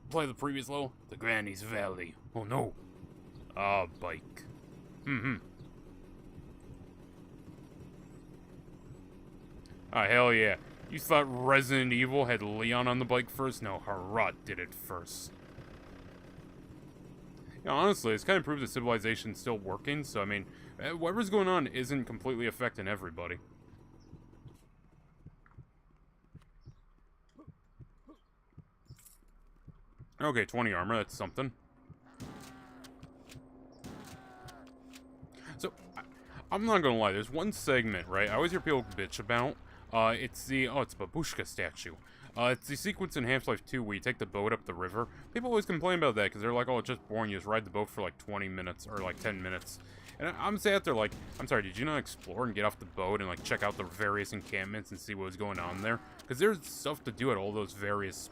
play the previous level. The Granny's Valley. Oh no. Ah, bike. Ah, hell yeah. You thought Resident Evil had Leon on the bike first? No, Harrod did it first. Yeah, honestly, it's kind of proves that civilization's still working, so I mean, whatever's going on isn't completely affecting everybody. Okay, 20 armor, that's something. So, I'm not gonna lie, there's one segment, right, I always hear people bitch about. It's the, it's Babushka statue. It's the sequence in Half-Life 2 where you take the boat up the river. People always complain about that because they're like, oh, it's just boring, you just ride the boat for like 20 minutes, or like 10 minutes. And I'm sat there like, I'm sorry, did you not explore and get off the boat and like check out the various encampments and see what was going on there? Because there's stuff to do at all those various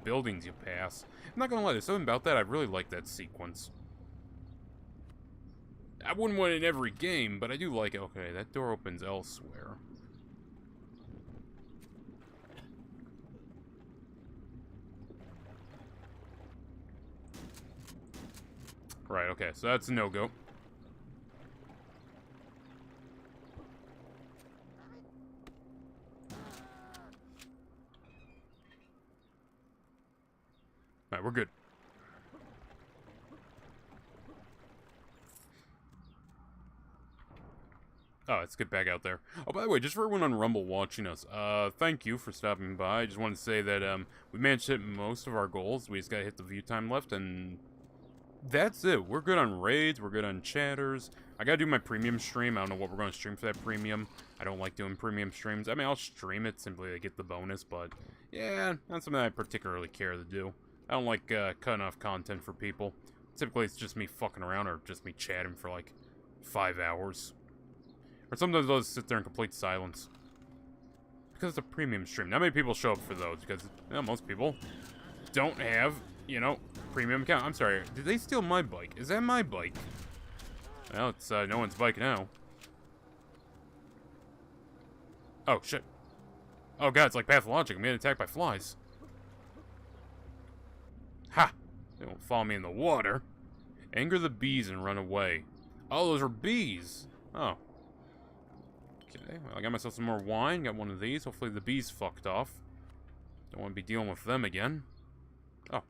buildings you pass. I'm not gonna lie, there's something about that, I really like that sequence. I wouldn't want it in every game, but I do like it. Okay, that door opens elsewhere. Right, okay, so that's a no-go. Alright, we're good. Oh, let's get back out there. Oh, by the way, just for everyone on Rumble watching us, thank you for stopping by. I just wanted to say that, we managed to hit most of our goals. We just gotta hit the view time left, and that's it. We're good on raids, we're good on chatters. I gotta do my premium stream. I don't know what we're gonna stream for that premium. I don't like doing premium streams. I mean, I'll stream it simply to get the bonus, but yeah, not something I particularly care to do. I don't like, cutting off content for people. Typically, it's just me fucking around or just me chatting for, like, 5 hours. Or sometimes I'll just sit there in complete silence. Because it's a premium stream. Not many people show up for those, because, you know, most people don't have, you know, premium account. I'm sorry, did they steal my bike? Is that my bike? Well, it's, no one's bike now. Oh, shit. Oh, God, it's like pathologic. I'm getting attacked by flies. Ha! They won't follow me in the water. Anger the bees and run away. Oh, those are bees. Oh. Okay, well, I got myself some more wine. Got one of these. Hopefully the bees fucked off. Don't want to be dealing with them again. Oh.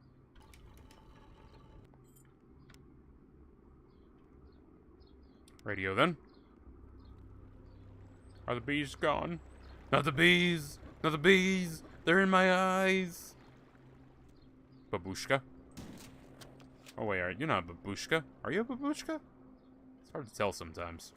Radio then. Are the bees gone? Not the bees! Not the bees! They're in my eyes! Babushka? Oh wait, you're not a babushka. Are you a babushka? It's hard to tell sometimes.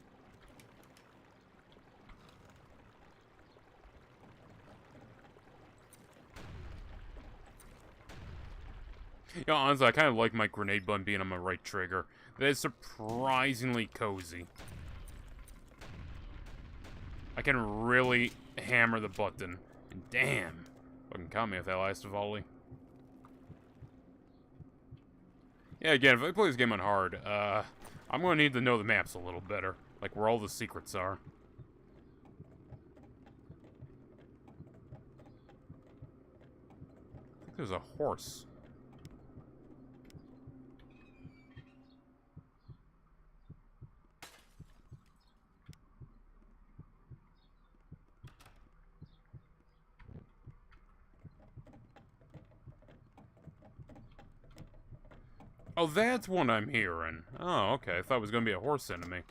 You know, honestly, I kind of like my grenade button being on my right trigger. That is surprisingly cozy. I can really hammer the button. And damn, fucking caught me with that last volley. Yeah, again, if I play this game on hard, I'm gonna need to know the maps a little better. Like, where all the secrets are. I think there's a horse. Oh, that's what I'm hearing. Oh, okay. I thought it was gonna be a horse enemy.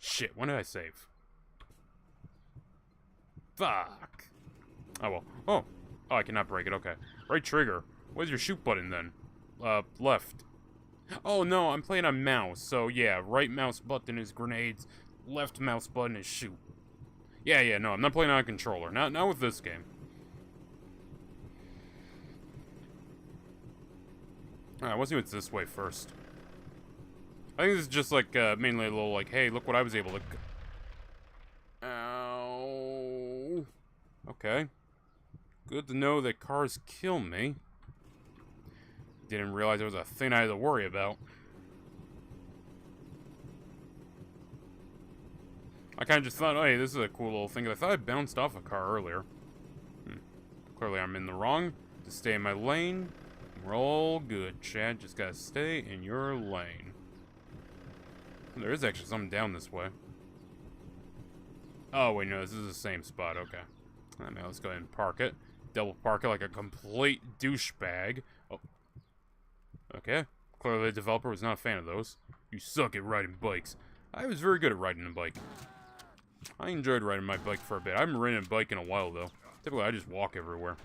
Shit, when did I save? Fuck. Oh, well. Oh. Oh, I cannot break it. Okay. Right trigger. Where's your shoot button, then? Left. Oh, no, I'm playing on mouse. So, yeah, right mouse button is grenades. Left mouse button is shoot. Yeah, no, I'm not playing on a controller. Not with this game. Alright, let's see what's this way first. I think this is just, like, mainly a little, like, hey, look what I was able to... Ow. Okay. Good to know that cars kill me. Didn't realize it was a thing I had to worry about. I kind of just thought, oh, hey, this is a cool little thing. I thought I bounced off a car earlier. Clearly I'm in the wrong. Just stay in my lane. We're all good, Chad. Just gotta stay in your lane. There is actually something down this way. Oh, wait, no, this is the same spot. Okay. Now let's go ahead and park it. Double park it like a complete douchebag. Oh. Okay. Clearly the developer was not a fan of those. You suck at riding bikes. I was very good at riding a bike. I enjoyed riding my bike for a bit. I haven't ridden a bike in a while, though. Typically, I just walk everywhere.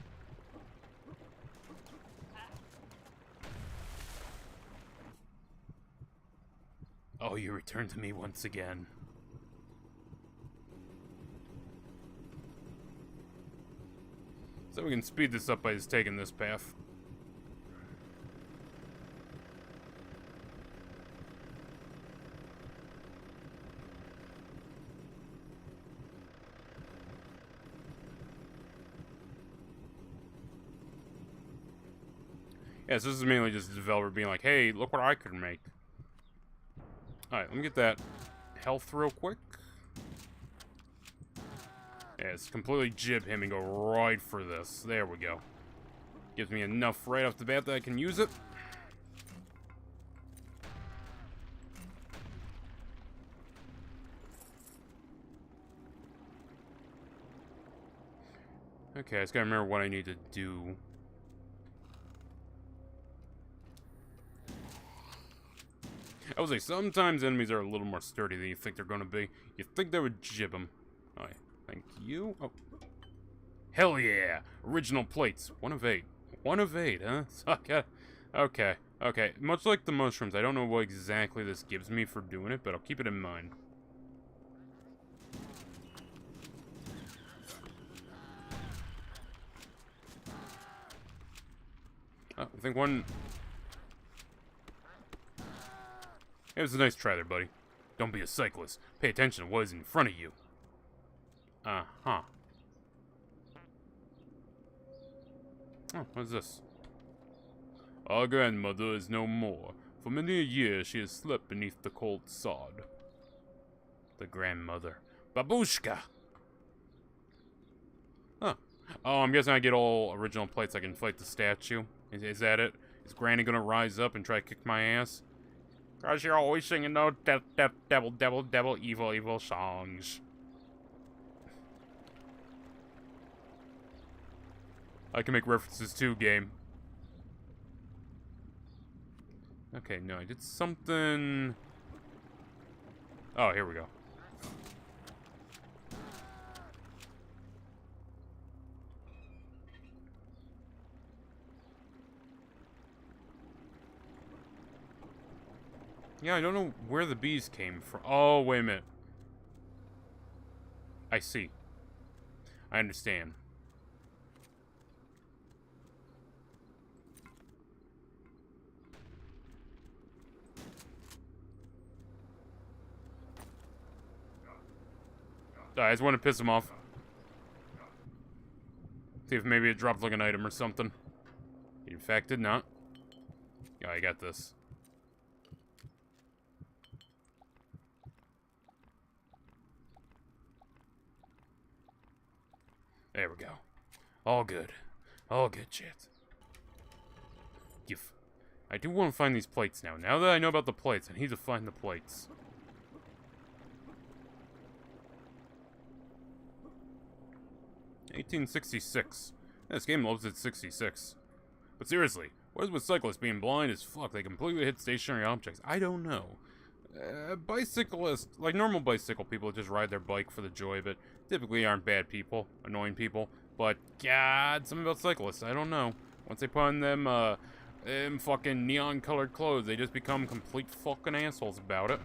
Oh, you returned to me once again. So we can speed this up by just taking this path. Yeah, so this is mainly just the developer being like, hey, look what I could make. Alright, let me get that health real quick. Yeah, it's completely jib him and go right for this. There we go. Gives me enough right off the bat that I can use it. Okay, I just gotta remember what I need to do. I was like, sometimes enemies are a little more sturdy than you think they're gonna be. You think they would jib them. Alright, thank you. Oh. Hell yeah! Original plates. 1 of 8. 1 of 8, huh? Okay. Okay. Much like the mushrooms, I don't know what exactly this gives me for doing it, but I'll keep it in mind. Oh, I think one... It was a nice try there, buddy. Don't be a cyclist. Pay attention to what is in front of you. Uh-huh. Oh, what's this? Our grandmother is no more. For many a year she has slept beneath the cold sod. The grandmother. Babushka! Huh. Oh, I'm guessing I get all original plates. I can fight the statue. Is that it? Is Granny gonna rise up and try to kick my ass? Cause you're always singing those devil, evil songs. I can make references too, game. Okay, no, I did something... Oh, here we go. Yeah, I don't know where the bees came from. Oh, wait a minute. I see. I understand. I just want to piss him off. See if maybe it dropped like an item or something. In fact, did not. Yeah, I got this. There we go. All good. All good, shit. I do want to find these plates now. Now that I know about the plates, I need to find the plates. '1866. This game loves its 66. But seriously, what is with cyclists being blind as fuck? They completely hit stationary objects. I don't know. Bicyclists, like normal bicycle people that just ride their bike for the joy of it, typically aren't bad people, annoying people. But, God, something about cyclists, I don't know. Once they put on them fucking neon-colored clothes, they just become complete fucking assholes about it.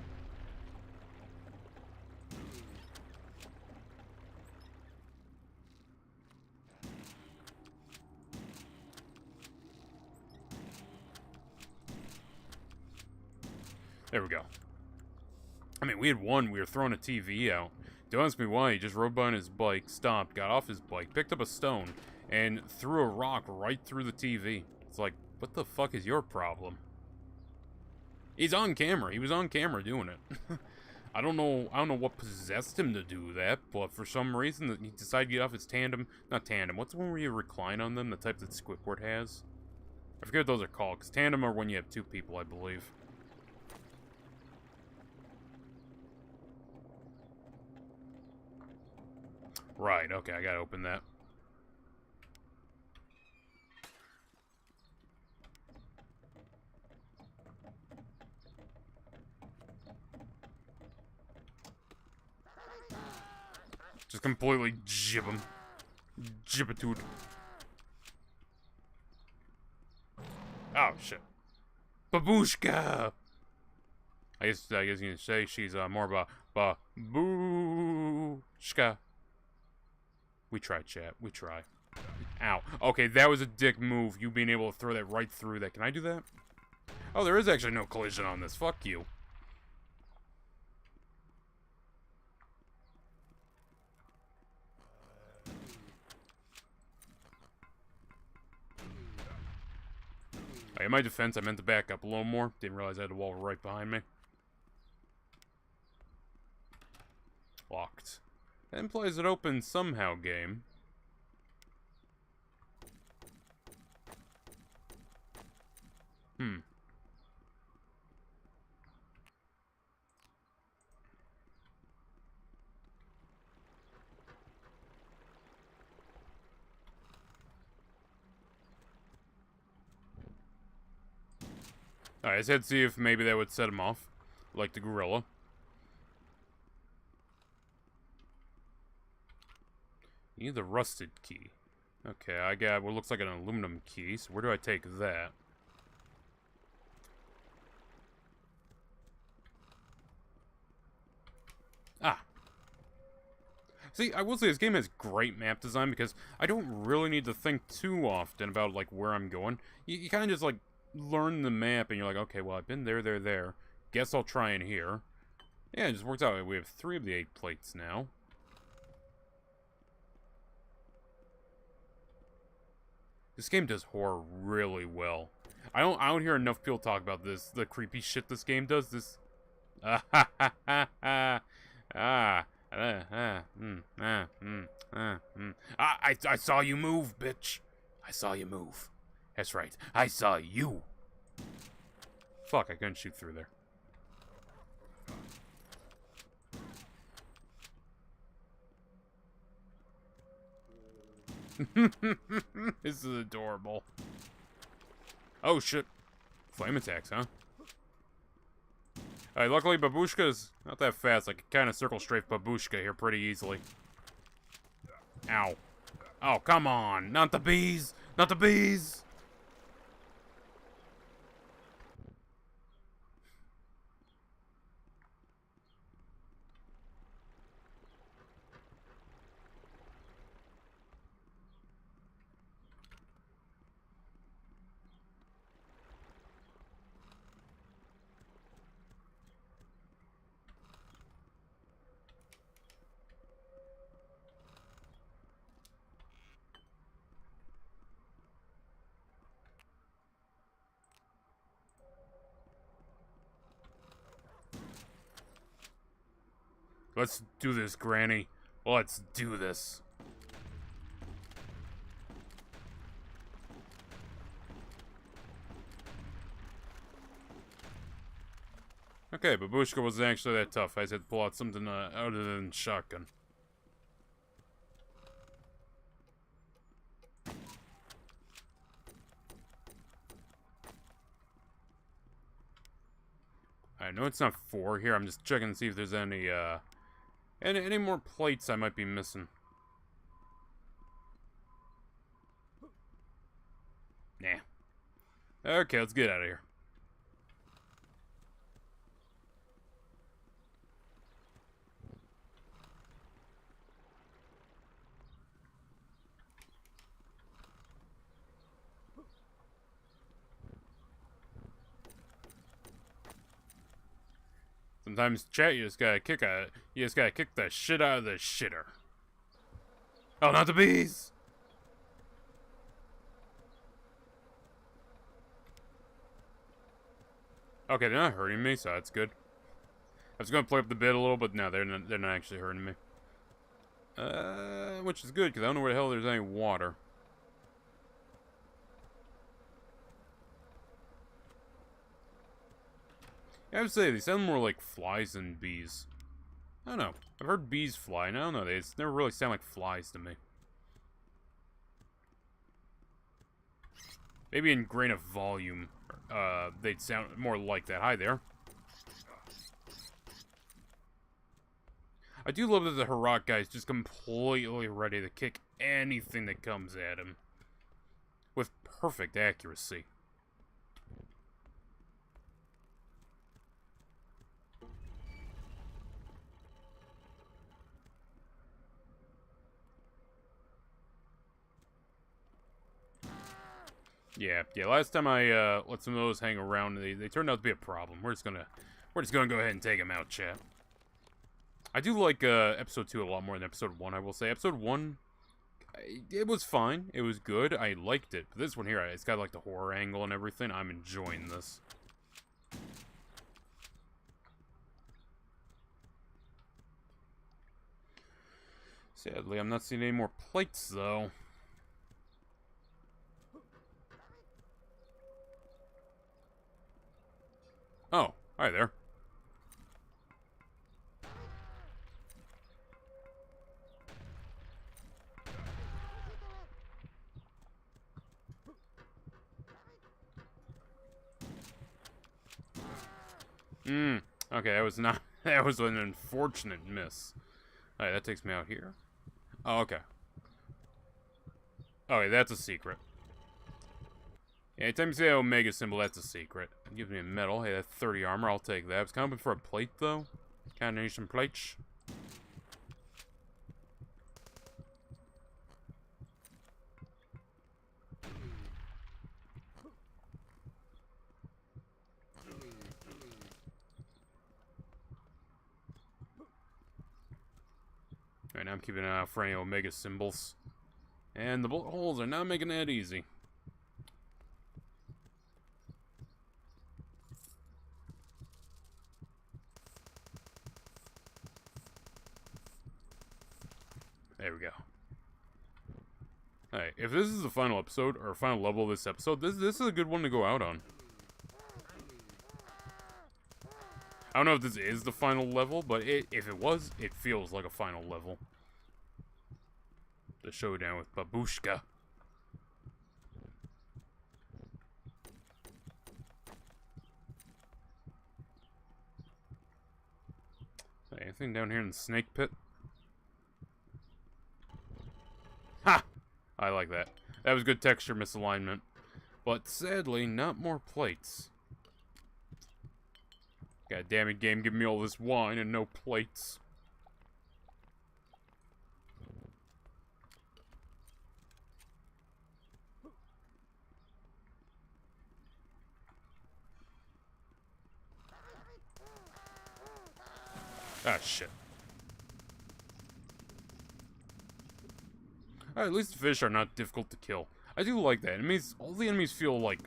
There we go. I mean, we had one, we were throwing a TV out. Don't ask me why, he just rode by on his bike, stopped, got off his bike, picked up a stone, and threw a rock right through the TV. It's like, what the fuck is your problem? He's on camera, he was on camera doing it. I don't know what possessed him to do that, but for some reason he decided to get off his not tandem, what's the one where you recline on them, the type that Squidward has? I forget what those are called, because tandem are when you have two people, I believe. Right, okay, I gotta open that. Just completely jib him. Jibitude. Oh, shit. Babushka! I guess you can say she's more of a babushka. We try, chat. We try. Ow. Okay, that was a dick move. You being able to throw that right through that. Can I do that? Oh, there is actually no collision on this. Fuck you. In my defense, I meant to back up a little more. Didn't realize I had a wall right behind me. Locked. That implies it opens somehow, game. Alright, I said see if maybe that would set him off. Like the gorilla. You need the rusted key. Okay, I got what looks like an aluminum key, so where do I take that? Ah. See, I will say this game has great map design because I don't really need to think too often about, like, where I'm going. You kind of just, like, learn the map and you're like, okay, well, I've been there. Guess I'll try in here. Yeah, it just works out. We have 3 of the 8 plates now. This game does horror really well. I don't hear enough people talk about this, the creepy shit this game does. This I saw you move, bitch. I saw you move. That's right. I saw you. Fuck, I couldn't shoot through there. This is adorable. Oh shit. Flame attacks, huh? Alright, luckily Babushka's not that fast. I can kind of circle strafe Babushka here pretty easily. Ow. Oh, come on. Not the bees. Not the bees. Let's do this, Granny. Let's do this. Okay, Babushka wasn't actually that tough. I just had to pull out something other than shotgun. I know it's not 4 here. I'm just checking to see if there's any more plates I might be missing. Nah. Okay, let's get out of here. Sometimes, chat, you just gotta kick the shit out of the shitter. Oh, not the bees! Okay, they're not hurting me, so that's good. I was gonna play up the bit a little, but no, they're not actually hurting me. Which is good, because I don't know where the hell there's any water. I have to say, they sound more like flies than bees. I don't know. I've heard bees fly, and I don't know, they never really sound like flies to me. Maybe in grain of volume, they'd sound more like that. Hi there. I do love that the Herat guy is just completely ready to kick anything that comes at him. With perfect accuracy. Yeah, last time I let some of those hang around, they turned out to be a problem. We're just gonna go ahead and take them out, chat. I do like episode 2 a lot more than episode 1, I will say. Episode 1, it was fine. It was good. I liked it. But this one here, it's got like the horror angle and everything. I'm enjoying this. Sadly, I'm not seeing any more plates, though. Oh, hi there. Okay, that was not... That was an unfortunate miss. Alright, that takes me out here. Oh, okay. Okay, that's a secret. Yeah, anytime you see that Omega symbol, that's a secret. It gives me a medal. Hey, that's 30 armor. I'll take that. I was kind of hoping for a plate, though. Kind of need some plates. Alright, now I'm keeping an eye out for any Omega symbols. And the bullet holes are not making that easy. There we go. Alright, if this is the final episode, or final level of this episode, this is a good one to go out on. I don't know if this is the final level, but if it was, it feels like a final level. The showdown with Babushka. Anything down here in the snake pit? Ha! I like that. That was good texture misalignment. But sadly, not more plates. God damn it, game, give me all this wine and no plates. Ah, shit. Alright, at least the fish are not difficult to kill. I do like that. It means all the enemies feel like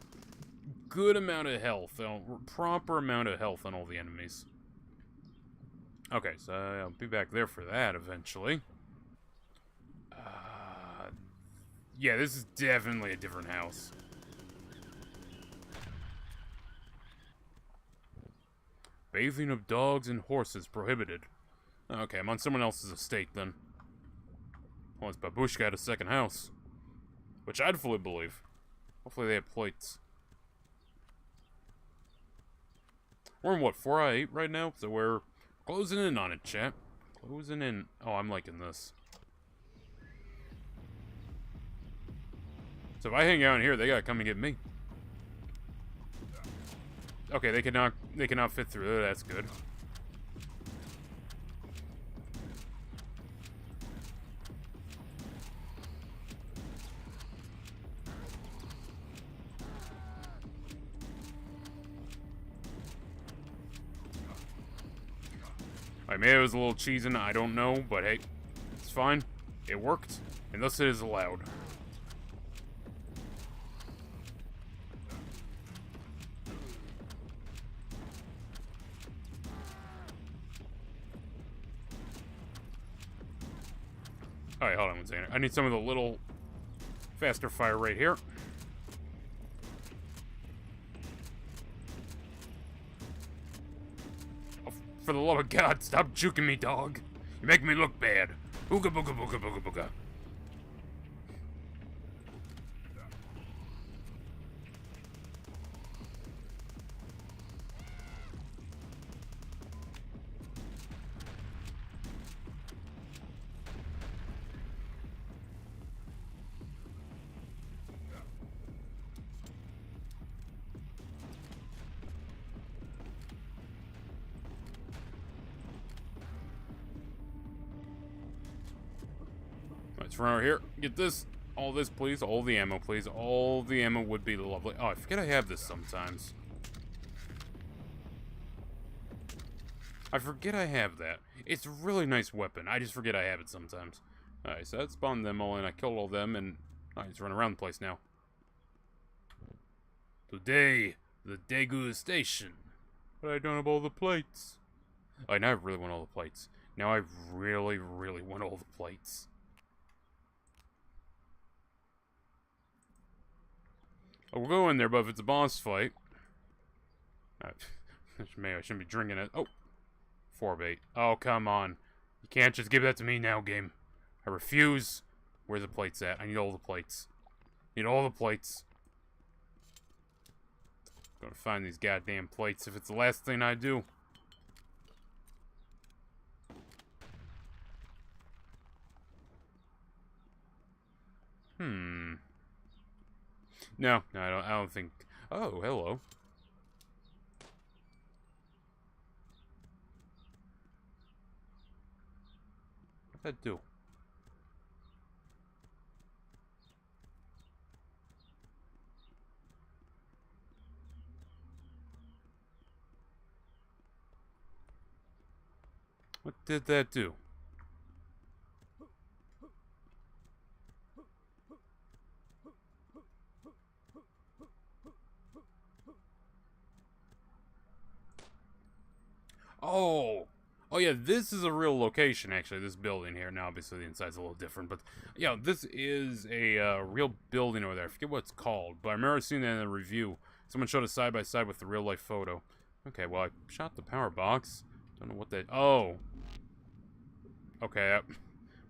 good amount of health, proper amount of health on all the enemies. Okay, so I'll be back there for that eventually. Yeah, this is definitely a different house. Bathing of dogs and horses prohibited. Okay, I'm on someone else's estate then. Once Babushka had a second house. Which I'd fully believe. Hopefully they have plates. We're in what, 4 out of 8 right now? So we're closing in on it, chat. Closing in. Oh, I'm liking this. So if I hang out in here, they gotta come and get me. Okay, they cannot fit through. That's good. Alright, maybe it was a little cheesing, I don't know, but hey, it's fine. It worked, and thus it is allowed. Alright, hold on one second. I need some of the little faster fire right here. Oh, for the love of God, stop juking me, dog. You make me look bad. Ooga booga booga booga booga. Let's run over here. Get this. All this, please. All the ammo, please. All the ammo would be lovely. Oh, I forget I have this sometimes. I forget I have that. It's a really nice weapon. I just forget I have it sometimes. Alright, so that spawned them all in. I killed all them, and I just run around the place now. Today, the degustation. But I don't have all the plates. Oh, now I really want all the plates. Now I really, really want all the plates. Oh, we'll go in there, but if it's a boss fight... maybe I shouldn't be drinking it. Oh! 4-bait. Oh, come on. You can't just give that to me now, game. I refuse. Where's the plates at? I need all the plates. Need all the plates. Gonna find these goddamn plates if it's the last thing I do. No, I don't think... Oh, hello. What'd that do? What did that do? Oh! Oh yeah, this is a real location, actually, this building here. Now, obviously, the inside's a little different, but... Yeah, this is a real building over there. I forget what it's called, but I remember seeing that in a review. Someone showed it side by side with the real-life photo. Okay, well, I shot the power box. Don't know what that... Oh! Okay, that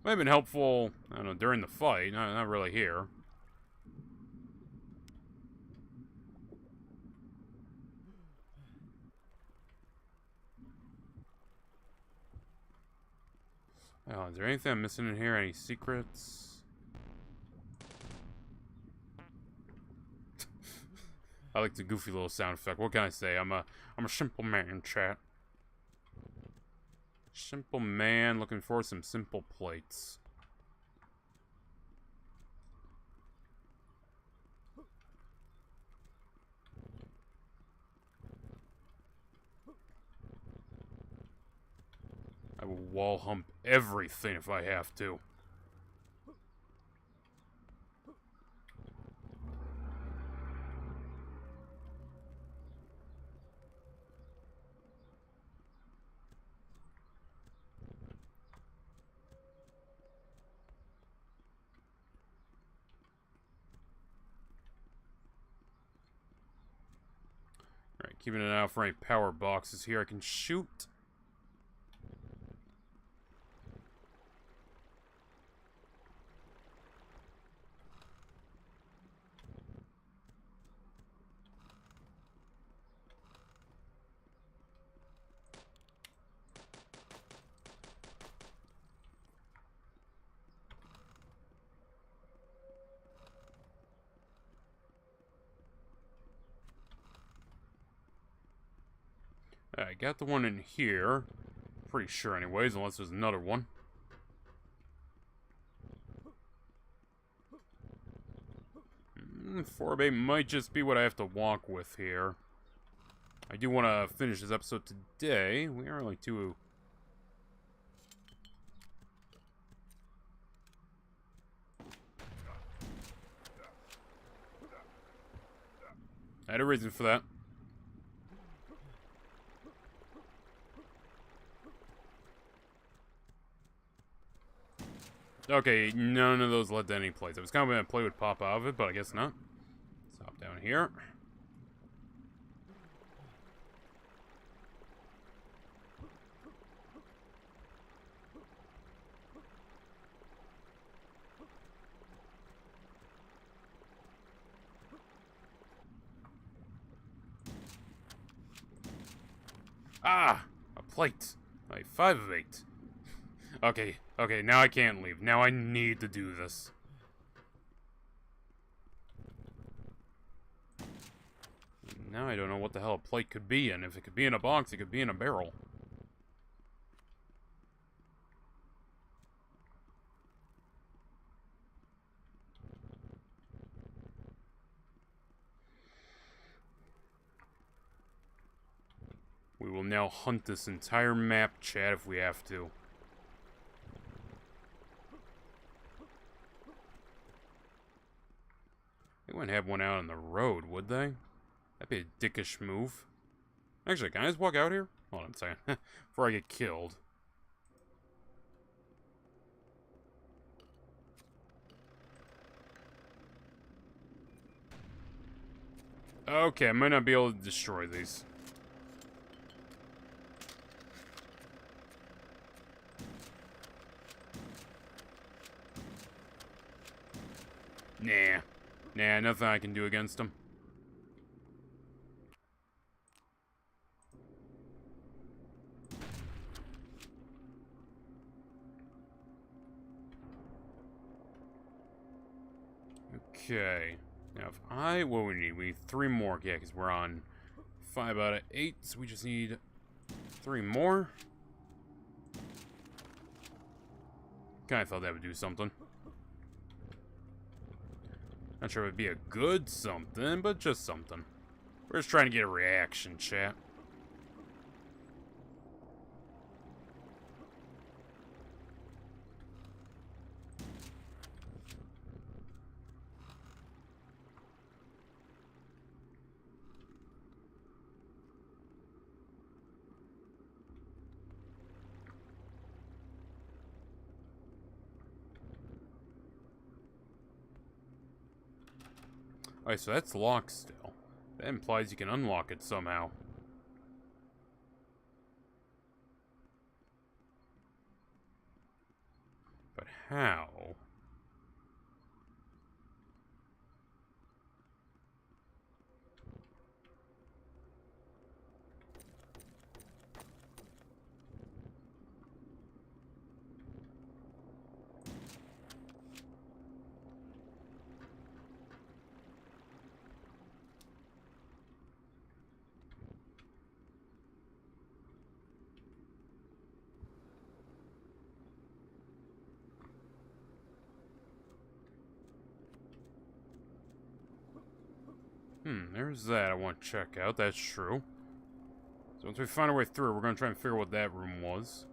might have been helpful, I don't know, during the fight. Not really here. Oh, is there anything I'm missing in here? Any secrets? I like the goofy little sound effect. What can I say? I'm a simple man, chat. Simple man looking for some simple plates. I will wall hump everything if I have to. Alright, keeping an eye out for any power boxes here I can shoot. I got the one in here. Pretty sure anyways, unless there's another one. Forbay might just be what I have to walk with here. I do want to finish this episode today. We are only two. I had a reason for that. Okay, none of those led to any place. I was kind of going to play with pop out of it, but I guess not. Let's hop down here. Ah! A plate. Like 5 of 8. Okay, okay, now I can't leave. Now I need to do this. Now I don't know what the hell a plate could be in. If it could be in a box, it could be in a barrel. We will now hunt this entire map, chat, if we have to. They wouldn't have one out on the road, would they? That'd be a dickish move. Actually, can I just walk out here? Hold on a second. Before I get killed. Okay, I might not be able to destroy these. Nah. Nah, nothing I can do against them. Okay. Now, if what we need? We need 3 more. Yeah, because we're on 5 out of 8, so we just need 3 more. Kinda thought that would do something. Not sure it would be a good something, but just something. We're just trying to get a reaction, chat. Alright, so that's locked still. That implies you can unlock it somehow. But how? There's that I want to check out. That's true. So once we find our way through, we're going to try and figure out what that room was.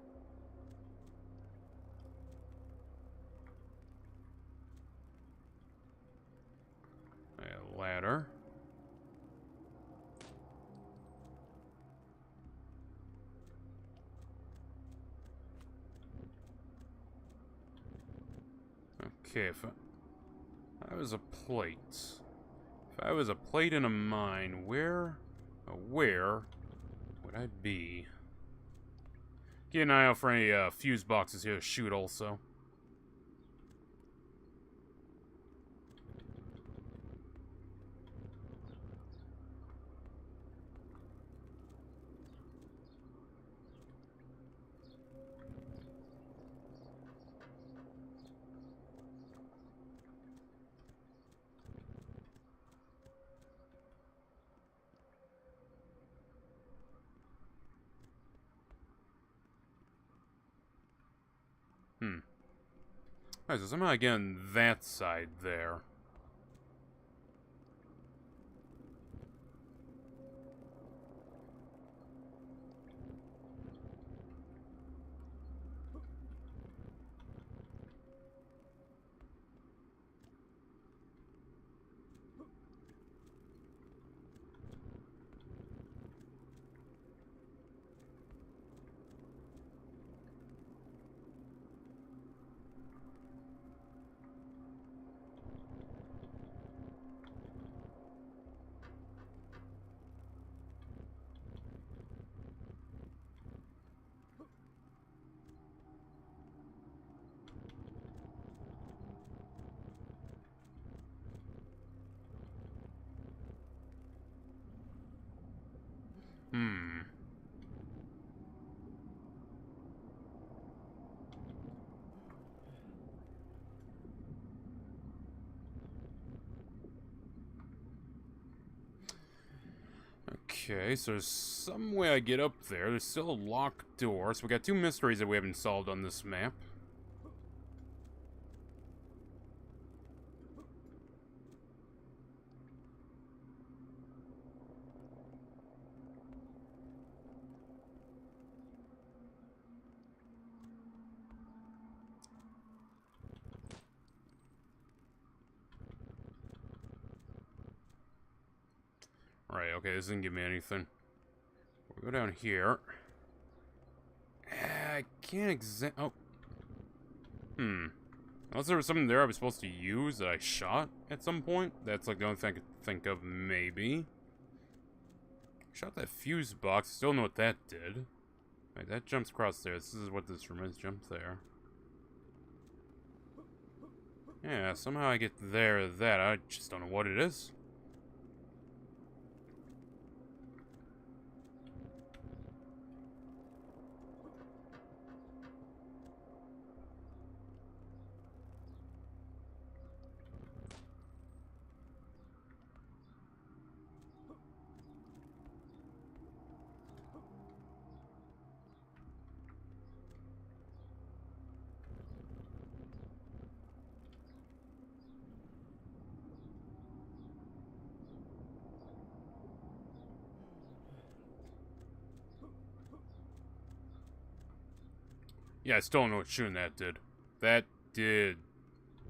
A ladder. Okay, if I was a plate... If I was a plate in a mine, where would I be? Keep an eye out for any fuse boxes here to shoot also. Alright, so somehow I get on that side there. Hmm. Okay, so there's some way I get up there. There's still a locked door, so we got two mysteries that we haven't solved on this map. Right, okay, this doesn't give me anything. We'll go down here. I can't oh. Unless there was something there I was supposed to use that I shot at some point. That's like the only thing I could think of, maybe. Shot that fuse box, still know what that did. Right, that jumps across there. This is what this room is, jump there. Yeah, somehow I get there, that. I just don't know what it is. Yeah, I still don't know what shooting that did. That did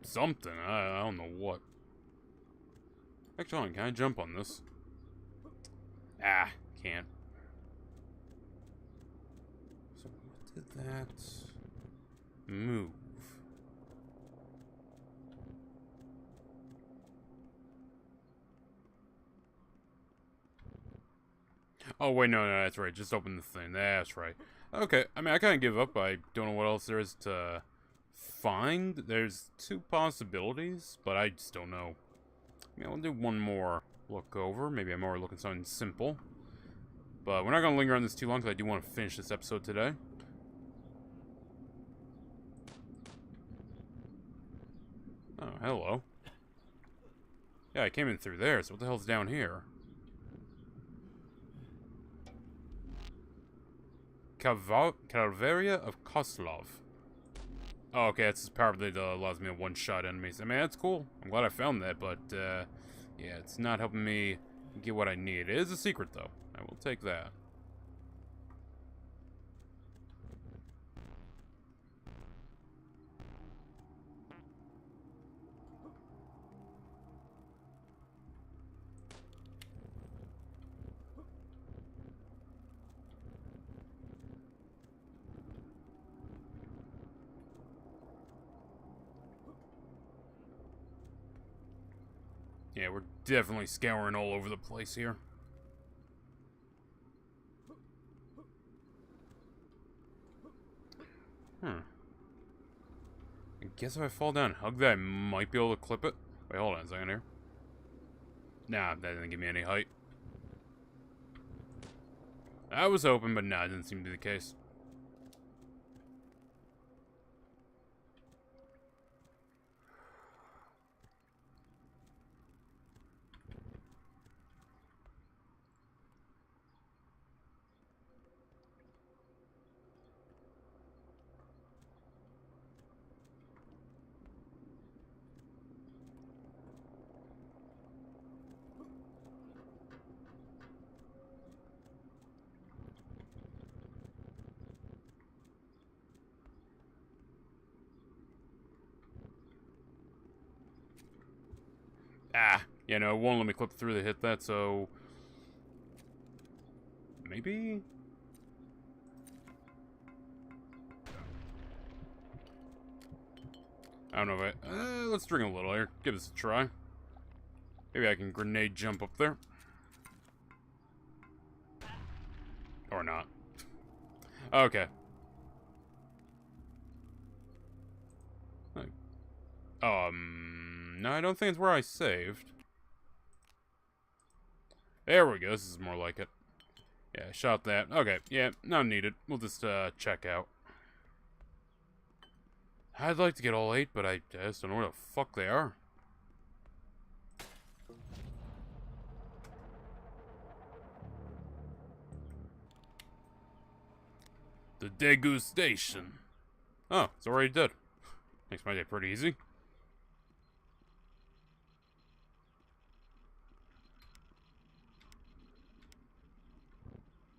something. I don't know what. Actually, hold on, can I jump on this? Ah, can't. So what did that move? Oh, wait, no, that's right. Just open the thing. That's right. Okay, I mean, I kind of give up. I don't know what else there is to find. There's two possibilities, but I just don't know. I mean, I'll do one more look over. Maybe I'm more looking something simple. But we're not going to linger on this too long, because I do want to finish this episode today. Oh, hello. Yeah, I came in through there, so what the hell's down here? Calvaria of Koslov. Oh, okay, that's his power that allows me to one-shot enemies. I mean, that's cool. I'm glad I found that, but, yeah, it's not helping me get what I need. It is a secret, though. I will take that. Yeah, we're definitely scouring all over the place here. I guess if I fall down and hug that, I might be able to clip it. Wait, hold on a second here. Nah, that didn't give me any height. I was hoping, but nah, it didn't seem to be the case. You know, it won't let me clip through to hit that, so... Maybe? I don't know if let's drink a little here. Give this a try. Maybe I can grenade jump up there. Or not. Okay. No, I don't think it's where I saved. There we go, this is more like it. Yeah, shot that. Okay, yeah, not needed. We'll just, check out. I'd like to get all 8, but I just don't know where the fuck they are. The degustation. Oh, it's already dead. Makes my day pretty easy.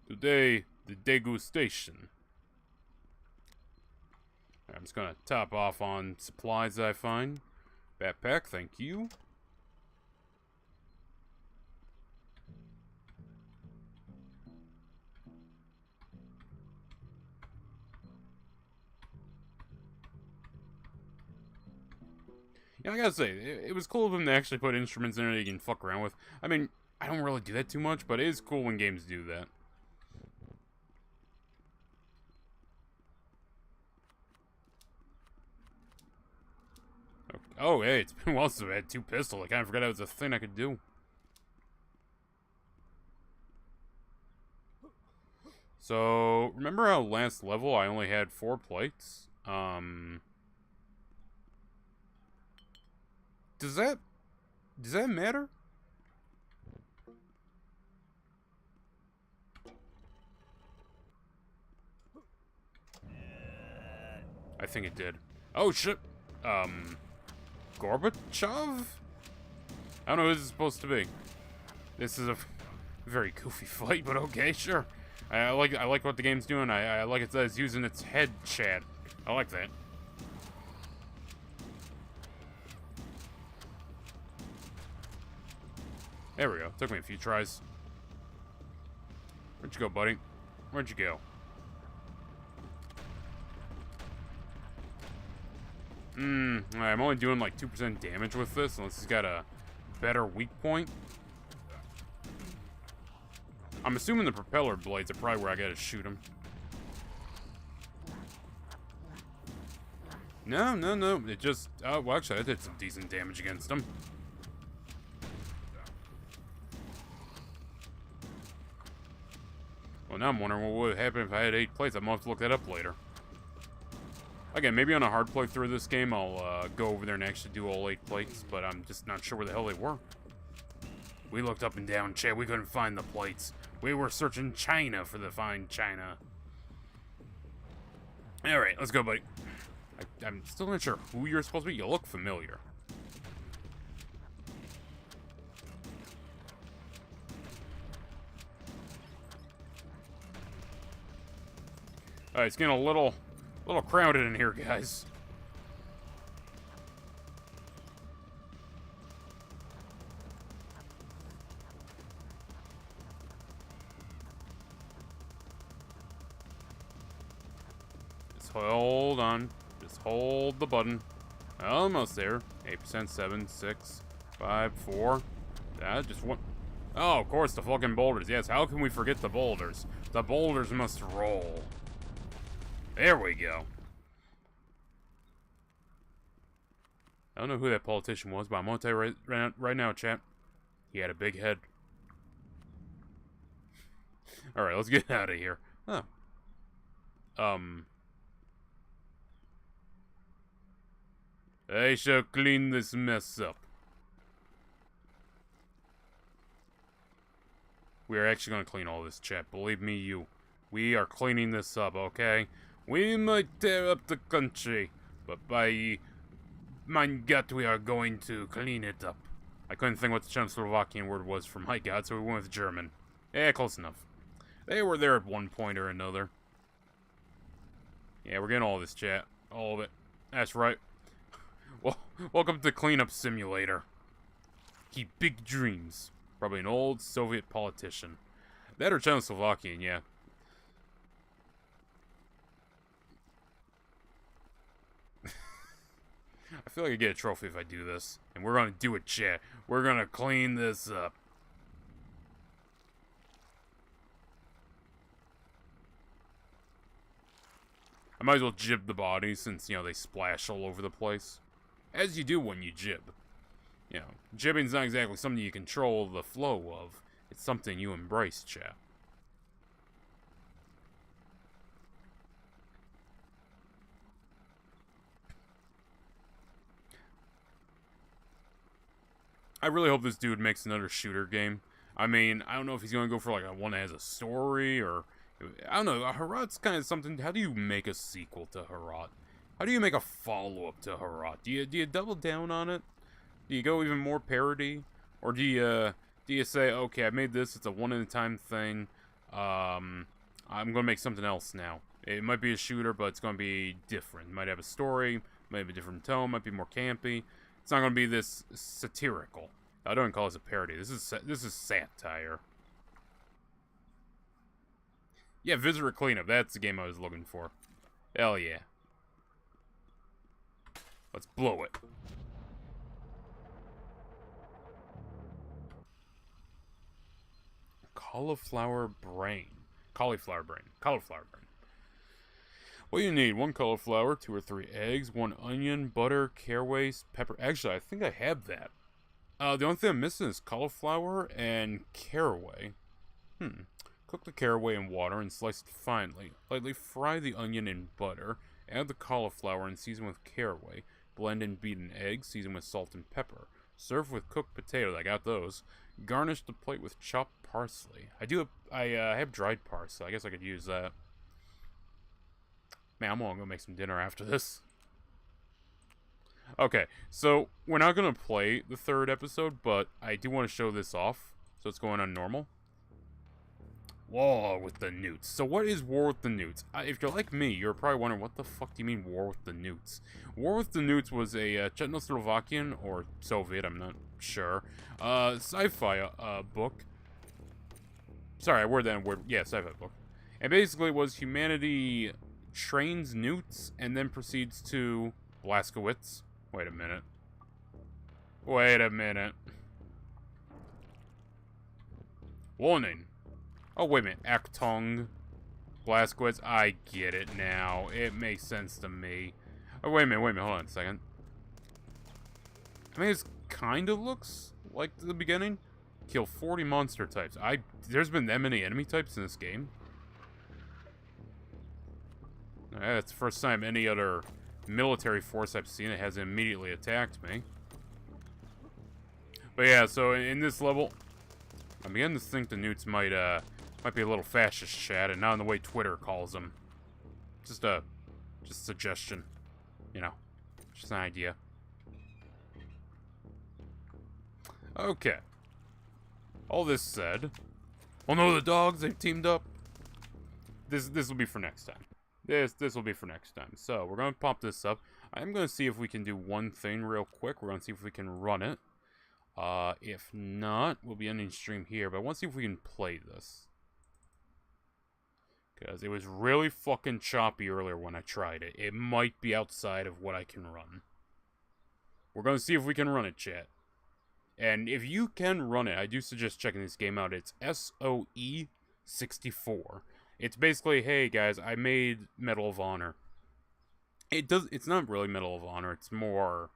Today, the degustation. I'm just gonna top off on supplies that I find. Backpack, thank you. Yeah, I gotta say, it was cool of them to actually put instruments in there that you can fuck around with. I mean, I don't really do that too much, but it is cool when games do that. Oh, hey, it's been a while since I had 2 pistols. I kind of forgot that was a thing I could do. So, remember how last level I only had 4 plates? Does that matter? I think it did. Oh, shit. Gorbachev? I don't know who this is supposed to be. This is a very goofy fight, but okay, sure. I like what the game's doing. I like it that it's using its head chat. I like that. There we go. Took me a few tries. Where'd you go, buddy? Where'd you go? I'm only doing like 2% damage with this, unless he's got a better weak point. I'm assuming the propeller blades are probably where I gotta shoot him. No. It just... well, actually, I did some decent damage against him. Well, now I'm wondering what would happen if I had 8 plates. I'm gonna have to look that up later. Again, maybe on a hard playthrough of this game, I'll go over there and actually do all 8 plates, but I'm just not sure where the hell they were. We looked up and down, Chad. We couldn't find the plates. We were searching China for the fine China. Alright, let's go, buddy. I'm still not sure who you're supposed to be. You look familiar. Alright, it's getting a little crowded in here, guys. Just hold on. Just hold the button. Almost there. 8%, 7, 6, 5, 4. Just one. Oh, of course, the fucking boulders. Yes, how can we forget the boulders? The boulders must roll. There we go. I don't know who that politician was, but I'm gonna tell you right now, chat. He had a big head. Alright, let's get out of here. Oh. I shall clean this mess up. We are actually gonna clean all this, chat. Believe me, you. We are cleaning this up, okay? We might tear up the country, but by mein Gott, we are going to clean it up. I couldn't think what the Czechoslovakian word was for my God, so we went with German. Yeah, close enough. They were there at one point or another. Yeah, we're getting all this, chat. All of it. That's right. Well, welcome to Cleanup Simulator. Keep big dreams. Probably an old Soviet politician. That or Czechoslovakian, yeah. I feel like I get a trophy if I do this. And we're gonna do it, chat. We're gonna clean this up. I might as well jib the body since, you know, they splash all over the place. As you do when you jib. You know, jibbing's not exactly something you control the flow of. It's something you embrace, chat. I really hope this dude makes another shooter game. I mean, I don't know if he's going to go for like a one that has a story or... I don't know, Herat's kind of something... How do you make a sequel to Herat? How do you make a follow-up to Herat? Do you double down on it? Do you go even more parody? Or do you say, okay, I made this, it's a one-at-a-time thing, I'm going to make something else now. It might be a shooter, but it's going to be different. It might have a story, might have a different tone, might be more campy. It's not going to be this satirical. I don't call this a parody. This is satire. Yeah, Visitor Cleanup. That's the game I was looking for. Hell yeah. Let's blow it. Cauliflower brain. Cauliflower brain. Cauliflower brain. What do you need? 1 cauliflower, 2 or 3 eggs, 1 onion, butter, caraway, pepper. Actually, I think I have that. The only thing I'm missing is cauliflower and caraway. Cook the caraway in water and slice it finely. Lightly fry the onion in butter. Add the cauliflower and season with caraway. Blend in beaten eggs, season with salt and pepper. Serve with cooked potatoes. I got those. Garnish the plate with chopped parsley. I have dried parsley. I guess I could use that. Man, I'm gonna go make some dinner after this. Okay, so we're not gonna play the 3rd episode, but I do want to show this off. So it's going on normal. War with the Newts. So what is War with the Newts? If you're like me, you're probably wondering, what the fuck do you mean War with the Newts? War with the Newts was a Czechoslovakian, or Soviet, I'm not sure, sci-fi book. Sorry, I worded that in word. Yeah, sci-fi book. And basically it was humanity trains newts and then proceeds to Blaskowitz. Wait a minute. Warning. Oh, wait a minute. Actung. Blaskowitz. I get it now. It makes sense to me. Oh, wait a minute. Hold on a second. I mean, this kind of looks like the beginning. Kill 40 monster types. There's been that many enemy types in this game. That's the first time any other military force I've seen that has immediately attacked me. But yeah, so in this level, I'm beginning to think the newts might be a little fascist, chat, and not in the way Twitter calls them. Just suggestion, you know, just an idea. Okay. All this said, oh no, the dogs, they've teamed up. This will be for next time. This will be for next time. So, we're going to pop this up. I'm going to see if we can do one thing real quick. We're going to see if we can run it. If not, we'll be ending stream here. But I want to see if we can play this. Because it was really fucking choppy earlier when I tried it. It might be outside of what I can run. We're going to see if we can run it, chat. And if you can run it, I do suggest checking this game out. It's SOE64. It's basically, hey guys, I made Medal of Honor. It's not really Medal of Honor, it's more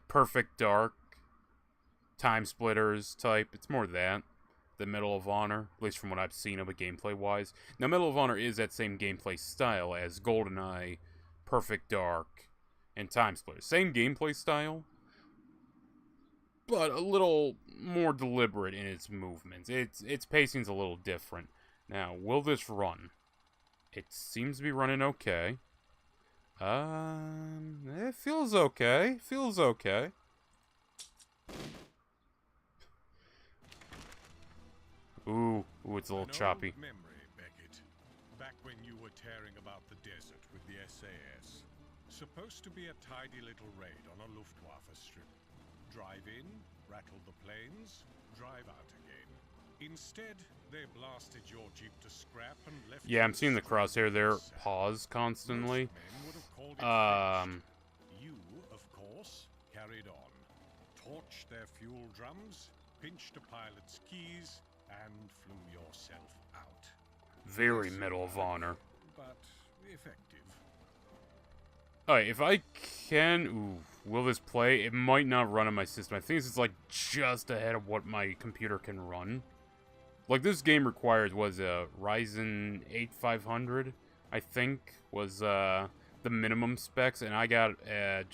Perfect Dark, Time Splitters type. It's more that than Medal of Honor, at least from what I've seen of it gameplay-wise. Now, Medal of Honor is that same gameplay style as GoldenEye, Perfect Dark, and Time Splitters. Same gameplay style, but a little more deliberate in its movements. Its pacing's a little different. Now, will this run? It seems to be running okay. It feels okay. Feels okay. Ooh, it's a little choppy. Memory, Beckett. Back when you were tearing about the desert with the SAS. Supposed to be a tidy little raid on a Luftwaffe strip. drive in, rattle the planes, drive out again. Instead, they blasted your Jeep to scrap and left. Yeah, I'm seeing the crosshair there pause constantly. You, of course, carried on, torched their fuel drums, pinched a pilot's keys, and flew yourself out. Very Medal of Honor. But effective. Alright, if I can... Ooh, will this play? It might not run on my system. I think this is, like, just ahead of what my computer can run. Like, this game requires, was a Ryzen 8 500, I think, was, the minimum specs, and I got, I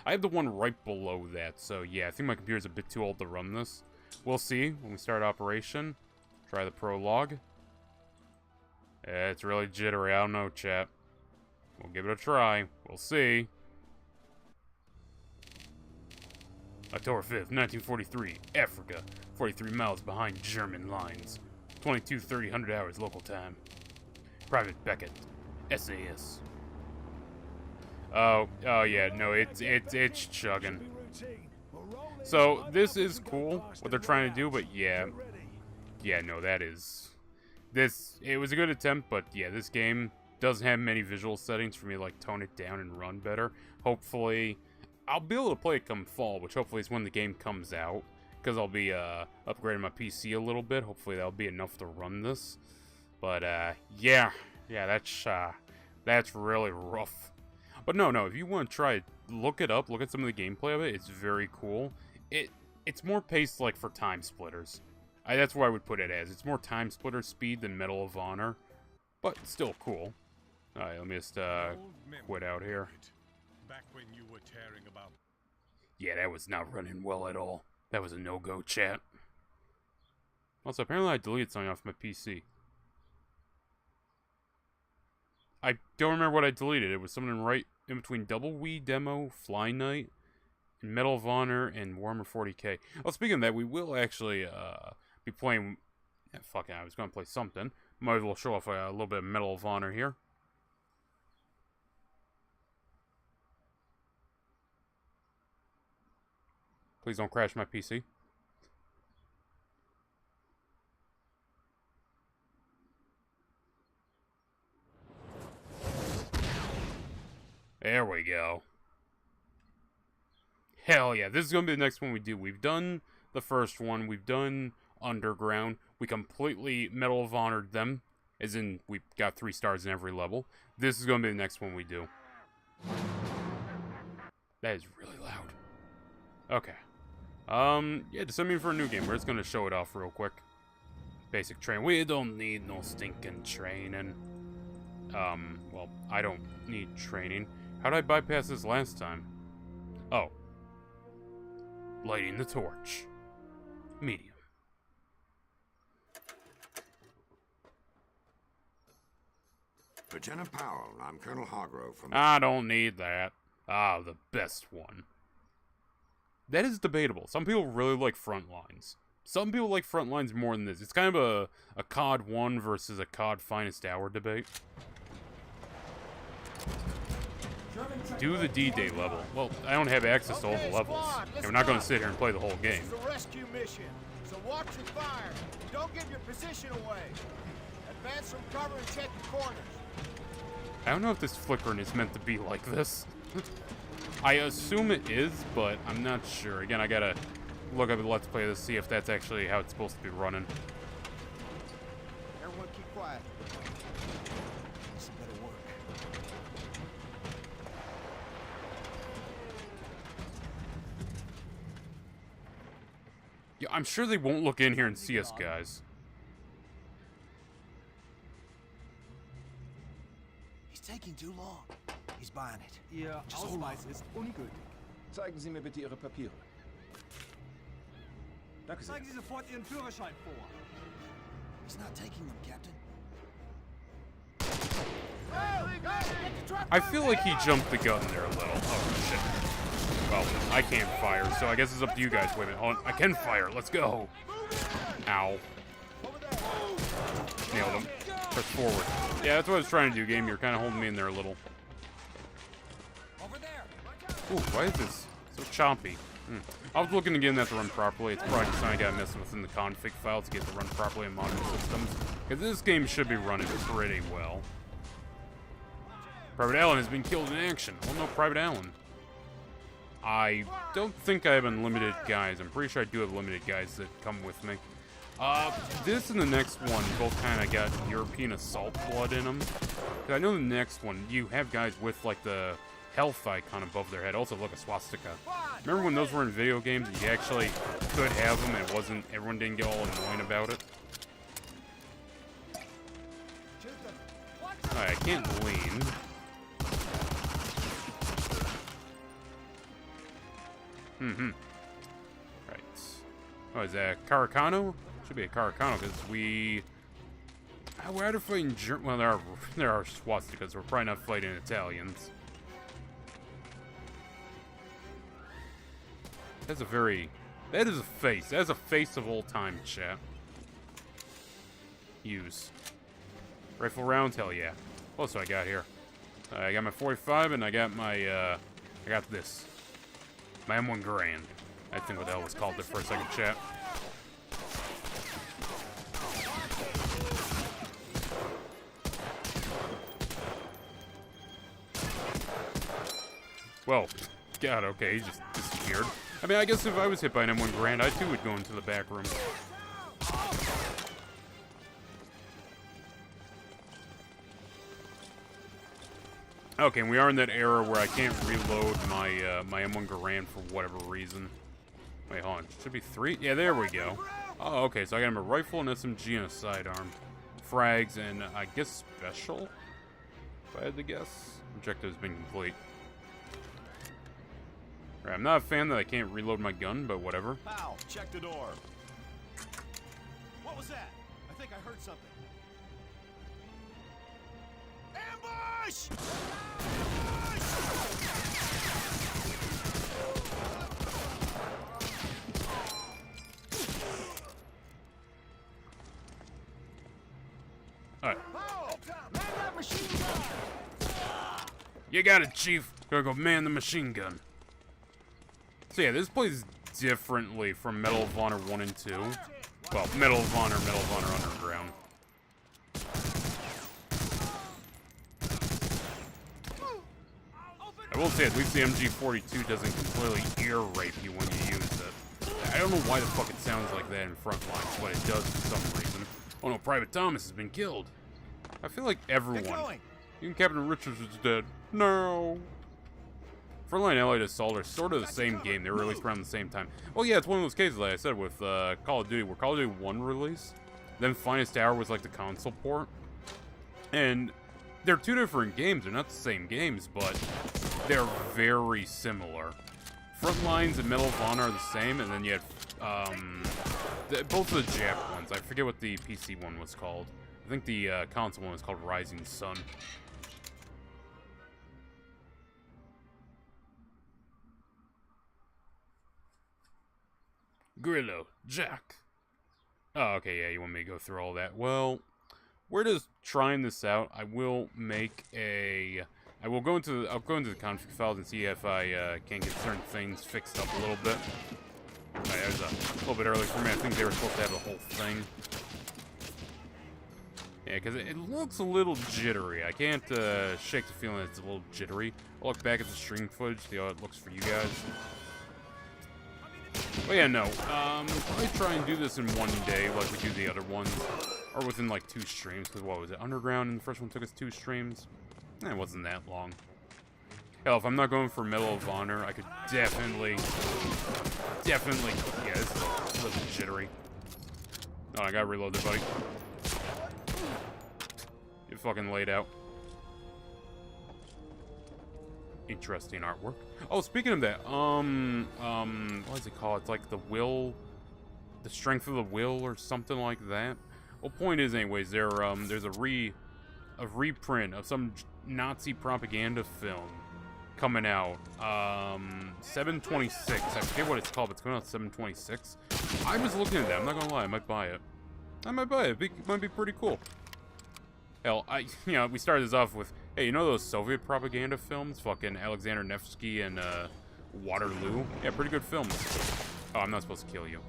have the one right below that, so yeah, I think my computer's a bit too old to run this. We'll see when we start operation. Try the prologue. It's really jittery, I don't know, chat. We'll give it a try. We'll see. October 5th, 1943, Africa. 43 miles behind German lines. 22:30 hours local time. Private Beckett, SAS. Oh yeah, no, it's chugging. So this is cool what they're trying to do, but yeah, no, that is it was a good attempt, but yeah, this game doesn't have many visual settings for me to like tone it down and run better. Hopefully, I'll be able to play it come fall, which hopefully is when the game comes out, because I'll be upgrading my PC a little bit. Hopefully that'll be enough to run this. But yeah, that's really rough. But no, if you want to try it, look it up, look at some of the gameplay of it. It's very cool. It's more paced like for Time Splitters. That's where I would put it as. It's more Time Splitter speed than Medal of Honor, but still cool. Alright, let me just quit out here. Back when you were tearing about. Yeah, that was not running well at all. That was a no-go, chat. Also, apparently I deleted something off my PC. I don't remember what I deleted. It was something right in between Double Wii Demo, Fly Night, and Medal of Honor, and Warhammer 40k. Well, speaking of that, we will actually be playing... Yeah, fuck it, I was going to play something. Might as well show off a little bit of Medal of Honor here. Please don't crash my PC. There we go. Hell yeah, this is going to be the next one we do. We've done the first one. We've done Underground. We completely Medal of Honored them. As in, we got 3 stars in every level. This is going to be the next one we do. That is really loud. Okay. Yeah, just send me for a new game. We're just going to show it off real quick. Basic train. We don't need no stinking training. Well, I don't need training. How did I bypass this last time? Oh. Lighting the torch. Medium. Lieutenant Powell, I'm Colonel Hargrove from... I don't need that. Ah, the best one. That is debatable. Some people really like Frontlines. Some people like Frontlines more than this. It's kind of a COD 1 versus a COD Finest Hour debate. Do the D-Day level. Well, I don't have access to all the levels. And we're not going to sit here and play the whole game. It's a rescue mission, so watch your fire. Don't give your position away. Advance from cover and check the corners. I don't know if this flickering is meant to be like this. I assume it is, but I'm not sure. Again, I gotta look up the Let's Play to see if that's actually how it's supposed to be running. Everyone keep quiet. This better work. Yeah, I'm sure they won't look in here and see us, guys. He's taking too long. He's buying it. Ihr Ausweis ist ungültig. Zeigen Sie mir bitte Ihre Papiere. Danke sehr. Zeigen Sie sofort Ihren Führerschein vor. He's not taking them, Captain. I feel like he jumped the gun there a little. Oh, shit. Well, I can't fire, so I guess it's up to you guys. Wait a minute. Oh, I can fire. Let's go. Ow. Nailed him. Press forward. Yeah, that's what I was trying to do, game. You're kind of holding me in there a little. Ooh, why is this so choppy? I was looking to get that to run properly. It's probably something I gotta mess within the config file to get it to run properly in modern systems. Because this game should be running pretty well. Private Allen has been killed in action. Well, no, Private Allen. I don't think I have unlimited guys. I'm pretty sure I do have limited guys that come with me. This and the next one both kind of got European assault blood in them. Because I know the next one, you have guys with, like, the health icon above their head. Also, look, a swastika. Remember when those were in video games and you actually could have them and it wasn't, everyone didn't get all annoying about it? Alright, I can't lean. Right. Oh, is that Caracano? Should be a Caracano because we. We're either fighting well, there are swastikas. We're probably not fighting Italians. That's a very. That is a face. That is a face of all time, chat. Use. Rifle rounds, hell yeah. What else do I got here? I got my 45 and I got my. I got this. My M1 Grand. I think what the hell was called there for a second, chat. Well, God, okay, he just disappeared. I mean, I guess if I was hit by an M1 Grand, I too would go into the back room. Okay, and we are in that era where I can't reload my my M1 Garand for whatever reason. Wait, hold on. Should be 3? Yeah, there we go. Oh, okay, so I got him a rifle, an SMG, and a sidearm. Frags, and I guess special? If I had to guess. Objective's been complete. Right, I'm not a fan that I can't reload my gun, but whatever. Pal, check the door. What was that? I think I heard something. Ambush! Alright. Man that machine gun! You got it, Chief. Gotta go man the machine gun. So yeah, this plays differently from Medal of Honor 1 and 2. Well, Medal of Honor Underground. I will say, at least the MG42 doesn't completely ear rape you when you use it. I don't know why the fuck it sounds like that in Frontlines, but it does for some reason. Oh no, Private Thomas has been killed. I feel like everyone, even Captain Richards is dead. No. Frontline Allied Assault are sort of the same game. They were released around the same time. Well, yeah, it's one of those cases, like I said, with Call of Duty, where Call of Duty 1 released, then Finest Hour was like the console port. And they're two different games. They're not the same games, but they're very similar. Frontlines and Medal of Honor are the same, and then you had both of the Jap ones. I forget what the PC one was called. I think the console one was called Rising Sun. Grillo, Jack. Oh, okay, yeah, you want me to go through all that. Well, we're just trying this out. I will make a... I'll go into the config files and see if I can get certain things fixed up a little bit. Alright, that was a little bit early for me. I think they were supposed to have the whole thing. Yeah, because it looks a little jittery. I can't shake the feeling it's a little jittery. I'll look back at the stream footage, see how it looks for you guys. But yeah, no. Probably try and do this in one day, like we do the other ones, or within like 2 streams. Because what was it? Underground, and the first one took us 2 streams. It wasn't that long. Hell, if I'm not going for Medal of Honor, I could definitely. Yeah, this is a little jittery. Oh, I gotta reload there, buddy. Get fucking laid out. Interesting artwork. Oh, speaking of that, what is it called? It's like the strength of the will, or something like that. Well, point is, anyways, there's a reprint of some Nazi propaganda film coming out. 7/26. I forget what it's called, but it's coming out 7/26. I was looking at that. I'm not gonna lie. I might buy it. It might be pretty cool. Hell, we started this off with, hey, you know those Soviet propaganda films? Fucking Alexander Nevsky and, Waterloo. Yeah, pretty good film. Oh, I'm not supposed to kill you.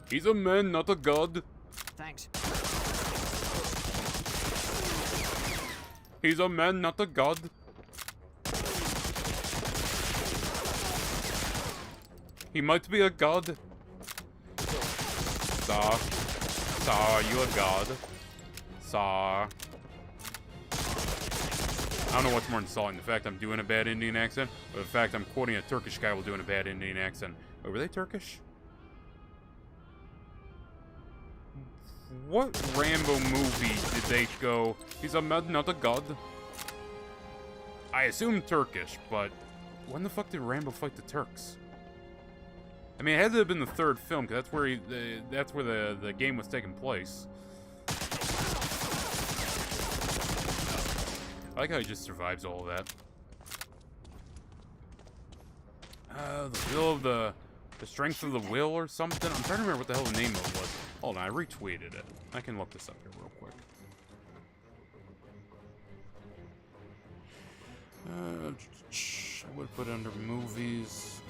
He's a man, not a god. Thanks. He's a man, not a god. He might be a god. Saw. Saw, are you a god? Saw. I don't know what's more insulting, the fact I'm doing a bad Indian accent, or the fact I'm quoting a Turkish guy while doing a bad Indian accent. Wait, were they Turkish? What Rambo movie did they go, he's a man, not a god? I assume Turkish, but when the fuck did Rambo fight the Turks? I mean, it had to have been the third film, because that's where the game was taking place. I like how he just survives all of that. The will of the strength of the will or something? I'm trying to remember what the hell the name of it was. Hold on, I retweeted it. I can look this up here real quick. I would put it under movies.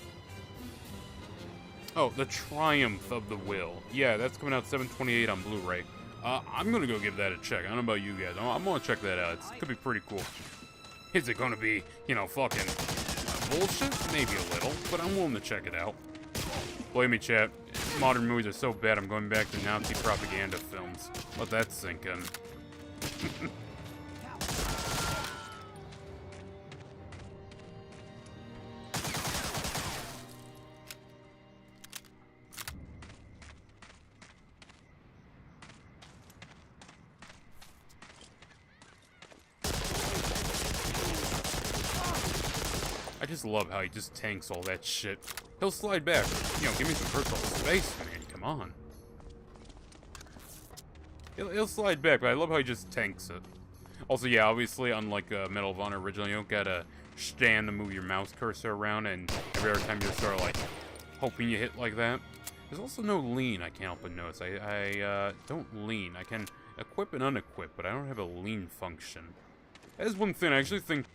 Oh, The Triumph of the Will. Yeah, that's coming out 7/28 on Blu-ray. I'm gonna go give that a check. I don't know about you guys. I'm gonna check that out. It could be pretty cool. Is it gonna be, you know, fucking bullshit? Maybe a little, but I'm willing to check it out. Believe me, chat. Modern movies are so bad, I'm going back to Nazi propaganda films. Let that sink in. I just love how he just tanks all that shit. He'll slide back. You know, give me some personal space, man. Come on. He'll slide back, but I love how he just tanks it. Also, yeah, obviously, unlike Medal of Honor original, you don't gotta stand to move your mouse cursor around, and every other time you're sort of like hoping you hit like that. There's also no lean, I can't help but notice. I don't lean. I can equip and unequip, but I don't have a lean function. That is one thing I actually think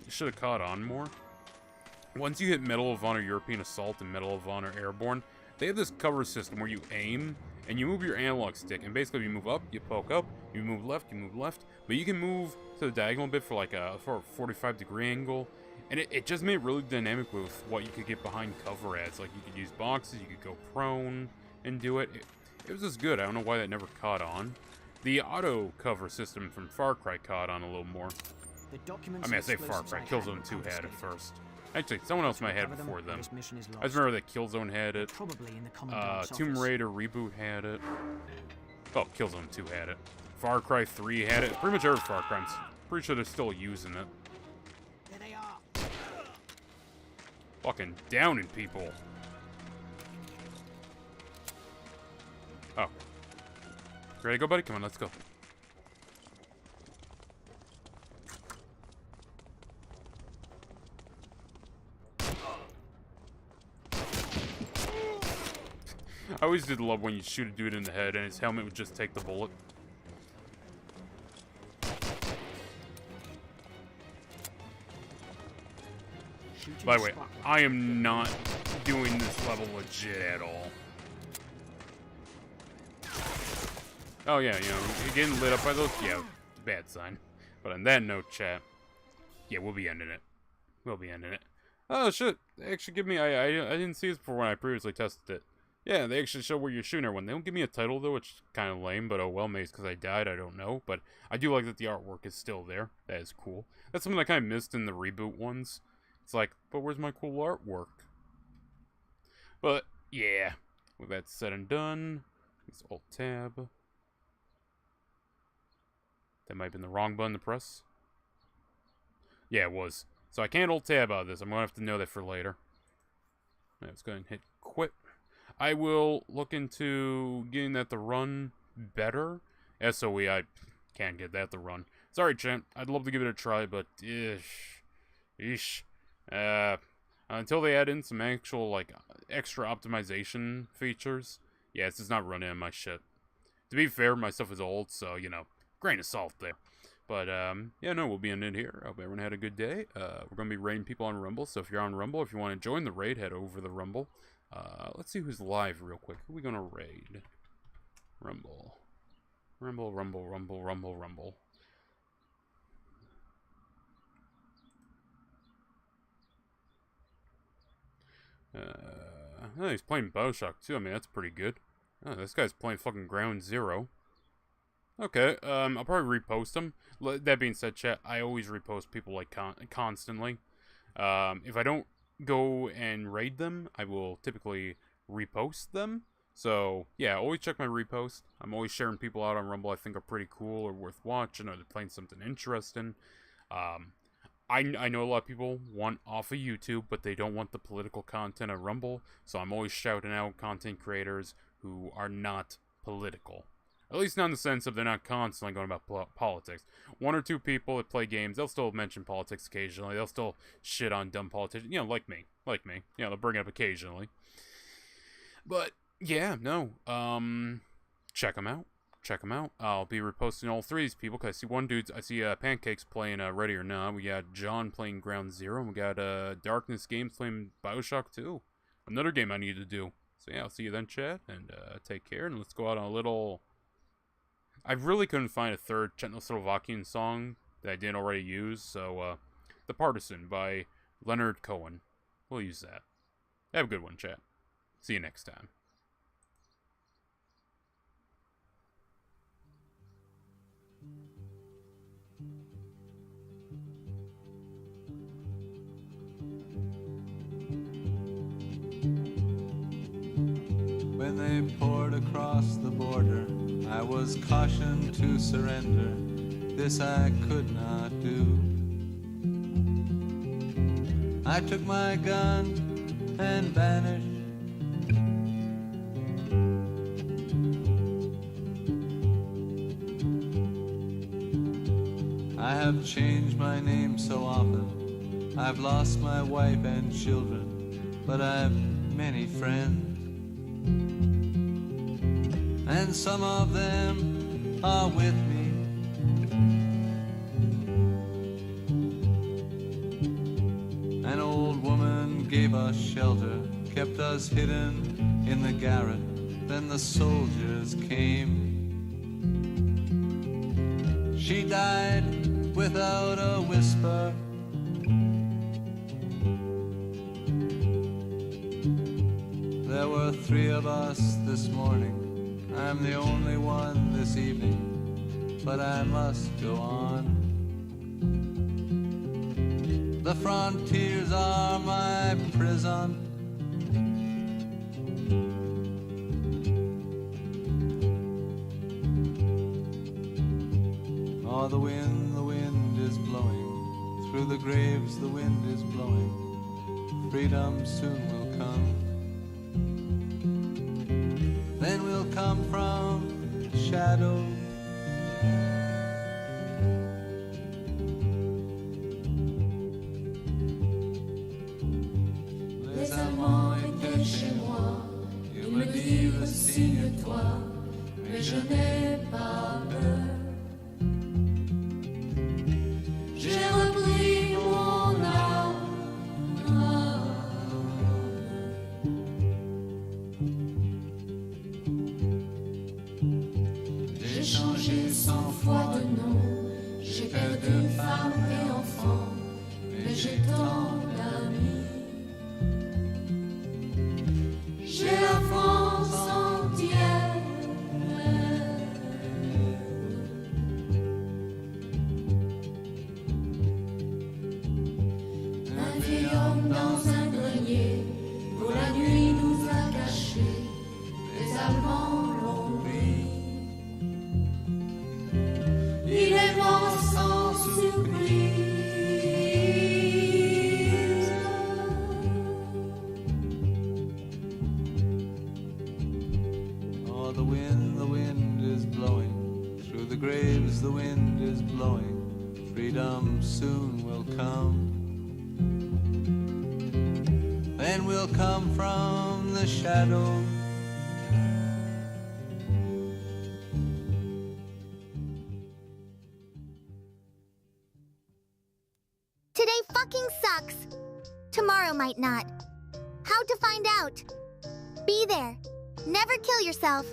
should have caught on more. Once you hit Medal of Honor European Assault and Medal of Honor Airborne, they have this cover system where you aim and you move your analog stick, and basically you move up, you poke up, you move left, but you can move to the diagonal bit for like a 45-degree angle, and it just made it really dynamic with what you could get behind cover as. Like, you could use boxes, you could go prone and do it. It was just good. I don't know why that never caught on. The auto cover system from Far Cry caught on a little more. I mean, I say Far Cry, Killzone 2 had it first. Actually, someone else might have it before them. I just remember that Killzone had it. Tomb Raider Reboot had it. Oh, Killzone 2 had it. Far Cry 3 had it. Pretty much every Far Cry. I'm pretty sure they're still using it. There they are. Fucking downing people. Oh. Ready to go, buddy? Come on, let's go. I always did love when you shoot a dude in the head and his helmet would just take the bullet. By the way, I am not doing this level legit at all. Oh yeah, you know, getting lit up by those, yeah, bad sign. But on that note, chat, yeah, we'll be ending it. We'll be ending it. Oh shit, they actually give me, I didn't see this before when I previously tested it. Yeah, they actually show where you're shooting everyone. They don't give me a title though, which is kind of lame, but oh well, maybe it's because I died, I don't know. But I do like that the artwork is still there. That is cool. That's something I kind of missed in the reboot ones. It's like, but where's my cool artwork? But, yeah. With that said and done, it's Alt-Tab. That might have been the wrong button to press. Yeah, it was. So I can't Alt-Tab out of this. I'm going to have to know that for later. Let's go ahead and hit quit. I will look into getting that to run better. SOE, I can't get that to run. Sorry, champ. I'd love to give it a try, but Eesh. Until they add in some actual, like, extra optimization features, yeah, it's just not running on my shit. To be fair, my stuff is old, so, you know, grain of salt there. But, yeah, no, we'll be ending it here. I hope everyone had a good day. We're going to be raiding people on Rumble, so if you're on Rumble, if you want to join the raid, head over to the Rumble. Let's see who's live real quick. Who are we going to raid? Rumble. Rumble, Rumble, Rumble, Rumble, Rumble. Oh, he's playing Borscht too. I mean, that's pretty good. Oh, this guy's playing fucking Ground Zero. Okay, I'll probably repost him. That being said, chat, I always repost people, like, constantly. If I don't go and raid them, I will typically repost them. So, yeah, always check my repost. I'm always sharing people out on Rumble I think are pretty cool or worth watching, or they're playing something interesting. I know a lot of people want off of YouTube, but they don't want the political content of Rumble, so I'm always shouting out content creators who are not political. At least not in the sense of they're not constantly going about politics. One or two people that play games, they'll still mention politics occasionally. They'll still shit on dumb politicians. You know, like me. Like me. You know, they'll bring it up occasionally. But, yeah, no. Check them out. Check them out. I'll be reposting all three of these people, because I see one dude, I see Pancakes playing Ready or Not. We got John playing Ground Zero. And we got Darkness Games playing Bioshock 2. Another game I need to do. So, yeah, I'll see you then, chat. And take care. And let's go out on a little... I really couldn't find a third Czechoslovakian song that I didn't already use, so, The Partisan by Leonard Cohen. We'll use that. Have a good one, chat. See you next time. When they poured across the border, I was cautioned to surrender. This I could not do. I took my gun and vanished. I have changed my name so often. I've lost my wife and children, but I've many friends. And some of them are with me. An old woman gave us shelter, kept us hidden in the garret. Then the soldiers came. She died without a whisper. There were 3 of us this morning. I'm the only one this evening, but I must go on. The frontiers are my prison. Oh, the wind is blowing. Through the graves the wind is blowing. Freedom soon will come. Then we'll come from shadow. Les Allemands étaient chez moi, ils me dirent signe-toi, mais je n'ai pas peur. J'ai repris mon âme. J'ai changé 100 fois de nom, j'ai perdu femme et enfant, mais j'ai tant d'amis. J'ai la France entière. Un vieil homme dans un grenier, pour la nuit nous a cachés, les Allemands l'ont pris. Il est mort sans surprise. Oh, the wind is blowing. Through the graves the wind is blowing. Freedom soon will come. Then we'll come from the shadow. fucking sucks. Tomorrow might not. How to find out? Be there. Never kill yourself.